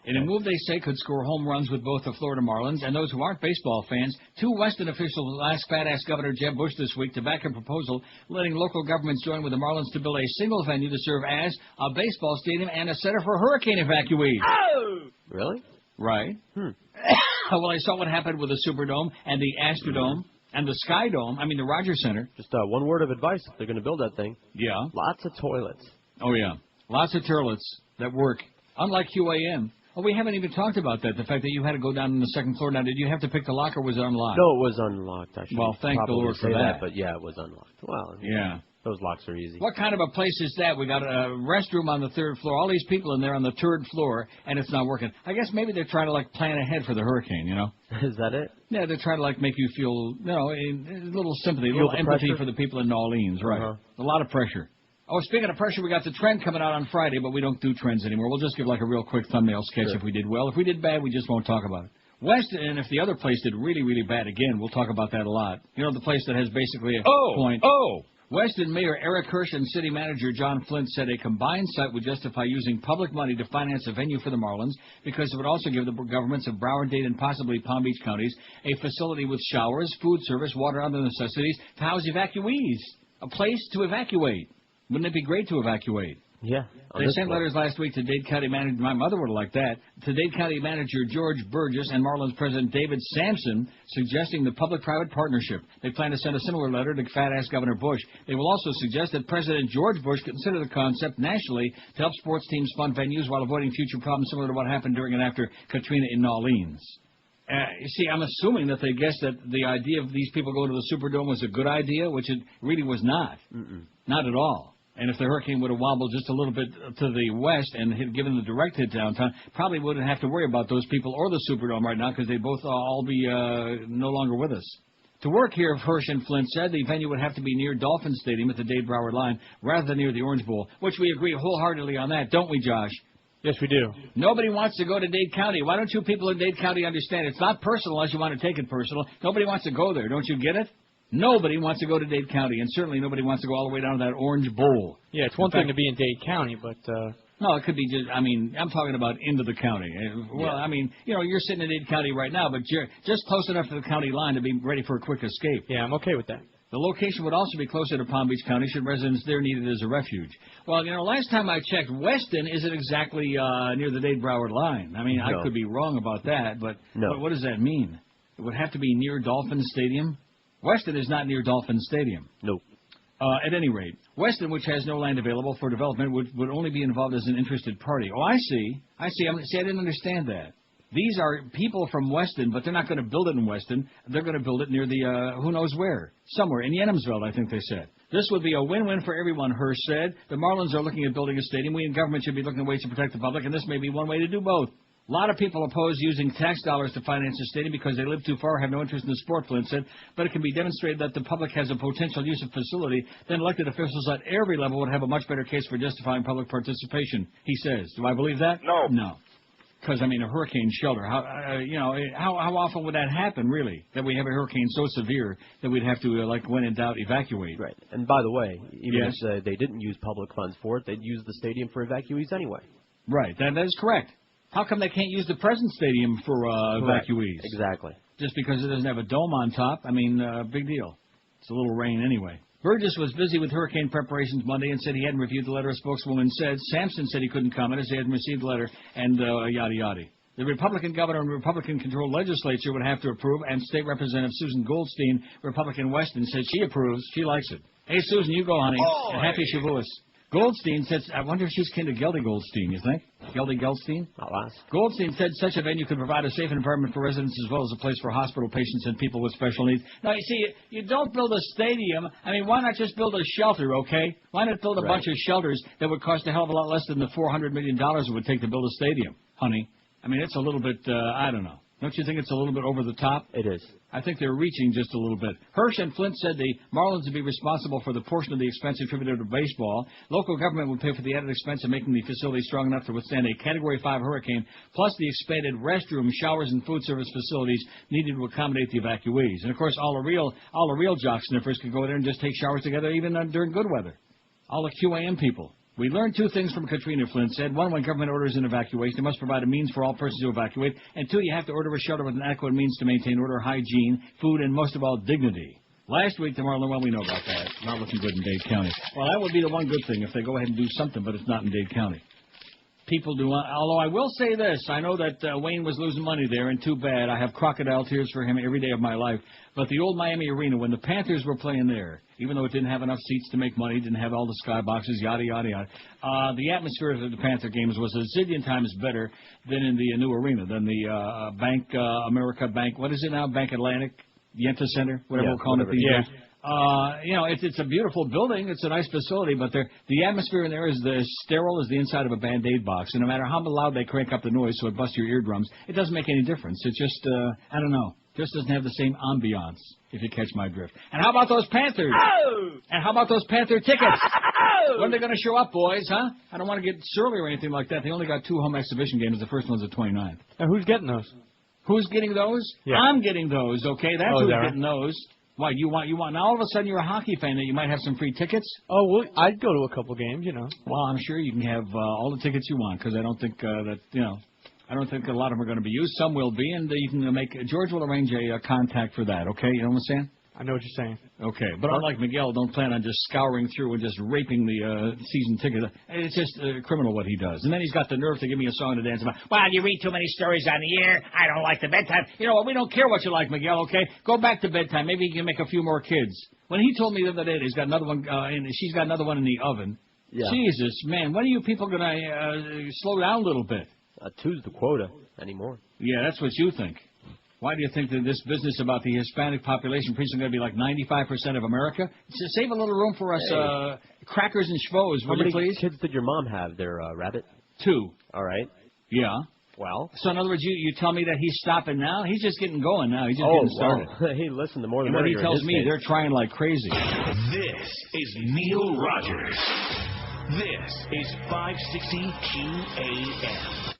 In a move they say could score home runs with both the Florida Marlins and those who aren't baseball fans, two Weston officials asked fat-ass Governor Jeb Bush this week to back a proposal letting local governments join with the Marlins to build a single venue to serve as a baseball stadium and a center for hurricane evacuees. Oh! Really? Right. Well, I saw what happened with the Superdome and the Astrodome. And the Sky Dome, the Rogers Center. Just one word of advice. If they're going to build that thing. Yeah. Lots of toilets. Oh, yeah. Lots of toilets that work. Unlike QAM. Oh, we haven't even talked about that. The fact that you had to go down on the second floor. Now, did you have to pick the lock or was it unlocked? No, it was unlocked, actually. Well, thank the Lord for that. But, yeah, it was unlocked. Well, yeah. Those locks are easy. What kind of a place is that? We got a restroom on the third floor. All these people in there on the third floor, and it's not working. I guess maybe they're trying to, plan ahead for the hurricane, you know? Is that it? Yeah, they're trying to, make you feel, a little sympathy, a little empathy for the people in New Orleans, right? A lot of pressure. Oh, speaking of pressure, we got the trend coming out on Friday, but we don't do trends anymore. We'll just give, a real quick thumbnail sketch if we did well. If we did bad, we just won't talk about it. Weston, and if the other place did really, really bad again, we'll talk about that a lot. You know, the place that has basically a point. Weston Mayor Eric Hirsch and City Manager John Flint said a combined site would justify using public money to finance a venue for the Marlins because it would also give the governments of Broward, Dade, and possibly Palm Beach counties a facility with showers, food service, water, and other necessities to house evacuees. A place to evacuate. Wouldn't it be great to evacuate? Yeah. They sent letters last week to Dade County Manager, my mother would have liked that, to Dade County Manager George Burgess and Marlins President David Sampson suggesting the public-private partnership. They plan to send a similar letter to fat-ass Governor Bush. They will also suggest that President George Bush consider the concept nationally to help sports teams fund venues while avoiding future problems similar to what happened during and after Katrina in New Orleans. You see, I'm assuming that they guessed that the idea of these people going to the Superdome was a good idea, which it really was not. Not at all. And if the hurricane would have wobbled just a little bit to the west and given the direct hit downtown, probably wouldn't have to worry about those people or the Superdome right now because they'd both all be no longer with us. To work here, Hirsch and Flint said, the venue would have to be near Dolphin Stadium at the Dade-Broward line rather than near the Orange Bowl, which we agree wholeheartedly on that, don't we, Josh? Yes, we do. Nobody wants to go to Dade County. Why don't you people in Dade County understand? It's not personal unless you want to take it personal. Nobody wants to go there. Don't you get it? Nobody wants to go to Dade County, and certainly nobody wants to go all the way down to that Orange Bowl. Yeah, it's one thing to be in Dade County, but... No, it could be just, I'm talking about into the county. Well, you're sitting in Dade County right now, but you're just close enough to the county line to be ready for a quick escape. Yeah, I'm okay with that. The location would also be closer to Palm Beach County should residents there need it as a refuge. Well, last time I checked, Weston isn't exactly near the Dade-Broward line. No. I could be wrong about that, but what does that mean? It would have to be near Dolphin Stadium? Weston is not near Dolphin Stadium. Nope. At any rate, Weston, which has no land available for development, would only be involved as an interested party. Oh, I see. I didn't understand that. These are people from Weston, but they're not going to build it in Weston. They're going to build it near the, who knows where. Somewhere in Yenomsville, I think they said. This would be a win-win for everyone, Hirsch said. The Marlins are looking at building a stadium. We in government should be looking at ways to protect the public, and this may be one way to do both. A lot of people oppose using tax dollars to finance the stadium because they live too far, have no interest in the sport, Flint said, but it can be demonstrated that the public has a potential use of facility, then elected officials at every level would have a much better case for justifying public participation, he says. Do I believe that? No. No. Because, a hurricane shelter, how often would that happen, really, that we have a hurricane so severe that we'd have to, when in doubt, evacuate? Right. And by the way, even if they didn't use public funds for it, they'd use the stadium for evacuees anyway. Right. That is correct. How come they can't use the present stadium for evacuees? Exactly. Just because it doesn't have a dome on top? I mean, big deal. It's a little rain anyway. Burgess was busy with hurricane preparations Monday and said he hadn't reviewed the letter. A spokeswoman said Sampson said he couldn't comment as he hadn't received the letter, and yada yada. The Republican governor and Republican-controlled legislature would have to approve, and State Representative Susan Goldstein, Republican Weston, said she approves. She likes it. Hey, Susan, you go, honey. Oh, and happy Shavuos. Goldstein said, I wonder if she's kin to Geldy Goldstein, you think? Geldy Goldstein? I'll ask. Goldstein said such a venue could provide a safe environment for residents as well as a place for hospital patients and people with special needs. Now, you see, you don't build a stadium. I mean, why not just build a shelter, okay? Why not build a bunch of shelters that would cost a hell of a lot less than the $400 million it would take to build a stadium, honey? I mean, it's a little bit, I don't know. Don't you think it's a little bit over the top? It is. I think they're reaching just a little bit. Hirsch and Flint said the Marlins would be responsible for the portion of the expense attributed to baseball. Local government would pay for the added expense of making the facility strong enough to withstand a Category 5 hurricane, plus the expanded restrooms, showers, and food service facilities needed to accommodate the evacuees. And, of course, all the real jock sniffers could go there and just take showers together even during good weather. All the QAM people. We learned two things from Katrina, Flint said. One, when government orders an evacuation, it must provide a means for all persons to evacuate. And two, you have to order a shelter with an adequate means to maintain order, hygiene, food, and most of all, dignity. Last week, the Marlins, well, we know about that. Not looking good in Dade County. Well, that would be the one good thing if they go ahead and do something, but it's not in Dade County. People do not, although I will say this. I know that Wayne was losing money there, and too bad. I have crocodile tears for him every day of my life. But the old Miami Arena, when the Panthers were playing there, even though it didn't have enough seats to make money, didn't have all the skyboxes, yada, yada, yada, the atmosphere of the Panther games was a zillion times better than in the new arena, than the Bank America Bank, what is it now, Bank Atlantic, Yenta Center, whatever we're calling it these days. It's a beautiful building. It's a nice facility, but the atmosphere in there is as sterile as the inside of a Band-Aid box. And no matter how loud they crank up the noise so it busts your eardrums, it doesn't make any difference. It just, I don't know, just doesn't have the same ambiance, if you catch my drift. And how about those Panthers? Oh! And how about those Panther tickets? Oh! When are they going to show up, boys, huh? I don't want to get surly or anything like that. They only got 2 home exhibition games. The first one's the 29th. And who's getting those? Who's getting those? Yeah. I'm getting those, okay? That's who's getting those. Why, you want now all of a sudden you're a hockey fan that you might have some free tickets? Oh, well, I'd go to a couple games, you know. Well, I'm sure you can have all the tickets you want, because I don't think I don't think a lot of them are going to be used. Some will be, and you can George will arrange a contact for that, okay? You know what I'm saying? I know what you're saying. Okay, but unlike Miguel, don't plan on just scouring through and just raping the season ticket. It's just criminal what he does. And then he's got the nerve to give me a song to dance about. Well, you read too many stories on the air. I don't like the bedtime. You know what? We don't care what you like, Miguel, okay? Go back to bedtime. Maybe you can make a few more kids. When he told me the other day that he's got another one, she's got another one in the oven. Yeah. Jesus, man, when are you people going to slow down a little bit? 2's the quota anymore. Yeah, that's what you think. Why do you think that this business about the Hispanic population pretty soon going to be like 95% of America? Save a little room for us crackers and schvoes, will you please? How many kids did your mom have there, Rabbit? 2. All right. Yeah. Well. So in other words, you tell me that he's stopping now? He's just getting going now. He's just getting started. Well. Hey, listen, the more the merrier. And what he tells me, they're trying like crazy. This is Neil Rogers. This is 560 QAM.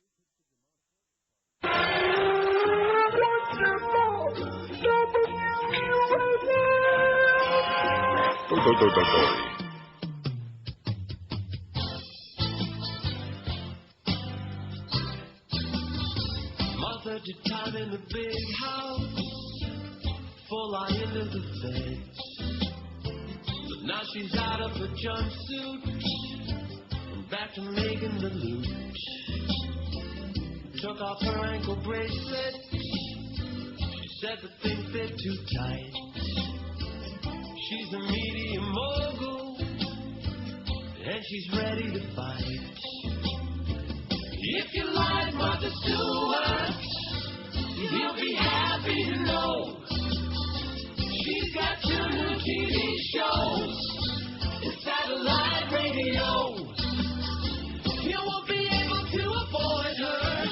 Mother did time in the big house, full eye into the fence. But now she's out of her jumpsuit and back to making the loot. Took off her ankle bracelet. She said the thing fit too tight. She's a media mogul, and she's ready to fight. If you like Martha Stewart, you'll be happy to know she's got 2 new TV shows and satellite radio. You won't be able to avoid her,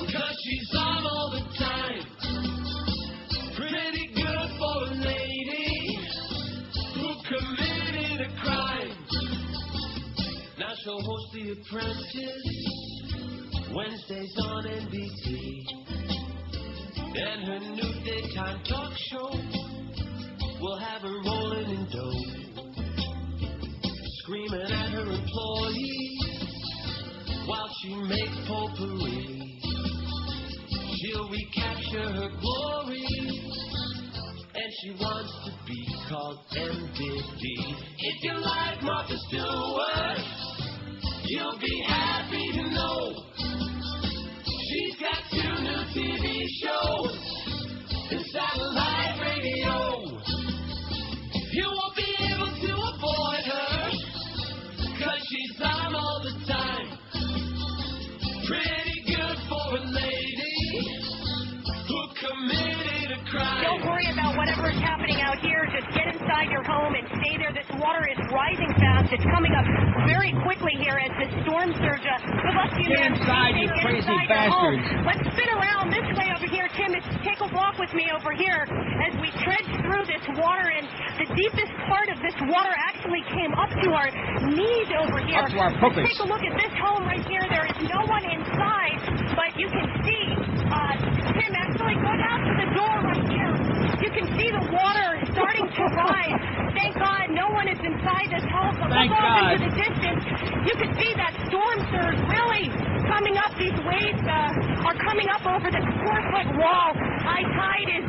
'cause she's on all the time. Pretty good for a lady who committed a crime. Now she'll host The Apprentice Wednesdays on NBC. And her new daytime talk show will have her rolling in dough, screaming at her employees while she makes potpourri. till we capture her glory. And she wants to be called MDD. If you like Martha Stewart, you'll be happy to know she's got 2 new TV shows and satellite radio. You won't be able to avoid her, 'cause she's on all the time. Pretty good for a lady who committed a crime. Don't worry about whatever is happening out here. Just get inside your home and stay there. This water is rising fast. It's coming up very quickly here as the storm surge. Good luck to you, Get man. inside, you crazy bastards. Let's spin around this way over here, Tim. Take a walk with me over here as we tread through this water. And the deepest part of this water actually came up to our knees over here. Up to our puppies. Take a look at this home right here. There is no one inside, but you can see, Tim, actually go down to the door right here. You can see the water starting to rise. Thank God no one is inside this home. But Thank look off God. into the distance. You can see that storm surge really coming up. These waves are coming up over this 4-foot wall. High tide is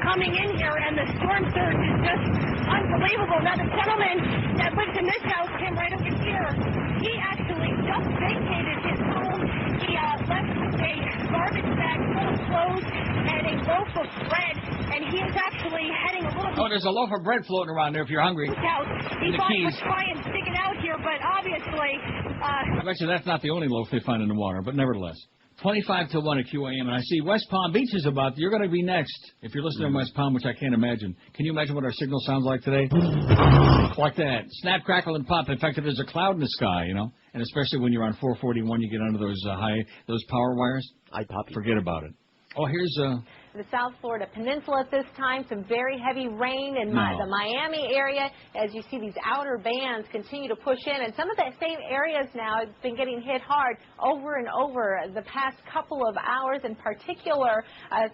coming in here, and the storm surge is just unbelievable. Now, the gentleman that lives in this house, Tim, right over here, he actually just vacated his home. He left with a garbage bag full of clothes and a loaf of bread, and he is actually heading a little bit. Oh, there's a loaf of bread floating around there if you're hungry. Out. He In the thought he would Keys. try and stick it out here, but obviously, I bet you that's not the only loaf they find in the water, but nevertheless. 25 to 1 at QAM, and I see West Palm Beach is about. You're going to be next if you're listening to West Palm, which I can't imagine. Can you imagine what our signal sounds like today? Like that. Snap, crackle, and pop. In fact, if there's a cloud in the sky, you know, and especially when you're on 441, you get under those those power wires. Forget about it. Oh, here's The South Florida Peninsula at this time, some very heavy rain in the Miami area. As you see, these outer bands continue to push in, and some of the same areas now have been getting hit hard over and over the past couple of hours, in particular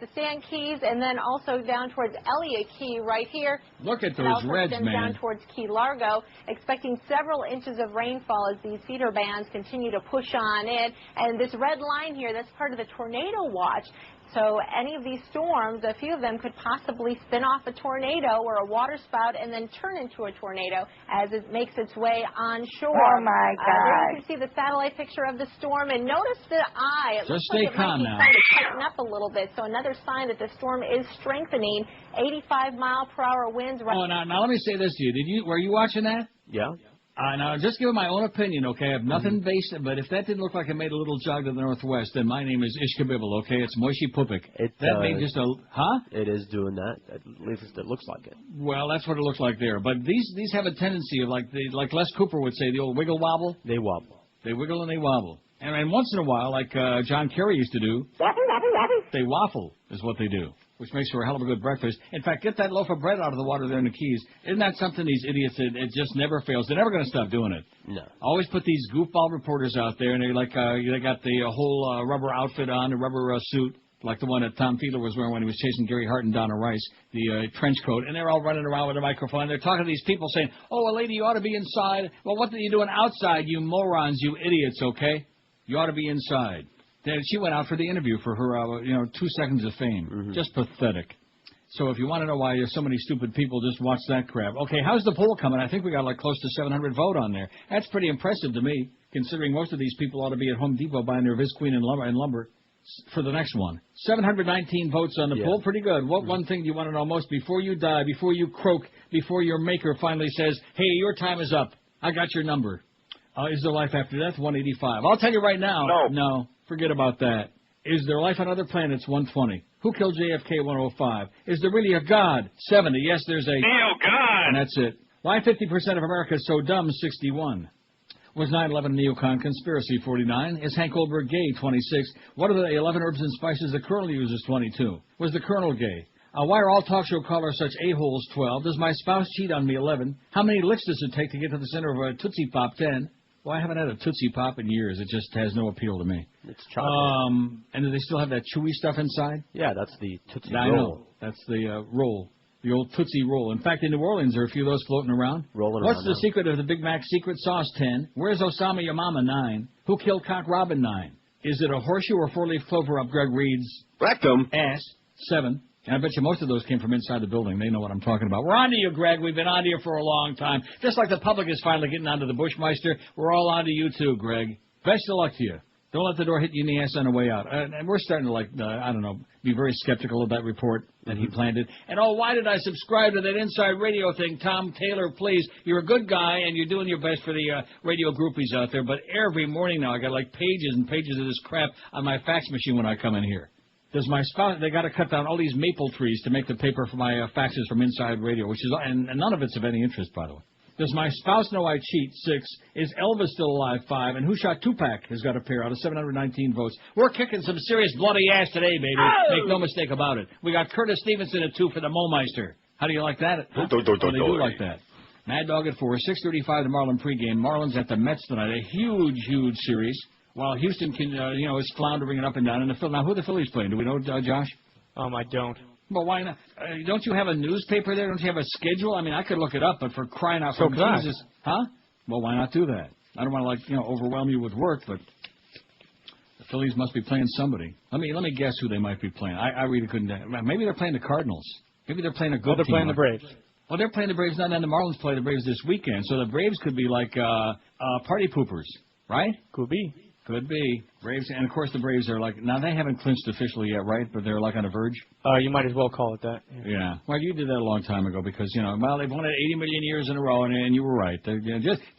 the Sand Keys, and then also down towards Elliott Key right here. Look at It those also reds, extends man. down towards Key Largo, expecting several inches of rainfall as these feeder bands continue to push on in. And this red line here, that's part of the tornado watch. So any of these storms, a few of them could possibly spin off a tornado or a water spout and then turn into a tornado as it makes its way onshore. Oh, my God. There you can see the satellite picture of the storm, and notice the eye. It looks Just like stay it might calm be now. trying to tighten up a little bit. So another sign that the storm is strengthening. 85-mile-per-hour winds. Oh, now let me say this to you. Were you watching that? Yeah. Now, just give my own opinion, okay? I have nothing based, but if that didn't look like it made a little jog to the northwest, then my name is Ishkabibble, okay? It's Moishi Pupik. That made just a... Huh? It is doing that. At least it looks like it. Well, that's what it looks like there. But these have a tendency of, like Les Cooper would say, the old wiggle wobble. They wobble. They wiggle and they wobble. And once in a while, like John Kerry used to do, they waffle is what they do, which makes for a hell of a good breakfast. In fact, get that loaf of bread out of the water there in the Keys. Isn't that something these idiots, it just never fails. They're never going to stop doing it. No. Always put these goofball reporters out there, and they're like, they got the whole rubber outfit on, the rubber suit, like the one that Tom Fiedler was wearing when he was chasing Gary Hart and Donna Rice, the trench coat, and they're all running around with a microphone. They're talking to these people saying, oh, a lady, you ought to be inside. Well, what are you doing outside, you morons, you idiots, okay? You ought to be inside. Then she went out for the interview for her, 2 seconds of fame. Mm-hmm. Just pathetic. So if you want to know why so many stupid people, just watch that crap. Okay, how's the poll coming? I think we got like close to 700 vote on there. That's pretty impressive to me, considering most of these people ought to be at Home Depot buying their Visqueen and lumber for the next one. 719 votes on the poll, pretty good. What one thing do you want to know most before you die, before you croak, before your maker finally says, hey, your time is up. I got your number. Is there life after death? 185. I'll tell you right now. No, forget about that. Is there life on other planets? 120. Who killed JFK? 105. Is there really a God? 70. Yes, there's a... Oh, God! And that's it. Why 50% of America is so dumb? 61. Was 9/11 a neocon conspiracy? 49. Is Hank Goldberg gay? 26. What are the 11 herbs and spices the Colonel uses? 22. Was the Colonel gay? Why are all talk show callers such a-holes? 12. Does my spouse cheat on me? 11. How many licks does it take to get to the center of a Tootsie Pop? 10. Well, I haven't had a Tootsie Pop in years. It just has no appeal to me. It's chocolate. And do they still have that chewy stuff inside? Yeah, that's the Tootsie I Roll. know. That's the roll. The old Tootsie Roll. In fact, in New Orleans, there are a few of those floating around. Rolling What's around the now. secret of the Big Mac secret sauce? 10. Where's Osama your mama? 9. Who killed Cock Robin? 9. Is it a horseshoe or four-leaf clover up Greg Reed's rectum? Ass. 7. And I bet you most of those came from inside the building. They know what I'm talking about. We're on to you, Greg. We've been on to you for a long time. Just like the public is finally getting onto the Bushmeister, we're all on to you too, Greg. Best of luck to you. Don't let the door hit you in the ass on the way out. And we're starting to, be very skeptical of that report that he planted. And, why did I subscribe to that Inside Radio thing? Tom Taylor, please. You're a good guy, and you're doing your best for the radio groupies out there. But every morning now, I got pages and pages of this crap on my fax machine when I come in here. Does my spouse, they got to cut down all these maple trees to make the paper for my faxes from Inside Radio, which is, and none of it's of any interest, by the way. Does my spouse know I cheat? 6. Is Elvis still alive? 5. And Who Shot Tupac has got a pair out of 719 votes. We're kicking some serious bloody ass today, baby. Oh! Make no mistake about it. We got Curtis Stevenson at 2 for the Momeister. How do you like that? They do like that. Mad Dog at 4. 6:35 the Marlin pregame. Marlins at the Mets tonight. A huge, huge series. While Houston can, is floundering it up and down in the field. Now, who are the Phillies playing? Do we know, Josh? I don't. Well, why not? Don't you have a newspaper there? Don't you have a schedule? I mean, I could look it up, but for crying out for Jesus, huh? Well, why not do that? I don't want to overwhelm you with work, but the Phillies must be playing somebody. Let me guess who they might be playing. I really couldn't. Maybe they're playing the Cardinals. Maybe they're playing a good team. They're playing the Braves. Well, they're playing the Braves now, and then the Marlins play the Braves this weekend. So the Braves could be like party poopers, right? Could be. Could be. Braves, and of course the Braves are now they haven't clinched officially yet, right? But they're on the verge. You might as well call it that. Yeah. Well, you did that a long time ago because, they've won it 80 million years in a row, and you were right.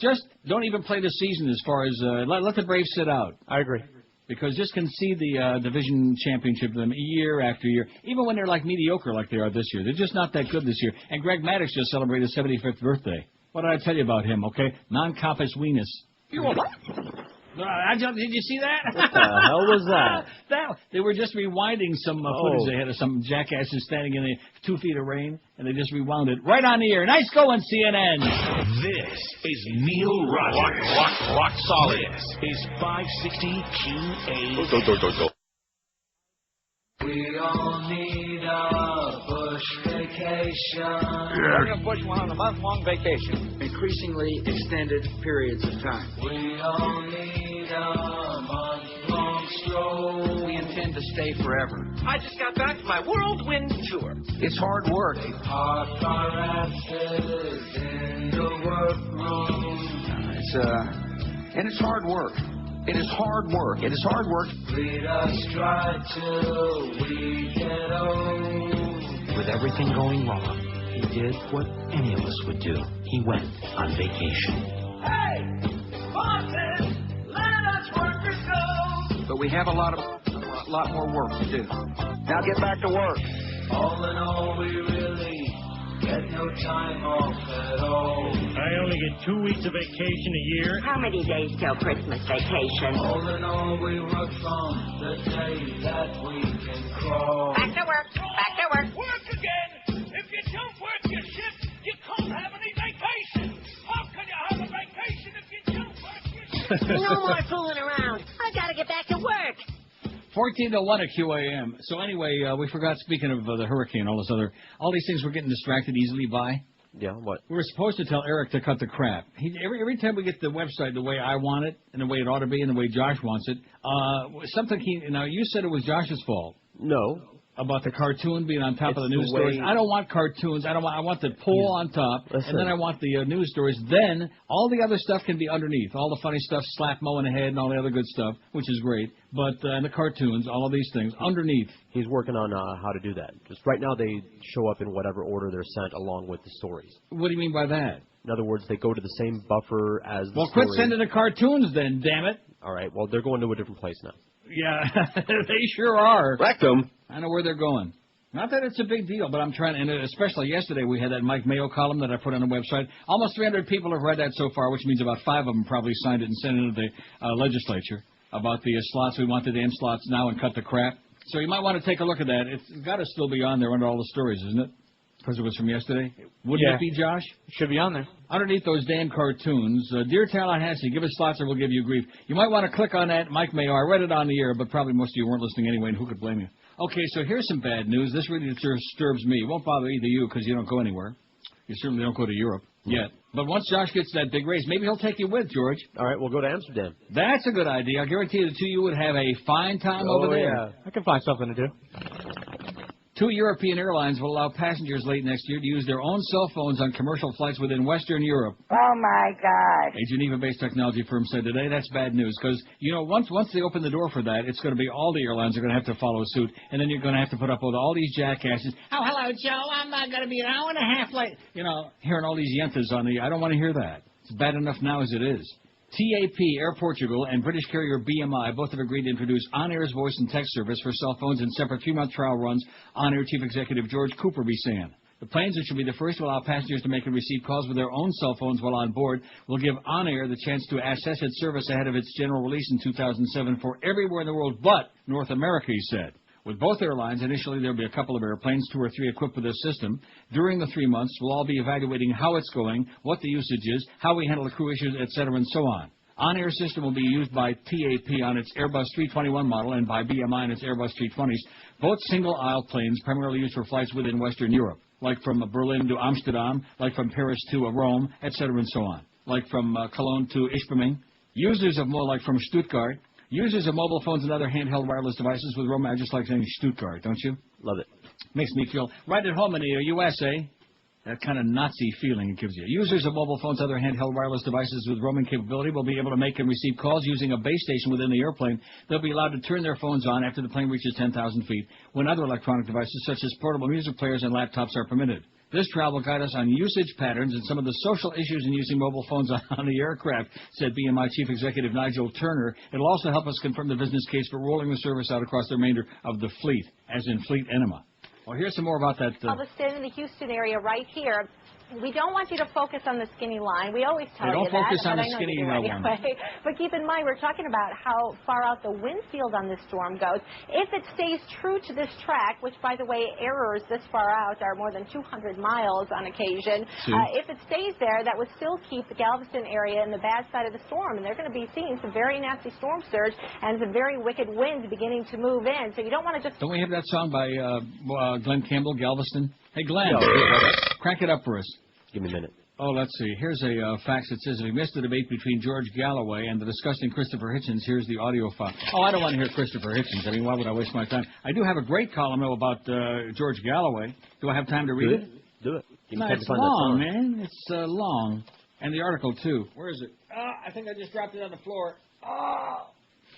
Just don't even play the season as far as, let the Braves sit out. I agree. Because just concede the division championship to them year after year, even when they're mediocre like they are this year. They're just not that good this year. And Greg Maddux just celebrated his 75th birthday. What did I tell you about him, okay? Non-compos venus. Did you see that? What the hell was that? They were just rewinding some footage they had of some jackasses standing in 2 feet of rain, and they just rewound it right on the air. Nice going, CNN. This is Neil Rogers. Rock solid. This is 560 QA. We all need a bush vacation. Many of Bush went on a month-long vacation, increasingly extended periods of time. We all need a month-long stroll. We intend to stay forever. I just got back from my whirlwind tour. It's hard work. We parked our asses in the workroom. It's hard work. It is hard work. It is hard work. Lead us dry till we get old. With everything going wrong, he did what any of us would do. He went on vacation. Hey, bosses, let us workers go. But we have a lot more work to do. Now get back to work. All in all, we really get no time off at all. I only get 2 weeks of vacation a year. How many days till Christmas vacation? All in all, we work from the day that we can crawl. Back to work. Back to work. Work again. If you don't work your shift, you can't have any vacation. How can you have a vacation if you don't work your shift? No more fooling around. I gotta get back to work. 14:01 at QAM. So anyway, we forgot, speaking of the hurricane, all these things we're getting distracted easily by. Yeah, what? We were supposed to tell Eric to cut the crap. Every time we get the website the way I want it, and the way it ought to be, and the way Josh wants it, you said it was Josh's fault. No. About the cartoon being on top of the news stories. I don't want cartoons. I want the poll on top, and then I want the news stories. Then all the other stuff can be underneath. All the funny stuff, slap Mo in the head, and all the other good stuff, which is great. But and the cartoons, all of these things underneath. He's working on how to do that. Just right now, they show up in whatever order they're sent along with the stories. What do you mean by that? In other words, they go to the same buffer as the Well, quit sending the cartoons then, damn it. All right. Well, they're going to a different place now. Yeah, they sure are. Rectum. I know where they're going. Not that it's a big deal, but I'm trying to, and especially yesterday we had that Mike Mayo column that I put on the website. Almost 300 people have read that so far, which means about 5 of them probably signed it and sent it into the legislature about the slots. We want the damn slots now and cut the crap. So you might want to take a look at that. It's got to still be on there under all the stories, isn't it? Because it was from yesterday. Wouldn't it be, Josh? It should be on there. Underneath those damn cartoons, Dear Tallahassee, give us slots or we'll give you grief. You might want to click on that, Mike Mayo. I read it on the air, but probably most of you weren't listening anyway, and who could blame you? Okay, so here's some bad news. This really disturbs me. It won't bother either you because you don't go anywhere. You certainly don't go to Europe. Yet. But once Josh gets that big raise, maybe he'll take you with, George. All right, we'll go to Amsterdam. That's a good idea. I guarantee you the two of you would have a fine time over there. Yeah. I can find something to do. 2 European airlines will allow passengers late next year to use their own cell phones on commercial flights within Western Europe. Oh, my God. A Geneva-based technology firm said today that's bad news because, once they open the door for that, it's going to be all the airlines are going to have to follow suit, and then you're going to have to put up with all these jackasses. Oh, hello, Joe. I'm not going to be an hour and a half late. Hearing all these yentas on I don't want to hear that. It's bad enough now as it is. TAP, Air Portugal, and British carrier BMI both have agreed to introduce On-Air's voice and text service for cell phones in separate 3-month trial runs, On-Air Chief Executive George Cooper be saying. The planes, which will be the first to allow passengers to make and receive calls with their own cell phones while on board, will give On-Air the chance to assess its service ahead of its general release in 2007 for everywhere in the world but North America, he said. With both airlines, initially there will be a couple of airplanes, 2 or 3 equipped with this system. During the 3 months, we'll all be evaluating how it's going, what the usage is, how we handle the crew issues, etc., and so on. On-Air system will be used by TAP on its Airbus 321 model and by BMI on its Airbus 320s, both single-aisle planes primarily used for flights within Western Europe, like from Berlin to Amsterdam, like from Paris to Rome, etc., and so on, like from Cologne to Ismaning. Users of more like from Stuttgart. Users of mobile phones and other handheld wireless devices with Rome, I just like saying Stuttgart, don't you? Love it. Makes me feel right at home in the USA. That kind of Nazi feeling it gives you. Users of mobile phones and other handheld wireless devices with roaming capability will be able to make and receive calls using a base station within the airplane. They'll be allowed to turn their phones on after the plane reaches 10,000 feet when other electronic devices such as portable music players and laptops are permitted. This trial will guide us on usage patterns and some of the social issues in using mobile phones on the aircraft, said BMI Chief Executive Nigel Turner. It'll also help us confirm the business case for rolling the service out across the remainder of the fleet, as in fleet enema. Well, here's some more about that. I'll just stand in the Houston area right here. We don't want you to focus on the skinny line. We always tell you that. Don't focus on the skinny one. Anyway. But keep in mind, we're talking about how far out the wind field on this storm goes. If it stays true to this track, which, by the way, errors this far out are more than 200 miles on occasion, if it stays there, that would still keep the Galveston area in the bad side of the storm. And they're going to be seeing some very nasty storm surge and some very wicked winds beginning to move in. So you don't want to just... Don't we have that song by Glenn Campbell, Galveston? Hey, Glenn, crank it up for us. Give me a minute. Oh, let's see. Here's a fax that says, if you missed the debate between George Galloway and the disgusting Christopher Hitchens, here's the audio file. Oh, I don't want to hear Christopher Hitchens. I mean, why would I waste my time? I do have a great column, though, about George Galloway. Do I have time to read it? Do it. No, it's long, man. It's long. And the article, too. Where is it? I think I just dropped it on the floor.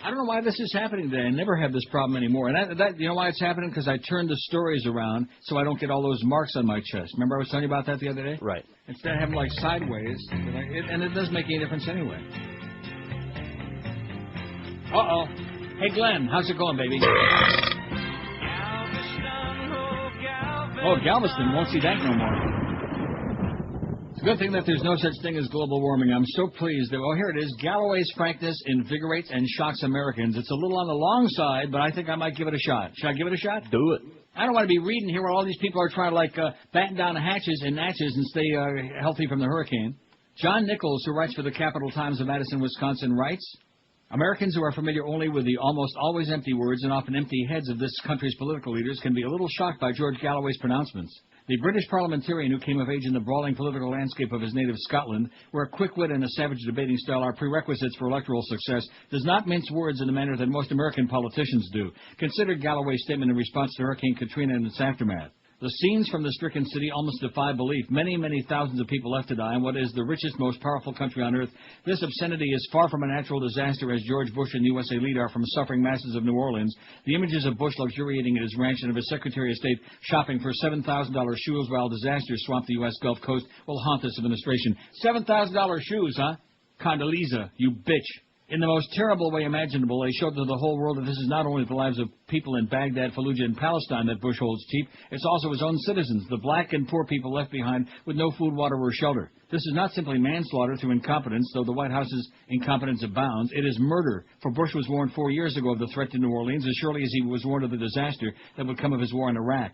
I don't know why this is happening today. I never have this problem anymore. And that you know why it's happening? Because I turned the stories around so I don't get all those marks on my chest. Remember I was telling you about that the other day? Right. Instead of having like sideways, and it doesn't make any difference anyway. Uh-oh. Hey, Glenn, how's it going, baby? Oh, Galveston, won't see that no more. It's a good thing that there's no such thing as global warming. I'm so pleased that, here it is. Galloway's frankness invigorates and shocks Americans. It's a little on the long side, but I think I might give it a shot. Should I give it a shot? Do it. I don't want to be reading here where all these people are trying to, batten down the hatches and natches and stay healthy from the hurricane. John Nichols, who writes for the Capital Times of Madison, Wisconsin, writes, Americans who are familiar only with the almost always empty words and often empty heads of this country's political leaders can be a little shocked by George Galloway's pronouncements. The British parliamentarian who came of age in the brawling political landscape of his native Scotland, where quick wit and a savage debating style are prerequisites for electoral success, does not mince words in the manner that most American politicians do. Consider Galloway's statement in response to Hurricane Katrina and its aftermath. The scenes from the stricken city almost defy belief. Many, many thousands of people left to die in what is the richest, most powerful country on earth. This obscenity is far from a natural disaster as George Bush and the USA lead are from suffering masses of New Orleans. The images of Bush luxuriating at his ranch and of his Secretary of State shopping for $7,000 shoes while disasters swamp the U.S. Gulf Coast will haunt this administration. $7,000 shoes, huh? Condoleezza, you bitch. In the most terrible way imaginable, they showed to the whole world that this is not only the lives of people in Baghdad, Fallujah, and Palestine that Bush holds cheap, it's also his own citizens, the black and poor people left behind with no food, water, or shelter. This is not simply manslaughter through incompetence, though the White House's incompetence abounds. It is murder, for Bush was warned 4 years ago of the threat to New Orleans, as surely as he was warned of the disaster that would come of his war in Iraq.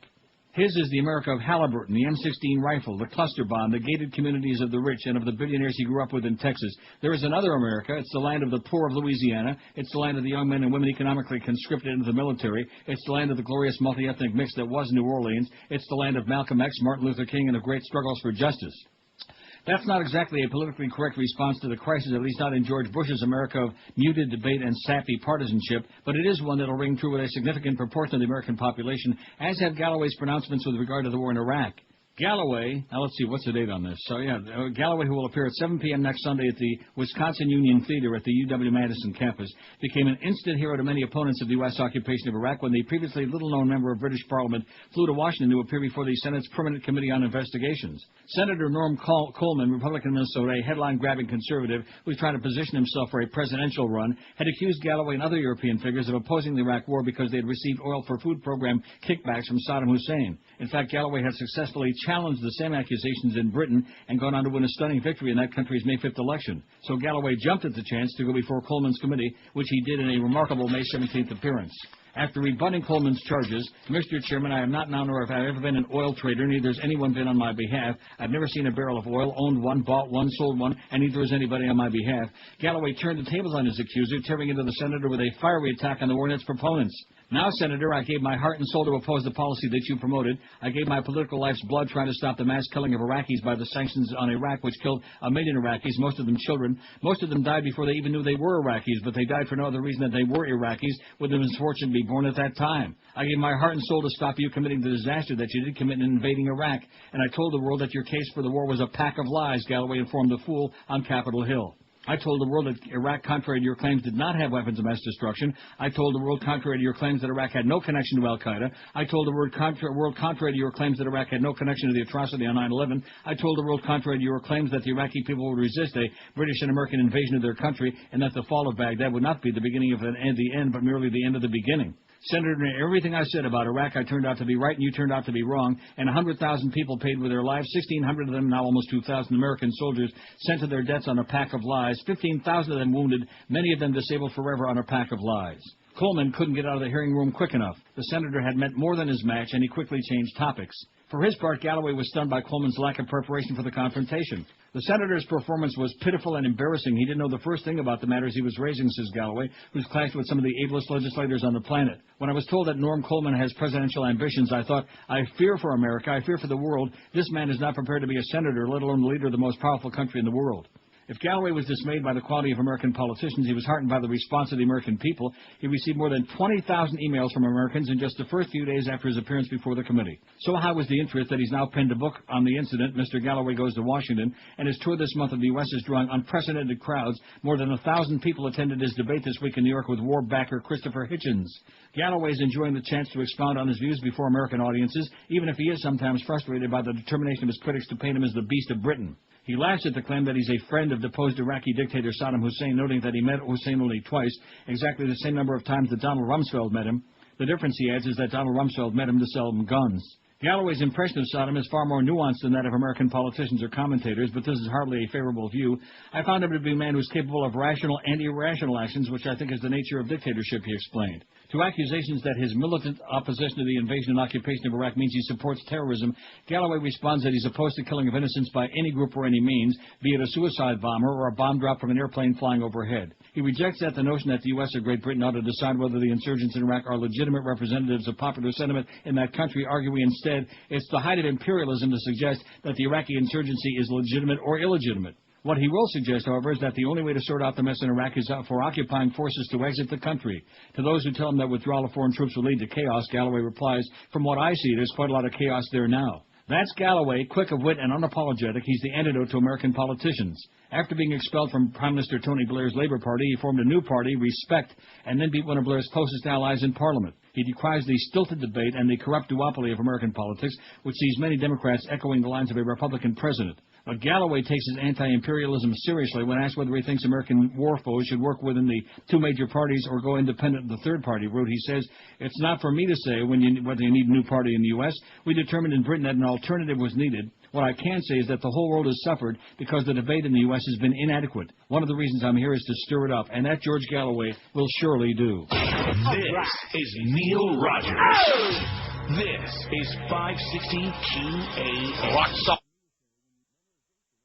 His is the America of Halliburton, the M16 rifle, the cluster bomb, the gated communities of the rich and of the billionaires he grew up with in Texas. There is another America. It's the land of the poor of Louisiana. It's the land of the young men and women economically conscripted into the military. It's the land of the glorious multi-ethnic mix that was New Orleans. It's the land of Malcolm X, Martin Luther King, and of great struggles for justice. That's not exactly a politically correct response to the crisis, at least not in George Bush's America of muted debate and sappy partisanship, but it is one that will ring true with a significant proportion of the American population, as have Galloway's pronouncements with regard to the war in Iraq. Galloway, now let's see, what's the date on this? So, Galloway, who will appear at 7 p.m. next Sunday at the Wisconsin Union Theater at the UW-Madison campus, became an instant hero to many opponents of the U.S. occupation of Iraq when the previously little-known member of British Parliament flew to Washington to appear before the Senate's Permanent Committee on Investigations. Senator Norm Coleman, Republican of Minnesota, a headline-grabbing conservative who was trying to position himself for a presidential run, had accused Galloway and other European figures of opposing the Iraq war because they had received oil for food program kickbacks from Saddam Hussein. In fact, Galloway had successfully challenged the same accusations in Britain and gone on to win a stunning victory in that country's May 5th election. So Galloway jumped at the chance to go before Coleman's committee, which he did in a remarkable May 17th appearance. After rebutting Coleman's charges, Mr. Chairman, I am not now nor have I ever been an oil trader, neither has anyone been on my behalf. I've never seen a barrel of oil, owned one, bought one, sold one, and neither has anybody on my behalf. Galloway turned the tables on his accuser, tearing into the senator with a fiery attack on the war and its proponents. Now, Senator, I gave my heart and soul to oppose the policy that you promoted. I gave my political life's blood trying to stop the mass killing of Iraqis by the sanctions on Iraq, which killed 1 million Iraqis, most of them children. Most of them died before they even knew they were Iraqis, but they died for no other reason than they were Iraqis, with the misfortune to be born at that time. I gave my heart and soul to stop you committing the disaster that you did commit in invading Iraq, and I told the world that your case for the war was a pack of lies, Galloway informed the Fool on Capitol Hill. I told the world that Iraq, contrary to your claims, did not have weapons of mass destruction. I told the world, contrary to your claims, that Iraq had no connection to al-Qaeda. I told the world, contrary to your claims, that Iraq had no connection to the atrocity on 9/11. I told the world, contrary to your claims, that the Iraqi people would resist a British and American invasion of their country, and that the fall of Baghdad would not be the beginning of the end, but merely the end of the beginning. Senator, everything I said about Iraq, I turned out to be right, and you turned out to be wrong, and 100,000 people paid with their lives, 1,600 of them, now almost 2,000 American soldiers, sent to their deaths on a pack of lies, 15,000 of them wounded, many of them disabled forever on a pack of lies. Coleman couldn't get out of the hearing room quick enough. The senator had met more than his match, and he quickly changed topics. For his part, Galloway was stunned by Coleman's lack of preparation for the confrontation. The senator's performance was pitiful and embarrassing. He didn't know the first thing about the matters he was raising, says Galloway, who's clashed with some of the ablest legislators on the planet. When I was told that Norm Coleman has presidential ambitions, I thought, I fear for America, I fear for the world. This man is not prepared to be a senator, let alone the leader of the most powerful country in the world. If Galloway was dismayed by the quality of American politicians, he was heartened by the response of the American people. He received more than 20,000 emails from Americans in just the first few days after his appearance before the committee. So high was the interest that he's now penned a book on the incident, Mr. Galloway Goes to Washington, and his tour this month of the U.S. is drawing unprecedented crowds. More than 1,000 people attended his debate this week in New York with war backer Christopher Hitchens. Galloway is enjoying the chance to expound on his views before American audiences, even if he is sometimes frustrated by the determination of his critics to paint him as the beast of Britain. He laughs at the claim that he's a friend of deposed Iraqi dictator Saddam Hussein, noting that he met Hussein only twice, exactly the same number of times that Donald Rumsfeld met him. The difference, he adds, is that Donald Rumsfeld met him to sell him guns. Galloway's impression of Saddam is far more nuanced than that of American politicians or commentators, but this is hardly a favorable view. I found him to be a man who's capable of rational and irrational actions, which I think is the nature of dictatorship, he explained. To accusations that his militant opposition to the invasion and occupation of Iraq means he supports terrorism, Galloway responds that he's opposed to killing of innocents by any group or any means, be it a suicide bomber or a bomb drop from an airplane flying overhead. He rejects the notion that the U.S. or Great Britain ought to decide whether the insurgents in Iraq are legitimate representatives of popular sentiment in that country, arguing instead it's the height of imperialism to suggest that the Iraqi insurgency is legitimate or illegitimate. What he will suggest, however, is that the only way to sort out the mess in Iraq is for occupying forces to exit the country. To those who tell him that withdrawal of foreign troops will lead to chaos, Galloway replies, from what I see, there's quite a lot of chaos there now. That's Galloway, quick of wit and unapologetic. He's the antidote to American politicians. After being expelled from Prime Minister Tony Blair's Labour Party, he formed a new party, Respect, and then beat one of Blair's closest allies in Parliament. He decries the stilted debate and the corrupt duopoly of American politics, which sees many Democrats echoing the lines of a Republican president. But Galloway takes his anti-imperialism seriously when asked whether he thinks American war foes should work within the two major parties or go independent of the third party route. He says, it's not for me to say whether you need a new party in the U.S. We determined in Britain that an alternative was needed. What I can say is that the whole world has suffered because the debate in the U.S. has been inadequate. One of the reasons I'm here is to stir it up, and that George Galloway will surely do. This is Neil Rogers. This is 560 QAM. What's up?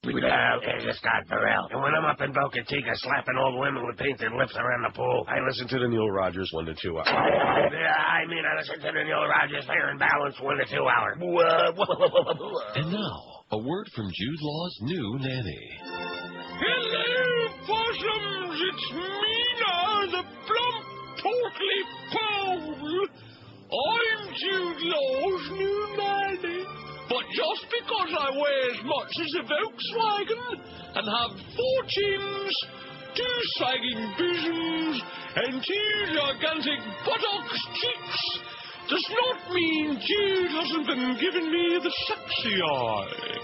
Okay, this guy Burrell. And when I'm up in Boca Chica slapping old women with painted lips around the pool, I listen to the Neil Rogers 1 to 2 hours. I listen to the Neil Rogers Fair and Balanced 1 to 2 hours. And now, a word from Jude Law's new nanny. Hello, possums. It's Mina, the plump, portly pole. I'm Jude Law's new nanny. But just because I weigh as much as a Volkswagen and have 4 chins, 2 sagging bosoms, and 2 gigantic buttocks cheeks, does not mean Jude hasn't been giving me the sexy eye.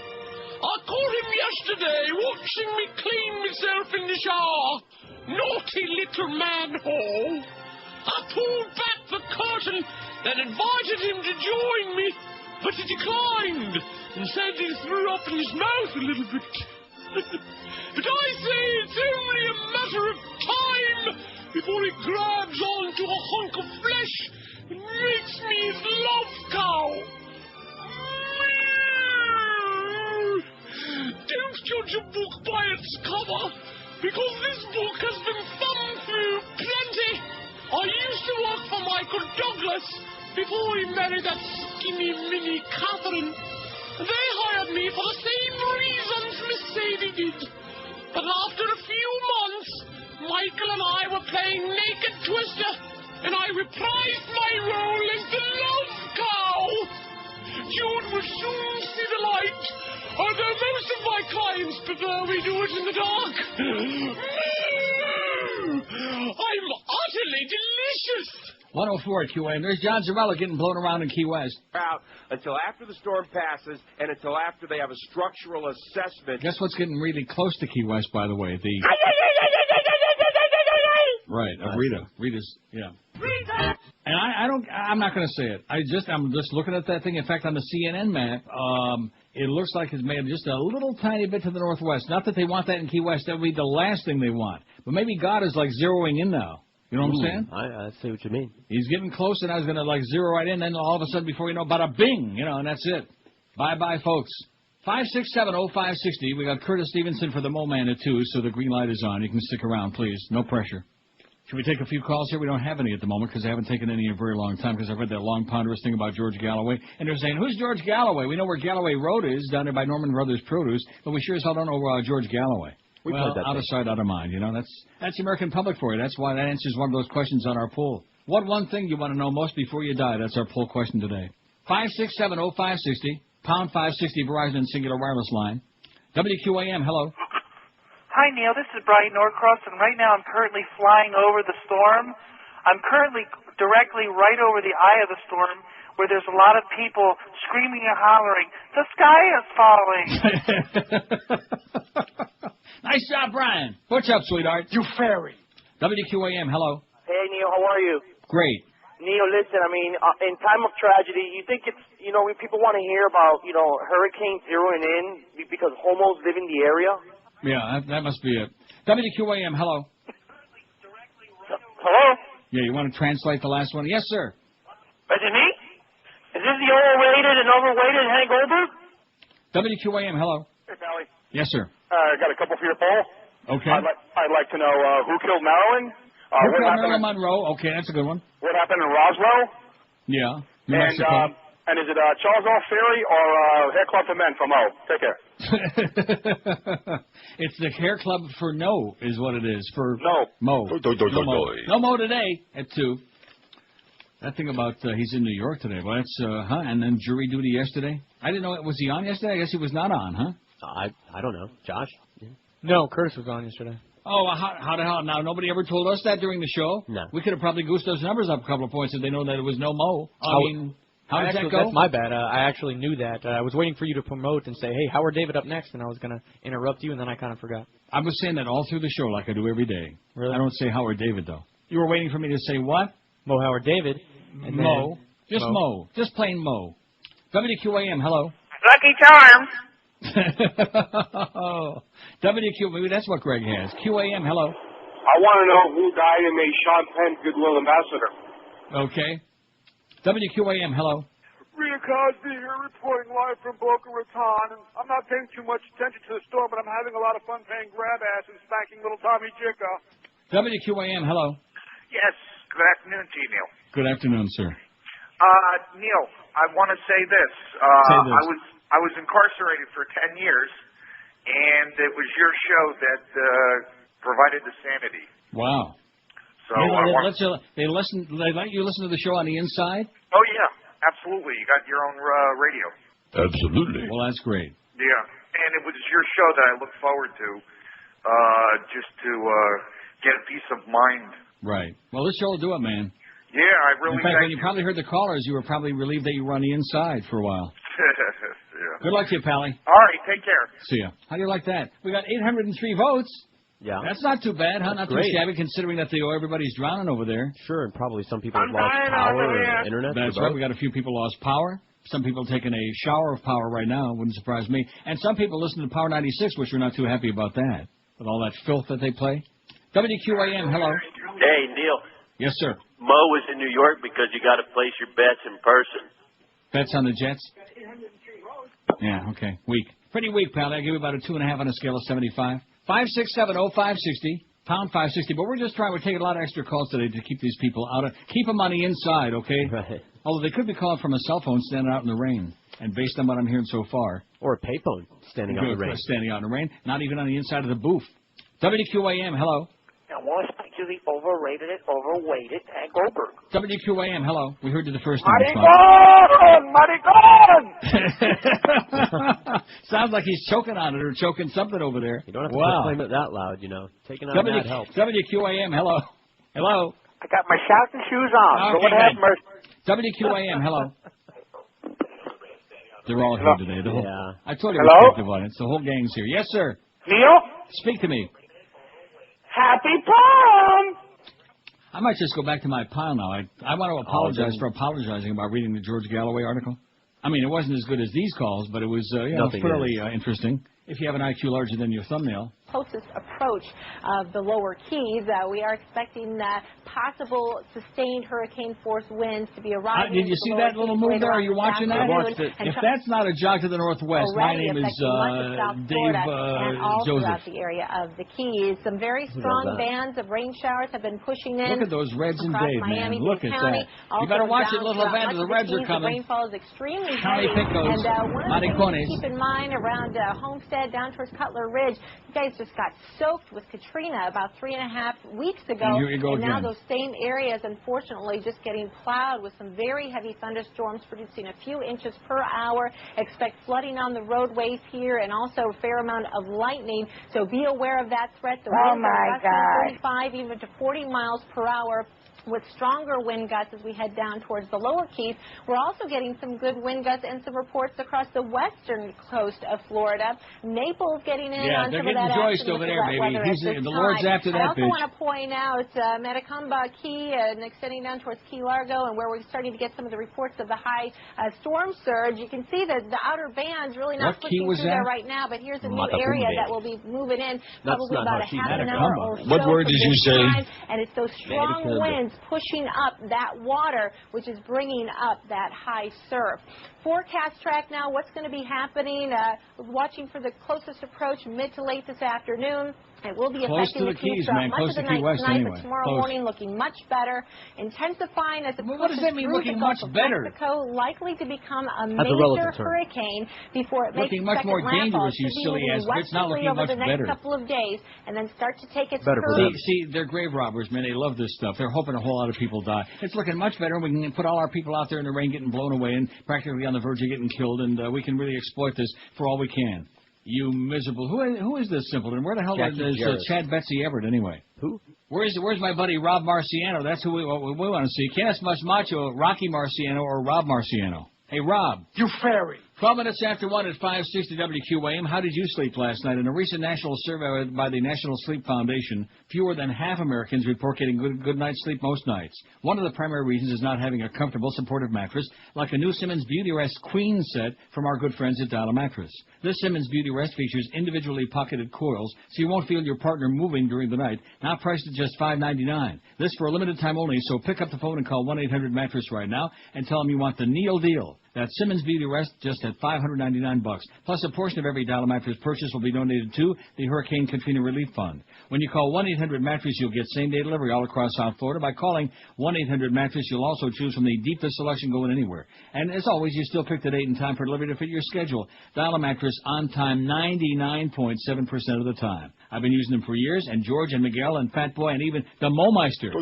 I caught him yesterday watching me clean myself in the shower. Naughty little manhole. I pulled back the curtain and invited him to join me, but he declined and said he threw up in his mouth a little bit. But I say it's only a matter of time before he grabs onto a hunk of flesh and makes me his love cow. Don't judge a book by its cover, because this book has been thumbed through plenty. I used to work for Michael Douglas before he married that skinny mini Catherine. They hired me for the same reasons Miss Sadie did. But after a few months, Michael and I were playing Naked Twister, and I reprised my role as the love cow. Jude will soon see the light, although most of my clients prefer we do it in the dark. I'm utterly delicious. 104 at QA, and there's John Zarella getting blown around in Key West. Out until after the storm passes and until after they have a structural assessment. Guess what's getting really close to Key West, by the way? The right, Rita. Rita's, yeah. Rita. And I'm not going to say it. I'm just looking at that thing. In fact, on the CNN map, it looks like it's made just a little tiny bit to the northwest. Not that they want that in Key West. That would be the last thing they want. But maybe God is like zeroing in now. You know what I'm saying? I see what you mean. He's getting close, and I was going to like zero right in, then all of a sudden, before you know, bada bing, you know, and that's it. Bye-bye, folks. 5670560. We got Curtis Stevenson for the Mo Man at 2, so the green light is on. You can stick around, please. No pressure. Should we take a few calls here? We don't have any at the moment because I haven't taken any in a very long time because I've read that long, ponderous thing about George Galloway. And they're saying, who's George Galloway? We know where Galloway Road is, down there by Norman Brothers Produce, but we sure as hell don't know George Galloway. Well, out of sight, out of mind. You know, that's the American public for you. That's why that answers one of those questions on our poll. What one thing you want to know most before you die? That's our poll question today. 5670560, pound 560 Verizon Singular Wireless Line. WQAM, hello. Hi, Neil. This is Brian Norcross, and right now I'm currently flying over the storm. I'm currently directly right over the eye of the storm, where there's a lot of people screaming and hollering, "The sky is falling!" Nice job, Brian. What's up, sweetheart? You fairy. WQAM, hello. Hey, Neil, how are you? Great. Neil, listen, I mean, in time of tragedy, you think it's, you know, people want to hear about, you know, hurricanes zeroing in because homos live in the area? Yeah, that must be it. WQAM, hello. Hello? Yeah, you want to translate the last one? Yes, sir. Is it me? Is this the overrated and overweighted Hank Goldberg? WQAM, hello. Hey, Pally. Yes, sir. I got a couple for your poll. Okay. I'd like to know who killed Marilyn. Who killed Marilyn Monroe? Okay, that's a good one. What happened in Roswell? Yeah. New Mexico. And is it Charles All Ferry or Hair Club for Men from O? Take care. It's the Hair Club for No is what it is. For No. Mo. No Mo today at 2. That thing about he's in New York today. Well, that's, and then jury duty yesterday. I didn't know, was he on yesterday? I guess he was not on, huh? I don't know. Josh? Yeah. No, Curtis was on yesterday. Oh, how the hell? Now, nobody ever told us that during the show? No. We could have probably goosed those numbers up a couple of points if they know that it was no Mo. I mean, how does that go? That's my bad. I actually knew that. I was waiting for you to promote and say, hey, Howard David up next, and I was going to interrupt you, and then I kind of forgot. I was saying that all through the show like I do every day. Really? I don't say Howard David, though. You were waiting for me to say what? Mo Howard David. And Mo. Then Just Mo. Just plain Mo. WQAM, hello. Lucky Charms. Maybe that's what Greg has. QAM, hello. I want to know who died and made Sean Penn Goodwill Ambassador. Okay. WQAM, hello. Rita Cosby here reporting live from Boca Raton. And I'm not paying too much attention to the storm, but I'm having a lot of fun playing grab ass and spanking little Tommy Jicka. WQAM, hello. Yes. Good afternoon to you, Neil. Good afternoon, sir. Neil, I want to say this. I was incarcerated for 10 years, and it was your show that provided the sanity. Wow. So they let you listen to the show on the inside? Oh yeah, absolutely. You got your own radio. Absolutely. Well, that's great. Yeah, and it was your show that I look forward to, just to get a peace of mind. Right. Well, this show will do it, man. Yeah, I really. In fact, when you probably heard the callers, you were probably relieved that you were on the inside for a while. Yeah. Good luck to you, Pally. All right, take care. See ya. How do you like that? We got 803 votes. Yeah. That's not too bad, huh? That's not too shabby, considering that everybody's drowning over there. Sure, and probably some people have lost power or internet. That's right. We got a few people lost power. Some people taking a shower of power right now. Wouldn't surprise me. And some people listen to Power 96, which are not too happy about that, with all that filth that they play. WQAM, hello. Hey, Neil. Yes, sir. Mo was in New York because you got to place your bets in person. Bets on the Jets? Yeah, okay. Weak. Pretty weak, pal. I give you about a 2.5 on a scale of 75. 567-0560, pound 560. But we're taking a lot of extra calls today to keep these people keep them on the inside, okay? Right. Although they could be calling from a cell phone standing out in the rain. And based on what I'm hearing so far. Or a payphone standing out in the rain. Standing out in the rain. Not even on the inside of the booth. WQAM, hello. I want to speak to the overrated and overweighted Hank Goldberg. WQAM, hello. We heard you the first time. Maricon! Sounds like he's choking on it or choking something over there. You don't have to proclaim it that loud, Taking out that helps. WQAM, hello. Hello. I got my shouting shoes on. Okay, so what happened? WQAM, hello. They're all here today. I told you Hello? respective audience. The whole gang's here. Yes, sir. Neil? Speak to me. Happy prom! I might just go back to my pile now. I want to apologize for apologizing about reading the Jorge Galloway article. I mean, it wasn't as good as these calls, but it was fairly interesting. If you have an IQ larger than your thumbnail. Closest approach of the lower Keys. We are expecting possible sustained hurricane force winds to be arriving. Did you see that little move there? Are you watching that? I watched it. If that's not a jog to the northwest, my name is Dave and all Joseph. throughout the area of the Keys. Some very strong bands of rain showers have been pushing in. Look at those Reds and Dave, Miami, man. Look at County. that. You better watch it, little band. The Reds are coming. The rainfall is extremely County heavy. Picos, And one of the things Maricones. to keep in mind around Homestead down towards Cutler Ridge, you guys just got soaked with Katrina about 3.5 weeks ago. And here you go and now again. those same areas, unfortunately, just getting plowed with some very heavy thunderstorms producing a few inches per hour. Expect flooding on the roadways here and also a fair amount of lightning. So be aware of that threat. The winds are gusting 35 even to 40 miles per hour, with stronger wind gusts as we head down towards the lower Keys. We're also getting some good wind gusts and some reports across the western coast of Florida. Naples getting in on some of that joist over there, baby. The Lord's after that, I also bitch. want to point out Metacumba Key and extending down towards Key Largo, and where we're starting to get some of the reports of the high storm surge. You can see that the outer band's really not pushing through there right now, but here's a new area that will be moving in probably about a half an hour or so. What word did you say? And it's those strong winds pushing up that water, which is bringing up that high surf. Forecast track now, what's going to be happening, watching for the closest approach mid to late this afternoon. It will be affecting the Keys throughout much of the night tonight, but tomorrow morning looking much better, intensifying as it what does that mean, looking much better? Mexico, likely to become a major hurricane before it makes looking much more dangerous, you silly ass bitch. Not looking much better. Over the next couple of days, and then start to take its See, they're grave robbers, man. They love this stuff. They're hoping a whole lot of people die. It's looking much better. We can put all our people out there in the rain getting blown away and practically on the verge of getting killed, and we can really exploit this for all we can. You miserable. Who is this simpleton? Where the hell is Chad Betsy Everett anyway? Who? Where's my buddy Rob Marciano? That's who we want to see. Can't much macho, Rocky Marciano or Rob Marciano. Hey, Rob. You fairy. 12 minutes after 1 at 560 WQAM. How did you sleep last night? In a recent national survey by the National Sleep Foundation, fewer than half Americans report getting good night's sleep most nights. One of the primary reasons is not having a comfortable, supportive mattress, like a new Simmons Beauty Rest Queen set from our good friends at Dial a Mattress. This Simmons Beauty Rest features individually pocketed coils, so you won't feel your partner moving during the night. Now priced at just $5.99. This for a limited time only, so pick up the phone and call 1-800-MATTRESS right now and tell them you want the Neil deal. That's Simmons Beauty Rest just at $599. Plus, a portion of every Dial mattress purchase will be donated to the Hurricane Katrina Relief Fund. When you call 1-800-MATTRESS, you'll get same-day delivery all across South Florida. By calling 1-800-MATTRESS, you'll also choose from the deepest selection going anywhere. And as always, you still pick the date and time for delivery to fit your schedule. Dial mattress on time 99.7% of the time. I've been using them for years, and George and Miguel and Fat Boy and even the Momeister. So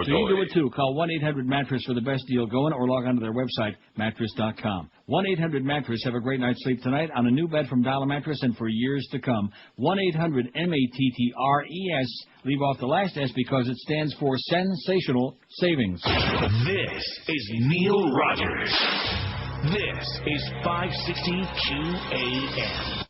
you do it too. Call 1-800-MATTRESS for the best deal going, or log on to their website, mattress.com. 1-800-MATTRESS. Have a great night's sleep tonight on a new bed from Dial Mattress and for years to come. 1-800-MATTRES. Leave off the last S because it stands for sensational savings. This is Neil Rogers. This is 560 QAM.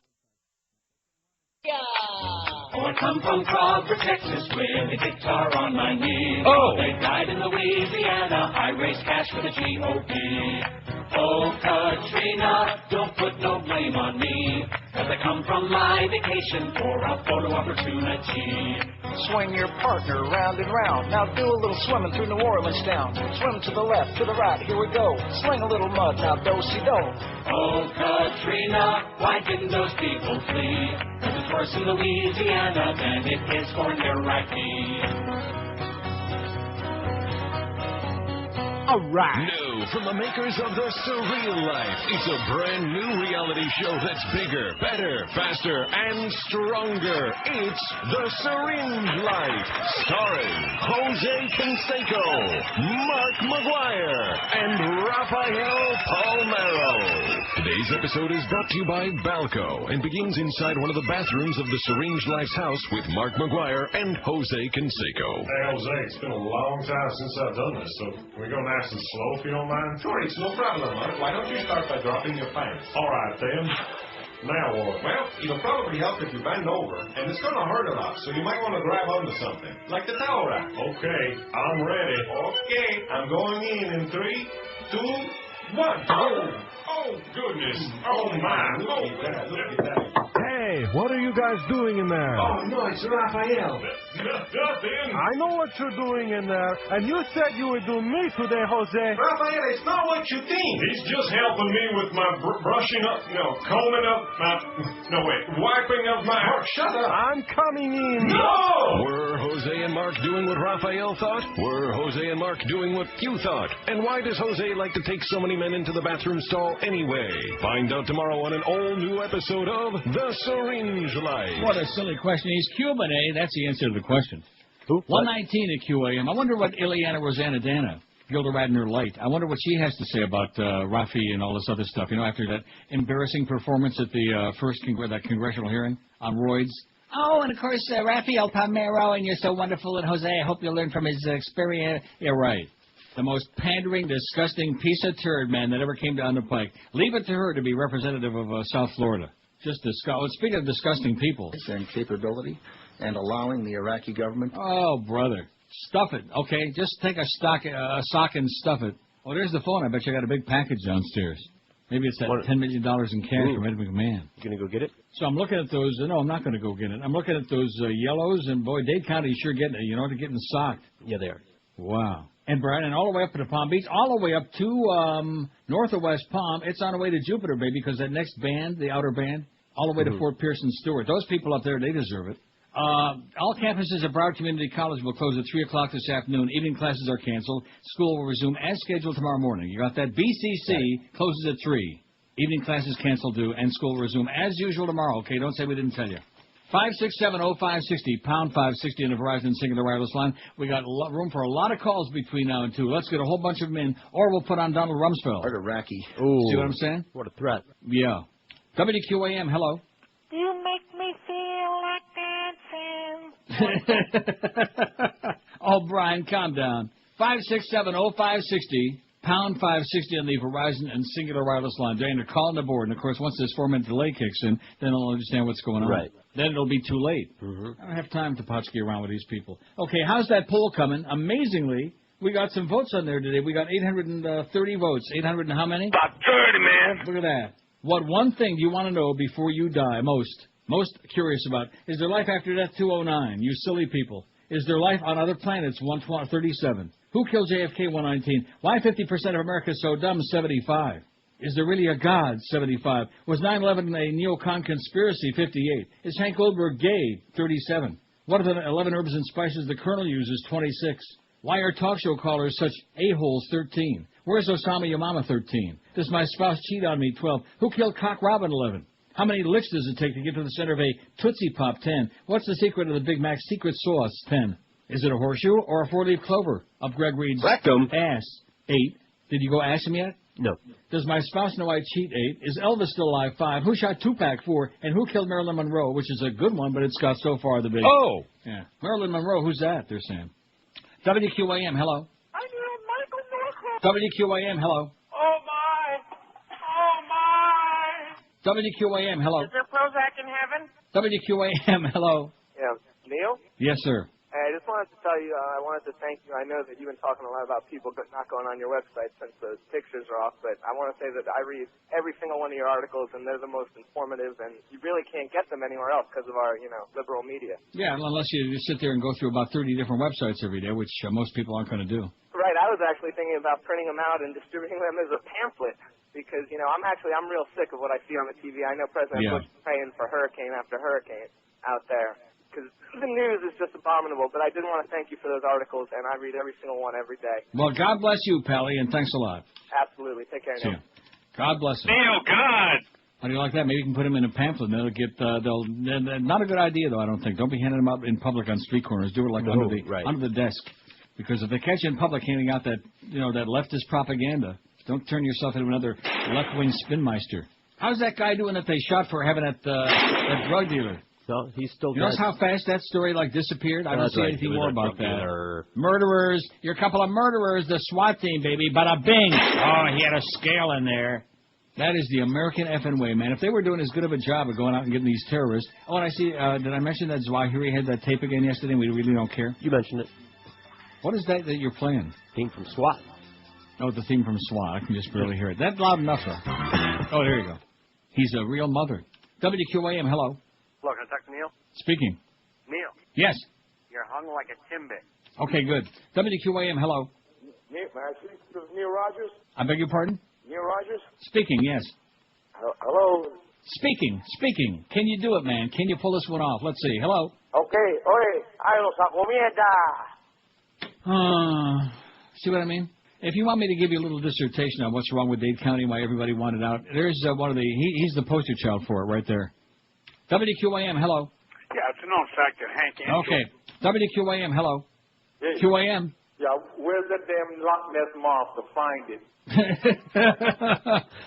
Oh, I come from Crawford, Texas, with a guitar on my knee. Oh. They died in Louisiana. I raised cash for the GOP. Oh, Katrina, don't put no blame on me, 'cause I come from my vacation for a photo opportunity. Swing your partner round and round. Now do a little swimming through New Orleans town. Swim to the left, to the right, here we go. Sling a little mud, now do-si-do. Oh, Katrina, why didn't those people flee? 'Cause it's worse in Louisiana than it is for Iraqi. All right. No, from the makers of The Surreal Life, it's a brand new reality show that's bigger, better, faster, and stronger. It's The Syringe Life, starring Jose Canseco, Mark McGuire, and Rafael Palmero. Today's episode is brought to you by Balco and begins inside one of the bathrooms of The Syringe Life's house with Mark McGuire and Jose Canseco. Hey, Jose, it's been a long time since I've done this, so we're going to nice and slow if you don't mind? Sure, it's no problem, Mark. Why don't you start by dropping your pants? All right, then. Now what? Well, it'll probably help if you bend over, and it's going to hurt a lot, so you might want to grab onto something, like the towel rack. Okay, I'm ready. Okay, I'm going in 3, 2, 1. Oh, goodness. Oh, my. Look at that. Hey, what are you guys doing in there? Oh, no, it's Rafael. Nothing. I know what you're doing in there, and you said you would do me today, Jose. Rafael, it's not what you think. He's just helping me with my brushing up, combing up wiping up my... Mark, shut up. I'm coming in. No! Were Jose and Mark doing what Rafael thought? Were Jose and Mark doing what you thought? And why does Jose like to take so many men into the bathroom stall anyway? Find out tomorrow on an all-new episode of The Syringe Life. What a silly question. He's Cuban, eh? That's the answer to the question. Who? 119 at QAM. I wonder what Ileana Rosanna Dana, Gilda Radner Light, I wonder what she has to say about Rafi and all this other stuff, after that embarrassing performance at the first that congressional hearing on roids. Oh, and of course, Rafael Palmero, and you're so wonderful, and Jose, I hope you'll learn from his experience. Yeah, right. The most pandering, disgusting piece of turd, man, that ever came down the pike. Leave it to her to be representative of South Florida. Just speaking of disgusting people. And capability and allowing the Iraqi government. Oh, brother. Stuff it, okay? Just take a sock and stuff it. Oh, there's the phone. I bet you got a big package downstairs. Maybe it's that $10 million in cash from Ed McMahon. You going to go get it? So I'm looking at those. No, I'm not going to go get it. I'm looking at those yellows, and boy, Dade County's sure getting it. They're getting socked. Yeah, they are. Wow. And Brian, and all the way up to Palm Beach, all the way up to north of West Palm. It's on the way to Jupiter, baby, because that next band, the outer band, all the way to Fort Pierce and Stewart. Those people up there, they deserve it. All campuses at Broward Community College will close at 3 o'clock this afternoon. Evening classes are canceled. School will resume as scheduled tomorrow morning. You got that? BCC closes at 3. Evening classes canceled too, and school will resume as usual tomorrow. Okay, don't say we didn't tell you. 567-0560, pound 560 on the Verizon Singular Wireless line. We got room for a lot of calls between now and 2. Let's get a whole bunch of them in, or we'll put on Donald Rumsfeld. Or Iraqi. Ooh. See what I'm saying? What a threat. Yeah. WQAM, hello. You make me feel like dancing. Oh, Brian, calm down. 567-0560, pound 560 on the Verizon and Singular Wireless line. They're calling the board, and of course, once this 4-minute delay kicks in, then they'll understand what's going on. Right. Then it'll be too late. I don't have time to potchkey around with these people. Okay, how's that poll coming? Amazingly, we got some votes on there today. We got 830 votes. 800 and how many? About 30, man. Look at that. What one thing do you want to know before you die most curious about? Is there life after death? 209. You silly people. Is there life on other planets? 137. Who killed JFK? 119. Why 50% of America is so dumb? 75. Is there really a God? 75. Was 9/11 a neocon conspiracy? 58. Is Hank Goldberg gay? 37. What are the 11 herbs and spices the Colonel uses? 26. Why are talk show callers such a-holes? 13. Where's Osama Yamama? 13. Does my spouse cheat on me? 12. Who killed Cock Robin? 11. How many licks does it take to get to the center of a Tootsie Pop? 10. What's the secret of the Big Mac's secret sauce? 10. Is it a horseshoe or a four-leaf clover? Up Greg Reed's rectum. Ass. 8. Did you go ask him yet? No. Does my spouse know I cheat? 8. Is Elvis still alive? 5. Who shot Tupac? 4. And who killed Marilyn Monroe? Which is a good one, but it's got so far the big. Oh! Yeah. Marilyn Monroe, who's that? They're saying. WQAM, hello. I need Michael Norcross. WQAM, hello. Oh, my. Oh, my. WQAM, hello. Is there Prozac in heaven? WQAM, hello. Yeah. Neil? Yes, sir. Hey, I just wanted to tell you, I wanted to thank you. I know that you've been talking a lot about people not going on your website since the pictures are off, but I want to say that I read every single one of your articles, and they're the most informative, and you really can't get them anywhere else because of our, liberal media. Yeah, unless you just sit there and go through about 30 different websites every day, which most people aren't going to do. Right. I was actually thinking about printing them out and distributing them as a pamphlet because, I'm real sick of what I see on the TV. I know President Bush is praying for hurricane after hurricane out there. Because the news is just abominable, but I did want to thank you for those articles, and I read every single one every day. Well, God bless you, Pally, and thanks a lot. Absolutely. Take care, Neil. God bless him. Neil, God! How do you like that? Maybe you can put him in a pamphlet, and they'll get, not a good idea, though, I don't think. Don't be handing them out in public on street corners. Do it like under the desk. Because if they catch you in public handing out that, that leftist propaganda, don't turn yourself into another left-wing spinmeister. How's that guy doing that they shot for having that drug dealer? No, he's still dead. Notice how fast that story disappeared? I don't see anything more about that. Murderers. You're a couple of murderers. The SWAT team, baby. Bada bing. Oh, he had a scale in there. That is the American effing way, man. If they were doing as good of a job of going out and getting these terrorists. Oh, and I see, did I mention that Zawahiri had that tape again yesterday and we really don't care? You mentioned it. What is that you're playing? Theme from SWAT. Oh, the theme from SWAT. I can just barely hear it. That's loud enough, though. Oh, there you go. He's a real mother. WQAM, hello. Look, can I talk to Neil? Speaking. Neil. Yes. You're hung like a timbit. Okay, good. WQAM, hello. Neil, may I speak to Neil Rogers? I beg your pardon? Neil Rogers? Speaking, yes. Hello? Speaking. Can you do it, man? Can you pull this one off? Let's see. Hello? Okay. Oye, ay, los acomienda. See what I mean? If you want me to give you a little dissertation on what's wrong with Dade County and why everybody wanted out, there's one of the, he's the poster child for it right there. WQAM, hello. Yeah, it's a known fact that Hank Angel... Okay. WQAM, hello. Yeah. Yeah, QAM. where's that damn Loch Ness monster? Find it.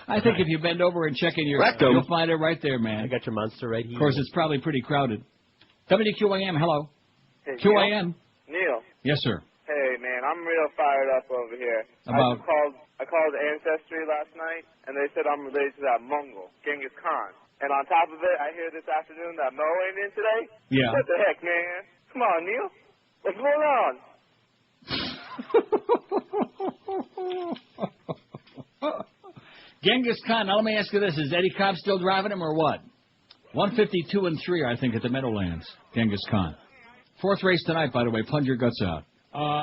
I think if you bend over and check in your... You'll find it right there, man. I got your monster right here. Of course, it's probably pretty crowded. WQAM, hello. Hey, QAM. Neil. Yes, sir. Hey, man, I'm real fired up over here. About... I called Ancestry last night, and they said I'm related to that Mongol, Genghis Khan. And on top of it, I hear this afternoon that Mo ain't in today. Yeah. What the heck, man? Come on, Neil. What's going on? Genghis Khan. Now, let me ask you this. Is Eddie Cobb still driving him or what? 152 and 3, I think, at the Meadowlands. Genghis Khan. Fourth race tonight, by the way. Plunge your guts out. 8,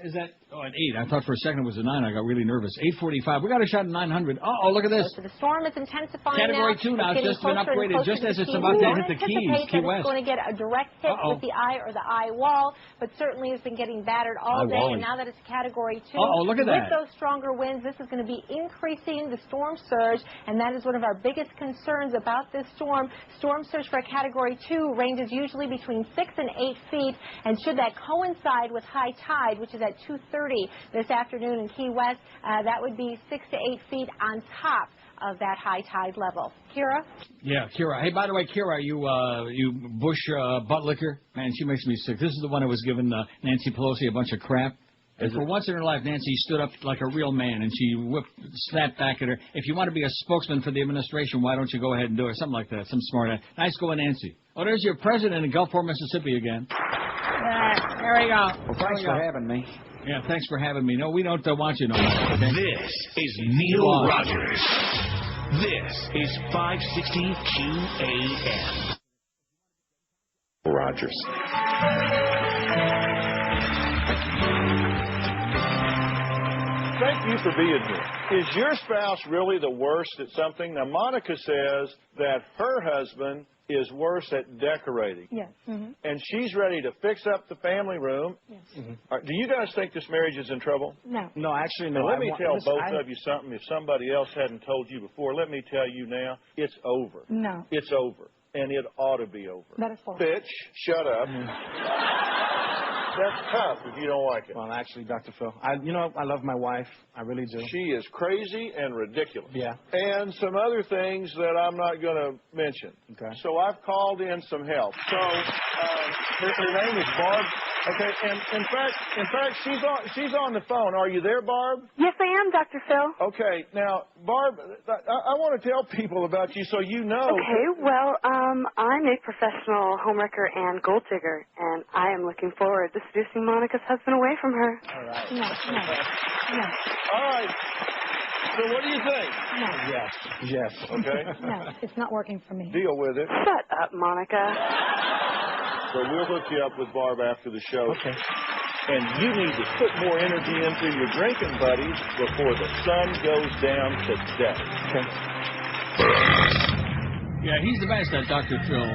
is that? Oh, an 8. I thought for a second it was a 9. I got really nervous. 8:45. We got a shot at 900. Oh, look at this. So the storm is intensifying Category now. 2 now. It's just been upgraded just as it's about to hit the Keys, Key West. It's going to get a direct hit with the eye or the eye wall, but certainly has been getting battered all day. And now that it's Category 2, look at that. with those stronger winds, this is going to be increasing the storm surge, and that is one of our biggest concerns about this storm. Storm surge for a Category 2 ranges usually between 6 and 8 feet, and should that coincide with high tide, which is at 2:30 this afternoon in Key West, that would be 6 to 8 feet on top of that high tide level. Kira? Yeah, Kira. Hey, by the way, Kira, you Bush butt licker? Man, she makes me sick. This is the one that was giving Nancy Pelosi a bunch of crap. And for once in her life, Nancy stood up like a real man, and she snapped back at her. If you want to be a spokesman for the administration, why don't you go ahead and do it? Something like that. Some smart ass. Nice going, Nancy. Oh, there's your president in Gulfport, Mississippi again. There we go. Well, thanks for having me. Yeah, thanks for having me. No, we don't want you no more. Okay? This is Neil Rogers. This is 560 QAM. Rogers. Thank you for being here. Is your spouse really the worst at something? Now, Monica says that her husband is worse at decorating. Yes. Mm-hmm. And she's ready to fix up the family room. Yes. Mm-hmm. Right, do you guys think this marriage is in trouble? No. No, actually, no. Now, let me tell both of you something. If somebody else hadn't told you before, let me tell you now. It's over. No. It's over. And it ought to be over. That is false. Bitch, shut up. That's tough if you don't like it. Well, actually, Dr. Phil, I love my wife. I really do. She is crazy and ridiculous. Yeah. And some other things that I'm not going to mention. Okay. So I've called in some help. So her name is Barb. Okay, and in fact, she's on the phone. Are you there, Barb? Yes, I am, Dr. Phil. Okay, now, Barb, I want to tell people about you so you know. Okay, well, I'm a professional homewrecker and gold digger, and I am looking forward to seducing Monica's husband away from her. All right. No. All right. So what do you think? No. Yes. Okay. No, it's not working for me. Deal with it. Shut up, Monica. So we'll hook you up with Barb after the show. Okay. And you need to put more energy into your drinking buddies before the sun goes down today. Okay. Yeah, he's the best at Dr. Phil.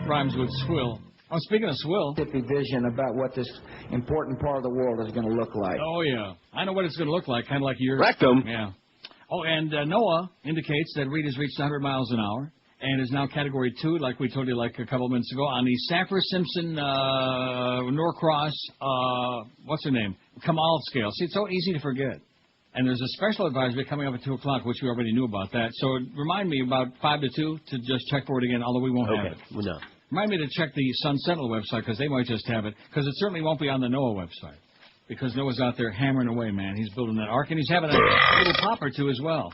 Rhymes with swill. Oh, speaking of swill. Vision about what this important part of the world is going to look like. Oh, yeah. I know what it's going to look like, kind of like yours. Rectum. Yeah. Oh, and NOAA indicates that Rita's reached 100 miles an hour and is now Category 2, like we told you like a couple of minutes ago, on the Saffir-Simpson Norcross, what's her name, Kamal scale. See, it's so easy to forget. And there's a special advisory coming up at 2 o'clock, which we already knew about that. So remind me about 5 to 2 to just check for it again, although we won't have it. No. Remind me to check the Sun Sentinel website, because they might just have it, because it certainly won't be on the NOAA website. Because Noah's out there hammering away, man. He's building that ark, and he's having a little pop or two as well.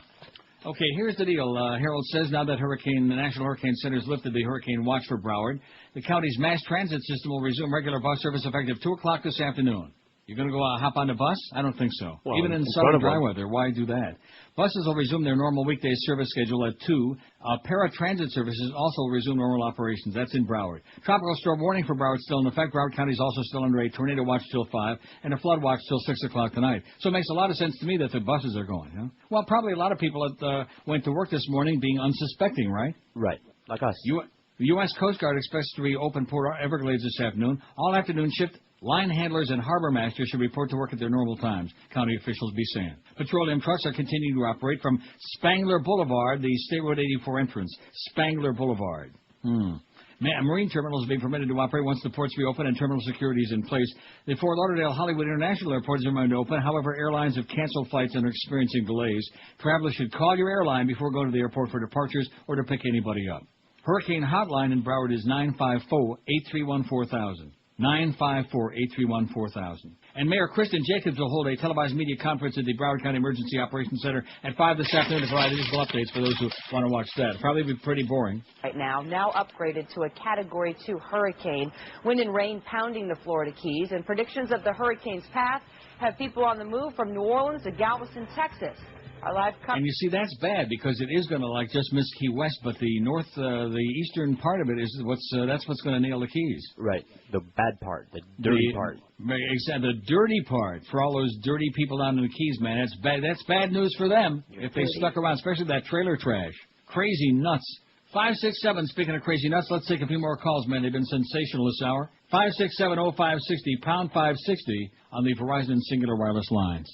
Okay, here's the deal. Harold says now that the National Hurricane Center has lifted the hurricane watch for Broward, the county's mass transit system will resume regular bus service effective 2 o'clock this afternoon. You're going to go hop on the bus? I don't think so. Well, even in southern dry weather, why do that? Buses will resume their normal weekday service schedule at 2. Paratransit services also will resume normal operations. That's in Broward. Tropical storm warning for Broward still in effect. Broward County is also still under a tornado watch till 5 and a flood watch till 6 o'clock tonight. So it makes a lot of sense to me that the buses are going. Huh? Well, probably a lot of people that went to work this morning being unsuspecting, right? Right, like us. The U.S. Coast Guard expects to reopen Port Everglades this afternoon. All afternoon shift. Line handlers and harbor masters should report to work at their normal times, county officials be saying. Petroleum trucks are continuing to operate from Spangler Boulevard, the State Road 84 entrance. Spangler Boulevard. Marine terminals will be permitted to operate once the ports reopen and terminal security is in place. The Fort Lauderdale Hollywood International Airport is remained open. However, airlines have canceled flights and are experiencing delays. Travelers should call your airline before going to the airport for departures or to pick anybody up. Hurricane hotline in Broward is 954-831-4000. 954-831-4000. And Mayor Kristen Jacobs will hold a televised media conference at the Broward County Emergency Operations Center at 5 this afternoon to provide additional updates for those who want to watch that. It'll probably be pretty boring. Right now upgraded to a Category 2 hurricane. Wind and rain pounding the Florida Keys, and predictions of the hurricane's path have people on the move from New Orleans to Galveston, Texas. Our live and you see, that's bad because it is going to just miss Key West, but the eastern part of it is that's what's going to nail the Keys. Right, the bad part, the dirty part. Exactly, the dirty part for all those dirty people down in the Keys, man. That's bad. That's bad news for them if they stuck around, especially that trailer trash. Crazy nuts. 567. Speaking of crazy nuts, let's take a few more calls, man. They've been sensational this hour. 567-0560 pound 560 on the Verizon Singular Wireless lines.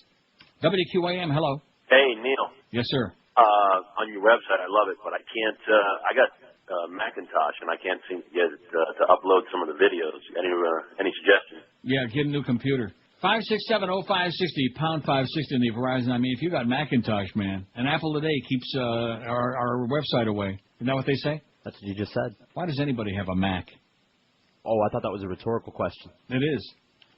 WQAM. Hello. Hey, Neil. Yes, sir. On your website, I love it, but I can't. I got Macintosh, and I can't seem to get it to upload some of the videos. Any suggestions? Yeah, get a new computer. 567-0560 pound 560 on the Verizon. I mean, if you got Macintosh, man, an apple a day keeps our website away. Isn't that what they say? That's what you just said. Why does anybody have a Mac? Oh, I thought that was a rhetorical question. It is.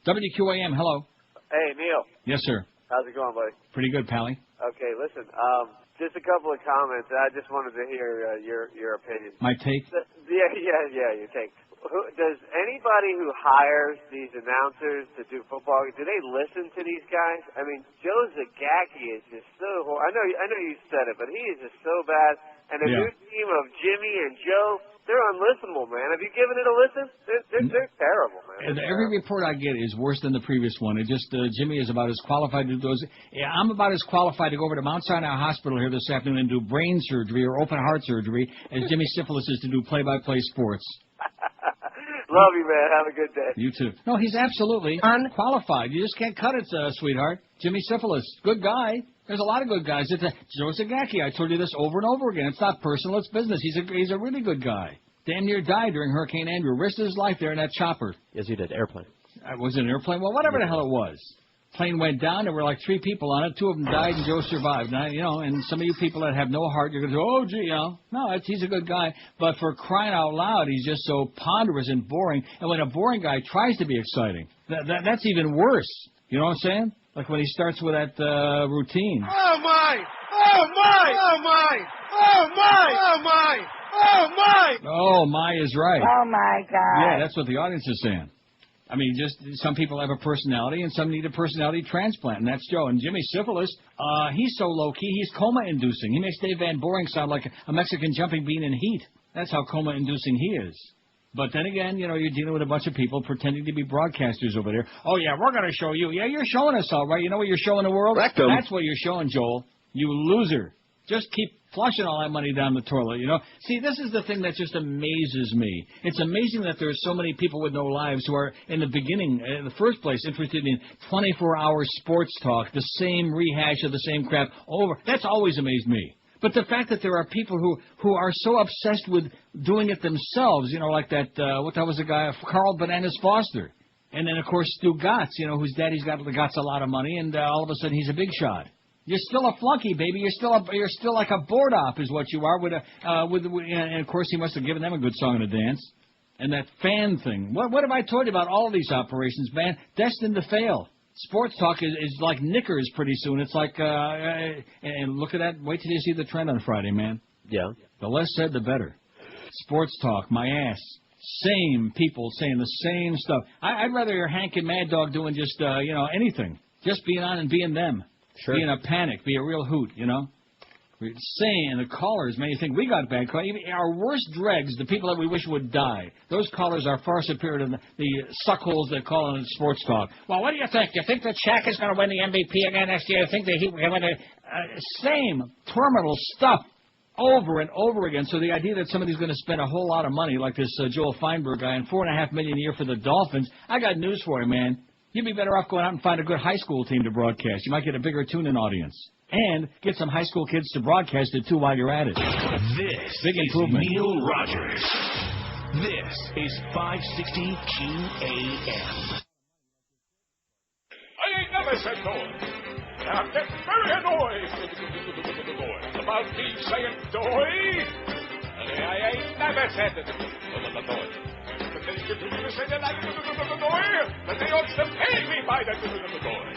WQAM. Hello. Hey, Neil. Yes, sir. How's it going, buddy? Pretty good, Pally. Okay, listen, just a couple of comments. I just wanted to hear your opinion. My take? Yeah, your take. Does anybody who hires these announcers to do football, do they listen to these guys? I mean, Joe Zagacki is just so horrible. I know you said it, but he is just so bad. And the new team of Jimmy and Joe, they're unlistenable, man. Have you given it a listen? They're terrible, man. And every report I get is worse than the previous one. It just Jimmy is about as qualified to do those. Yeah, I'm about as qualified to go over to Mount Sinai Hospital here this afternoon and do brain surgery or open heart surgery as Jimmy Syphilis is to do play-by-play sports. Love you, man. Have a good day. You too. No, he's absolutely unqualified. You just can't cut it, sweetheart. Jimmy Syphilis, good guy. There's a lot of good guys. Joe Zagacki, I told you this over and over again. It's not personal, it's business. He's a really good guy. Damn near died during Hurricane Andrew. Risked his life there in that chopper. Yes, he did. Airplane. Was it an airplane? Well, whatever the hell it was. Plane went down. There were like 3 people on it. 2 of them died, and Joe survived. Now, and some of you people that have no heart, you're going to go, oh, gee, No, he's a good guy. But for crying out loud, he's just so ponderous and boring. And when a boring guy tries to be exciting, that's even worse. You know what I'm saying? Like when he starts with that routine. Oh, my! Oh, my! Oh, my! Oh, my! Oh, my! Oh, my! Oh, my is right. Oh, my God. Yeah, that's what the audience is saying. I mean, just some people have a personality, and some need a personality transplant, and that's Joe. And Jimmy Syphilis, he's so low-key, he's coma-inducing. He makes Dave Van Boring sound like a Mexican jumping bean in heat. That's how coma-inducing he is. But then again, you're dealing with a bunch of people pretending to be broadcasters over there. Oh, yeah, we're going to show you. Yeah, you're showing us all right. You know what you're showing the world? Rectum. That's what you're showing, Joel. You loser. Just keep flushing all that money down the toilet, See, this is the thing that just amazes me. It's amazing that there are so many people with no lives who are, in the beginning, in the first place, interested in 24-hour sports talk, the same rehash of the same crap over. That's always amazed me. But the fact that there are people who are so obsessed with doing it themselves, like that, what that was the guy, Carl Bananas Foster. And then, of course, Stu Gotts, whose daddy's got a lot of money, and all of a sudden he's a big shot. You're still a flunky, baby. You're still like a board op, is what you are. And of course he must have given them a good song and a dance. And that fan thing. What have I told you about all these operations, man? Destined to fail. Sports talk is like knickers pretty soon. It's like and look at that. Wait till you see the trend on Friday, man. Yeah. The less said, the better. Sports talk, my ass. Same people saying the same stuff. I'd rather hear Hank and Mad Dog doing just anything. Just being on and being them. Sure. Be in a panic, be a real hoot, Saying the callers, man, you think we got bad callers. Even our worst dregs, the people that we wish would die, those callers are far superior to the suckholes that call in sports talk. Well, what do you think? You think that Shaq is going to win the MVP again next year? You think that he will win same terminal stuff over and over again. So the idea that somebody's going to spend a whole lot of money, like this Joel Feinberg guy, and $4.5 million a year for the Dolphins, I got news for you, man. You'd be better off going out and find a good high school team to broadcast. You might get a bigger tune-in audience. And get some high school kids to broadcast it, too, while you're at it. This Big improvement. is Neil Rogers. This is 560 QAM. I ain't never said no. I'm getting very annoyed about me saying doy. I ain't never said doy. But they continue to say that I but they ought to pay me by the doy.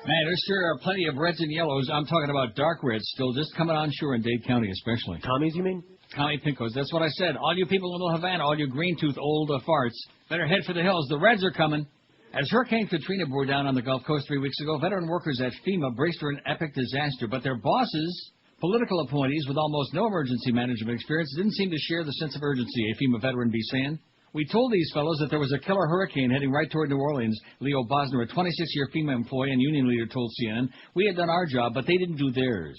Man, there sure are plenty of reds and yellows. I'm talking about dark reds still, just coming on shore in Dade County especially. Commies, you mean? Commie pinkos, that's what I said. All you people in Little Havana, all you green-toothed old farts, better head for the hills. The reds are coming. As Hurricane Katrina bore down on the Gulf Coast 3 weeks ago, veteran workers at FEMA braced for an epic disaster, but their bosses Political appointees with almost no emergency management experience didn't seem to share the sense of urgency, a FEMA veteran be saying. We told these fellows that there was a killer hurricane heading right toward New Orleans. Leo Bosner, a 26-year FEMA employee and union leader, told CNN, we had done our job, but they didn't do theirs.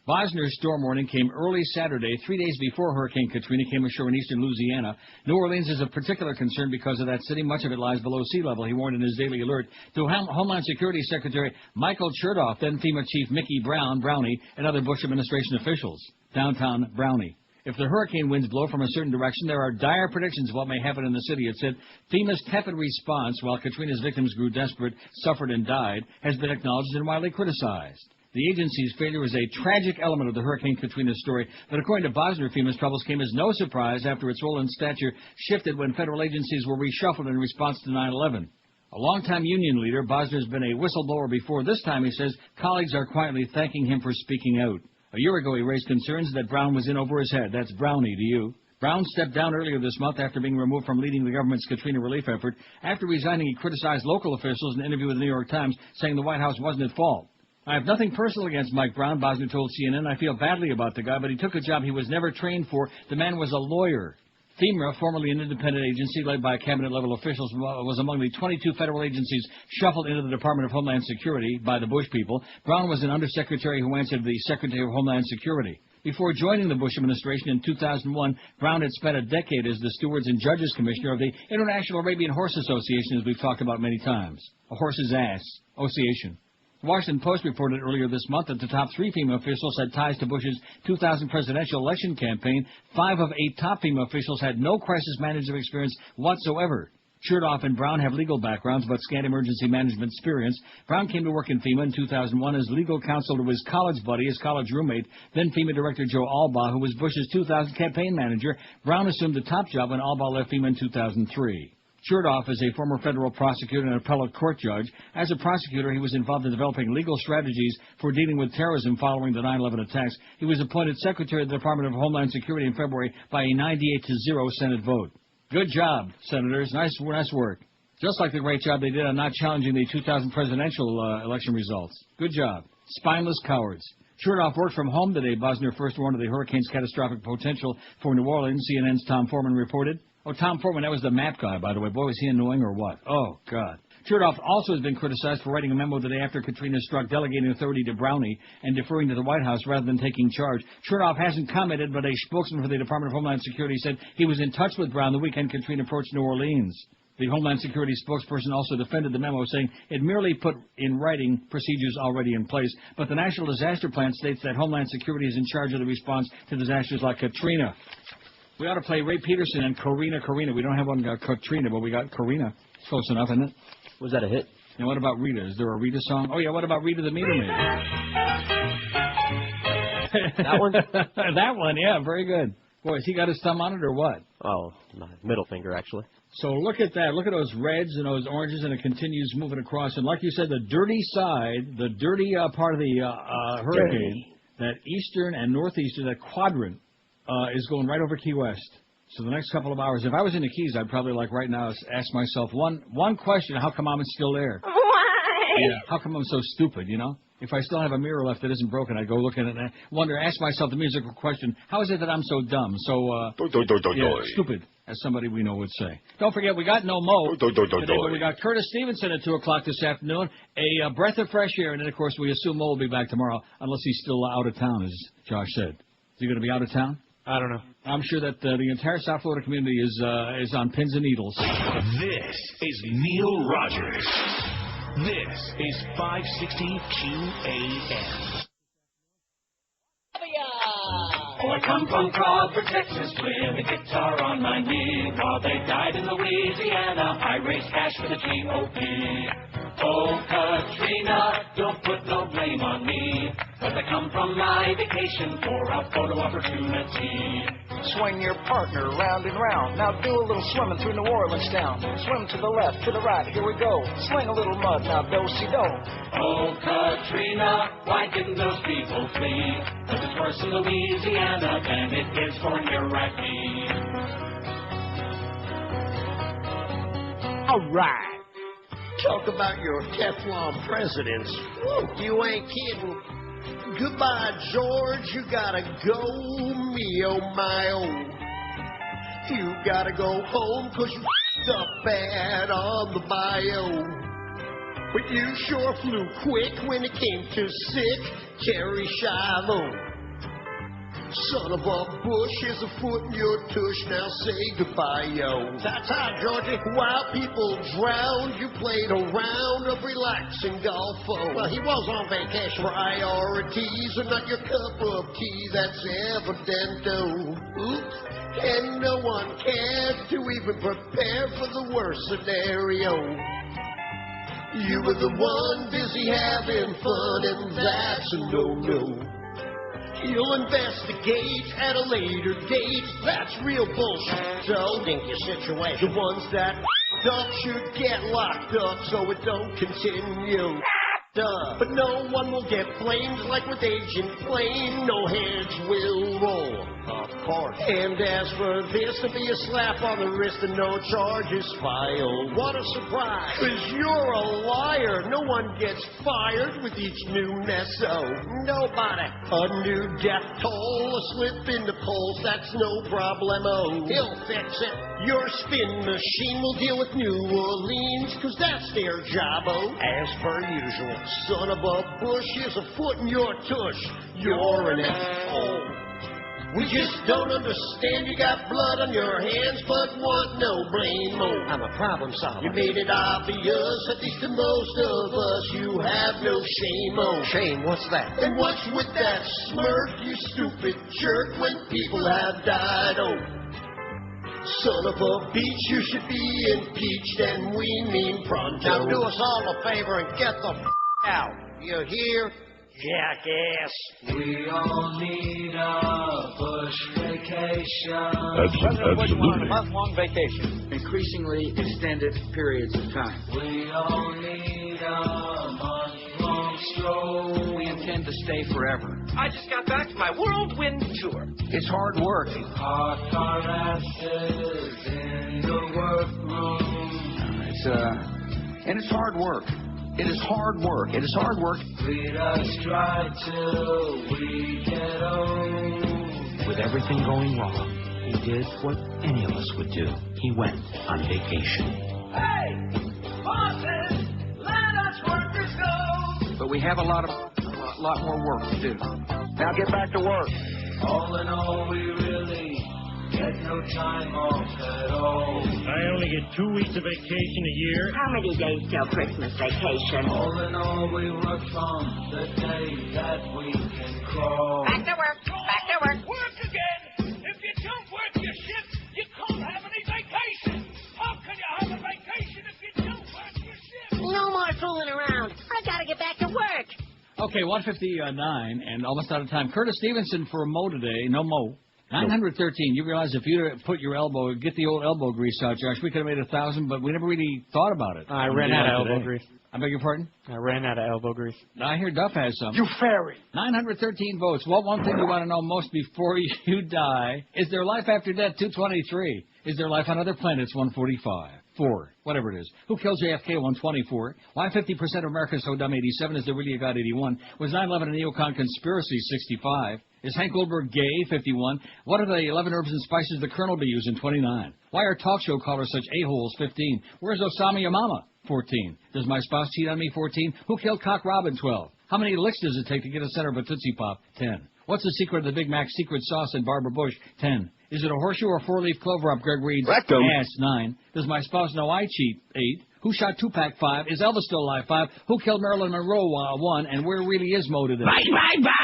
Bosner's storm warning came early Saturday, 3 days before Hurricane Katrina came ashore in eastern Louisiana. New Orleans is of particular concern because of that city. Much of it lies below sea level, he warned in his daily alert to Homeland Security Secretary Michael Chertoff, then FEMA Chief Mickey Brownie, and other Bush administration officials. Downtown Brownie. If the hurricane winds blow from a certain direction, there are dire predictions of what may happen in the city. It said FEMA's tepid response, while Katrina's victims grew desperate, suffered, and died, has been acknowledged and widely criticized. The agency's failure is a tragic element of the Hurricane Katrina story, but according to Bosner, FEMA's troubles came as no surprise after its role and stature shifted when federal agencies were reshuffled in response to 9/11. A longtime union leader, Bosner's been a whistleblower before. This time, he says, colleagues are quietly thanking him for speaking out. A year ago, he raised concerns that Brown was in over his head. That's Brownie to you. Brown stepped down earlier this month after being removed from leading the government's Katrina relief effort. After resigning, he criticized local officials in an interview with the New York Times, saying the White House wasn't at fault. I have nothing personal against Mike Brown, Bosner told CNN. I feel badly about the guy, but he took a job he was never trained for. The man was a lawyer. FEMA, formerly an independent agency led by cabinet-level officials, was among the 22 federal agencies shuffled into the Department of Homeland Security by the Bush people. Brown was an undersecretary who answered the Secretary of Homeland Security. Before joining the Bush administration in 2001, Brown had spent a decade as the Stewards and Judges Commissioner of the International Arabian Horse Association, as we've talked about many times. A horse's ass. Association. The Washington Post reported earlier this month that the top 3 FEMA officials had ties to Bush's 2000 presidential election campaign. 5 of 8 top FEMA officials had no crisis management experience whatsoever. Chertoff and Brown have legal backgrounds, but scant emergency management experience. Brown came to work in FEMA in 2001 as legal counsel to his college buddy, his college roommate, then FEMA Director Joe Albaugh, who was Bush's 2000 campaign manager. Brown assumed the top job when Albaugh left FEMA in 2003. Chertoff is a former federal prosecutor and appellate court judge. As a prosecutor, he was involved in developing legal strategies for dealing with terrorism following the 9/11 attacks. He was appointed Secretary of the Department of Homeland Security in February by a 98-0 Senate vote. Good job, Senators. Nice work. Just like the great job they did on not challenging the 2000 presidential election results. Good job. Spineless cowards. Chertoff worked from home today. Bosner first warned of the hurricane's catastrophic potential for New Orleans. CNN's Tom Foreman reported. Oh, Tom Foreman, that was the map guy, by the way. Boy, was he annoying or what? Oh, God. Chertoff also has been criticized for writing a memo the day after Katrina struck, delegating authority to Brownie and deferring to the White House rather than taking charge. Chertoff hasn't commented, but a spokesman for the Department of Homeland Security said he was in touch with Brown the weekend Katrina approached New Orleans. The Homeland Security spokesperson also defended the memo, saying it merely put in writing procedures already in place. But the National Disaster Plan states that Homeland Security is in charge of the response to disasters like Katrina. We ought to play Ray Peterson and Karina. We don't have one Katrina, but we got Karina. Close enough, isn't it? Was that a hit? And what about Rita? Is there a Rita song? Oh, yeah, what about Rita the Meter Maid? That one? That one, yeah, very good. Boy, has he got his thumb on it or what? Oh, my middle finger, actually. So look at that. Look at those reds and those oranges, and it continues moving across. And like you said, the dirty side, the dirty part of the hurricane, that eastern and northeastern, that quadrant, is going right over Key West. So the next couple of hours, if I was in the Keys, I'd probably, like right now, ask myself one question: how come I'm still there? Why? Yeah, how come I'm so stupid, you know? If I still have a mirror left that isn't broken, I'd go look at it and ask myself the musical question: how is it that I'm so dumb, so stupid, as somebody we know would say? Don't forget, we got no Mo today, but we got Curtis Stevenson at 2 o'clock this afternoon. A breath of fresh air, and then, of course, we assume Mo will be back tomorrow, unless he's still out of town, as Josh said. Is he going to be out of town? I don't know. I'm sure that the entire South Florida community is on pins and needles. This is Neil Rogers. This is 560 QAM. I come from Crawford, Texas, with a guitar on my knee. While they died in Louisiana, I raised cash for the GOP. Oh, Katrina, don't put no blame on me, 'cause I come from my vacation for a photo opportunity. Swing your partner round and round. Now do a little swimming through New Orleans town. Swim to the left, to the right, here we go. Sling a little mud, now do-si-do. Oh, Katrina, why didn't those people flee? 'Cause it's worse in Louisiana than it is for Iraqi. All right. Talk about your Teflon presidents. Woo, you ain't kidding. Goodbye, George, you gotta go, me oh my oh. You gotta go home 'cause you f***ed up bad on the bio. But you sure flew quick when it came to sick Terry Shiloh. Son of a bush is a foot in your tush, now say goodbye, yo. Ta-ta, Georgie. While people drowned, you played a round of relaxing golf. Well, he was on vacation. Priorities are not your cup of tea, that's evident-o. Oops. And no one cared to even prepare for the worst scenario. You were the one busy having fun, and that's a no-no. You'll investigate at a later date. That's real bullshit. So, think your situation. The ones that f***ed up should get locked up so it don't continue. Duh. But no one will get blamed like with Agent Flame. No heads will roll. Of course. And as for this, to be a slap on the wrist and no charges filed. What a surprise. 'Cause you're a liar. No one gets fired with each new meso. Nobody. A new death toll, a slip in the polls, that's no problemo. He'll fix it. Your spin machine will deal with New Orleans, 'cause that's their job-o. As per usual. Son of a bush is a foot in your tush. You're an asshole. We just don't understand. You got blood on your hands, but want no blame. I'm a problem solver. You made it obvious, at least to most of us, you have no shame. Shame? What's that? And what's with that smirk, you stupid jerk, when people have died? Son of a beach, you should be impeached, and we mean pronto. Now do us all a favor and get the out. You hear? Jackass. We all need a bush vacation. Absolutely. A month-long vacation. Increasingly extended periods of time. We all need a month-long stroll. We intend to stay forever. I just got back from my whirlwind tour. It's hard work. Park our asses in the workroom. It's hard work. It is hard work. It is hard work. Lead us dry till we get old. With everything going wrong, he did what any of us would do. He went on vacation. Hey, bosses, let us workers go. But we have a lot more work to do. Now get back to work. All in all, we really get no time off at all. I only get 2 weeks of vacation a year. How many days till Christmas vacation? All in all, we work from the day that we can crawl. Back to work. Back to work. Work again. If you don't work your shift, you can't have any vacation. How can you have a vacation if you don't work your shift? No more fooling around. I gotta get back to work. Okay, 1:59 and almost out of time. Curtis Stevenson for Mo today. No Mo. 913. You realize if you put your elbow, get the old elbow grease out, Josh, we could have made 1,000, but we never really thought about it. I ran out of elbow grease. I beg your pardon? I ran out of elbow grease. I hear Duff has some. You fairy. 913 votes. What one thing you want to know most before you die? Is there life after death? 223. Is there life on other planets? 145. 4. Whatever it is. Who killed JFK? 124. Why 50% of America is so dumb? 87. Is there really a God? 81. Was 9/11 a neocon conspiracy? 65. Is Hank Goldberg gay? 51. What are the 11 herbs and spices the Colonel be using? 29. Why are talk show callers such a-holes? 15. Where's Osama Yamama? 14. Does my spouse cheat on me? 14. Who killed Cock Robin? 12. How many licks does it take to get a center of a Tootsie Pop? 10. What's the secret of the Big Mac secret sauce in Barbara Bush? 10. Is it a horseshoe or four-leaf clover up Greg Reed's ass? 9. Does my spouse know I cheat? 8. Who shot Tupac? 5. Is Elvis still alive? 5. Who killed Marilyn Monroe? 1. And where really is Mo today? Bye, bye, bye.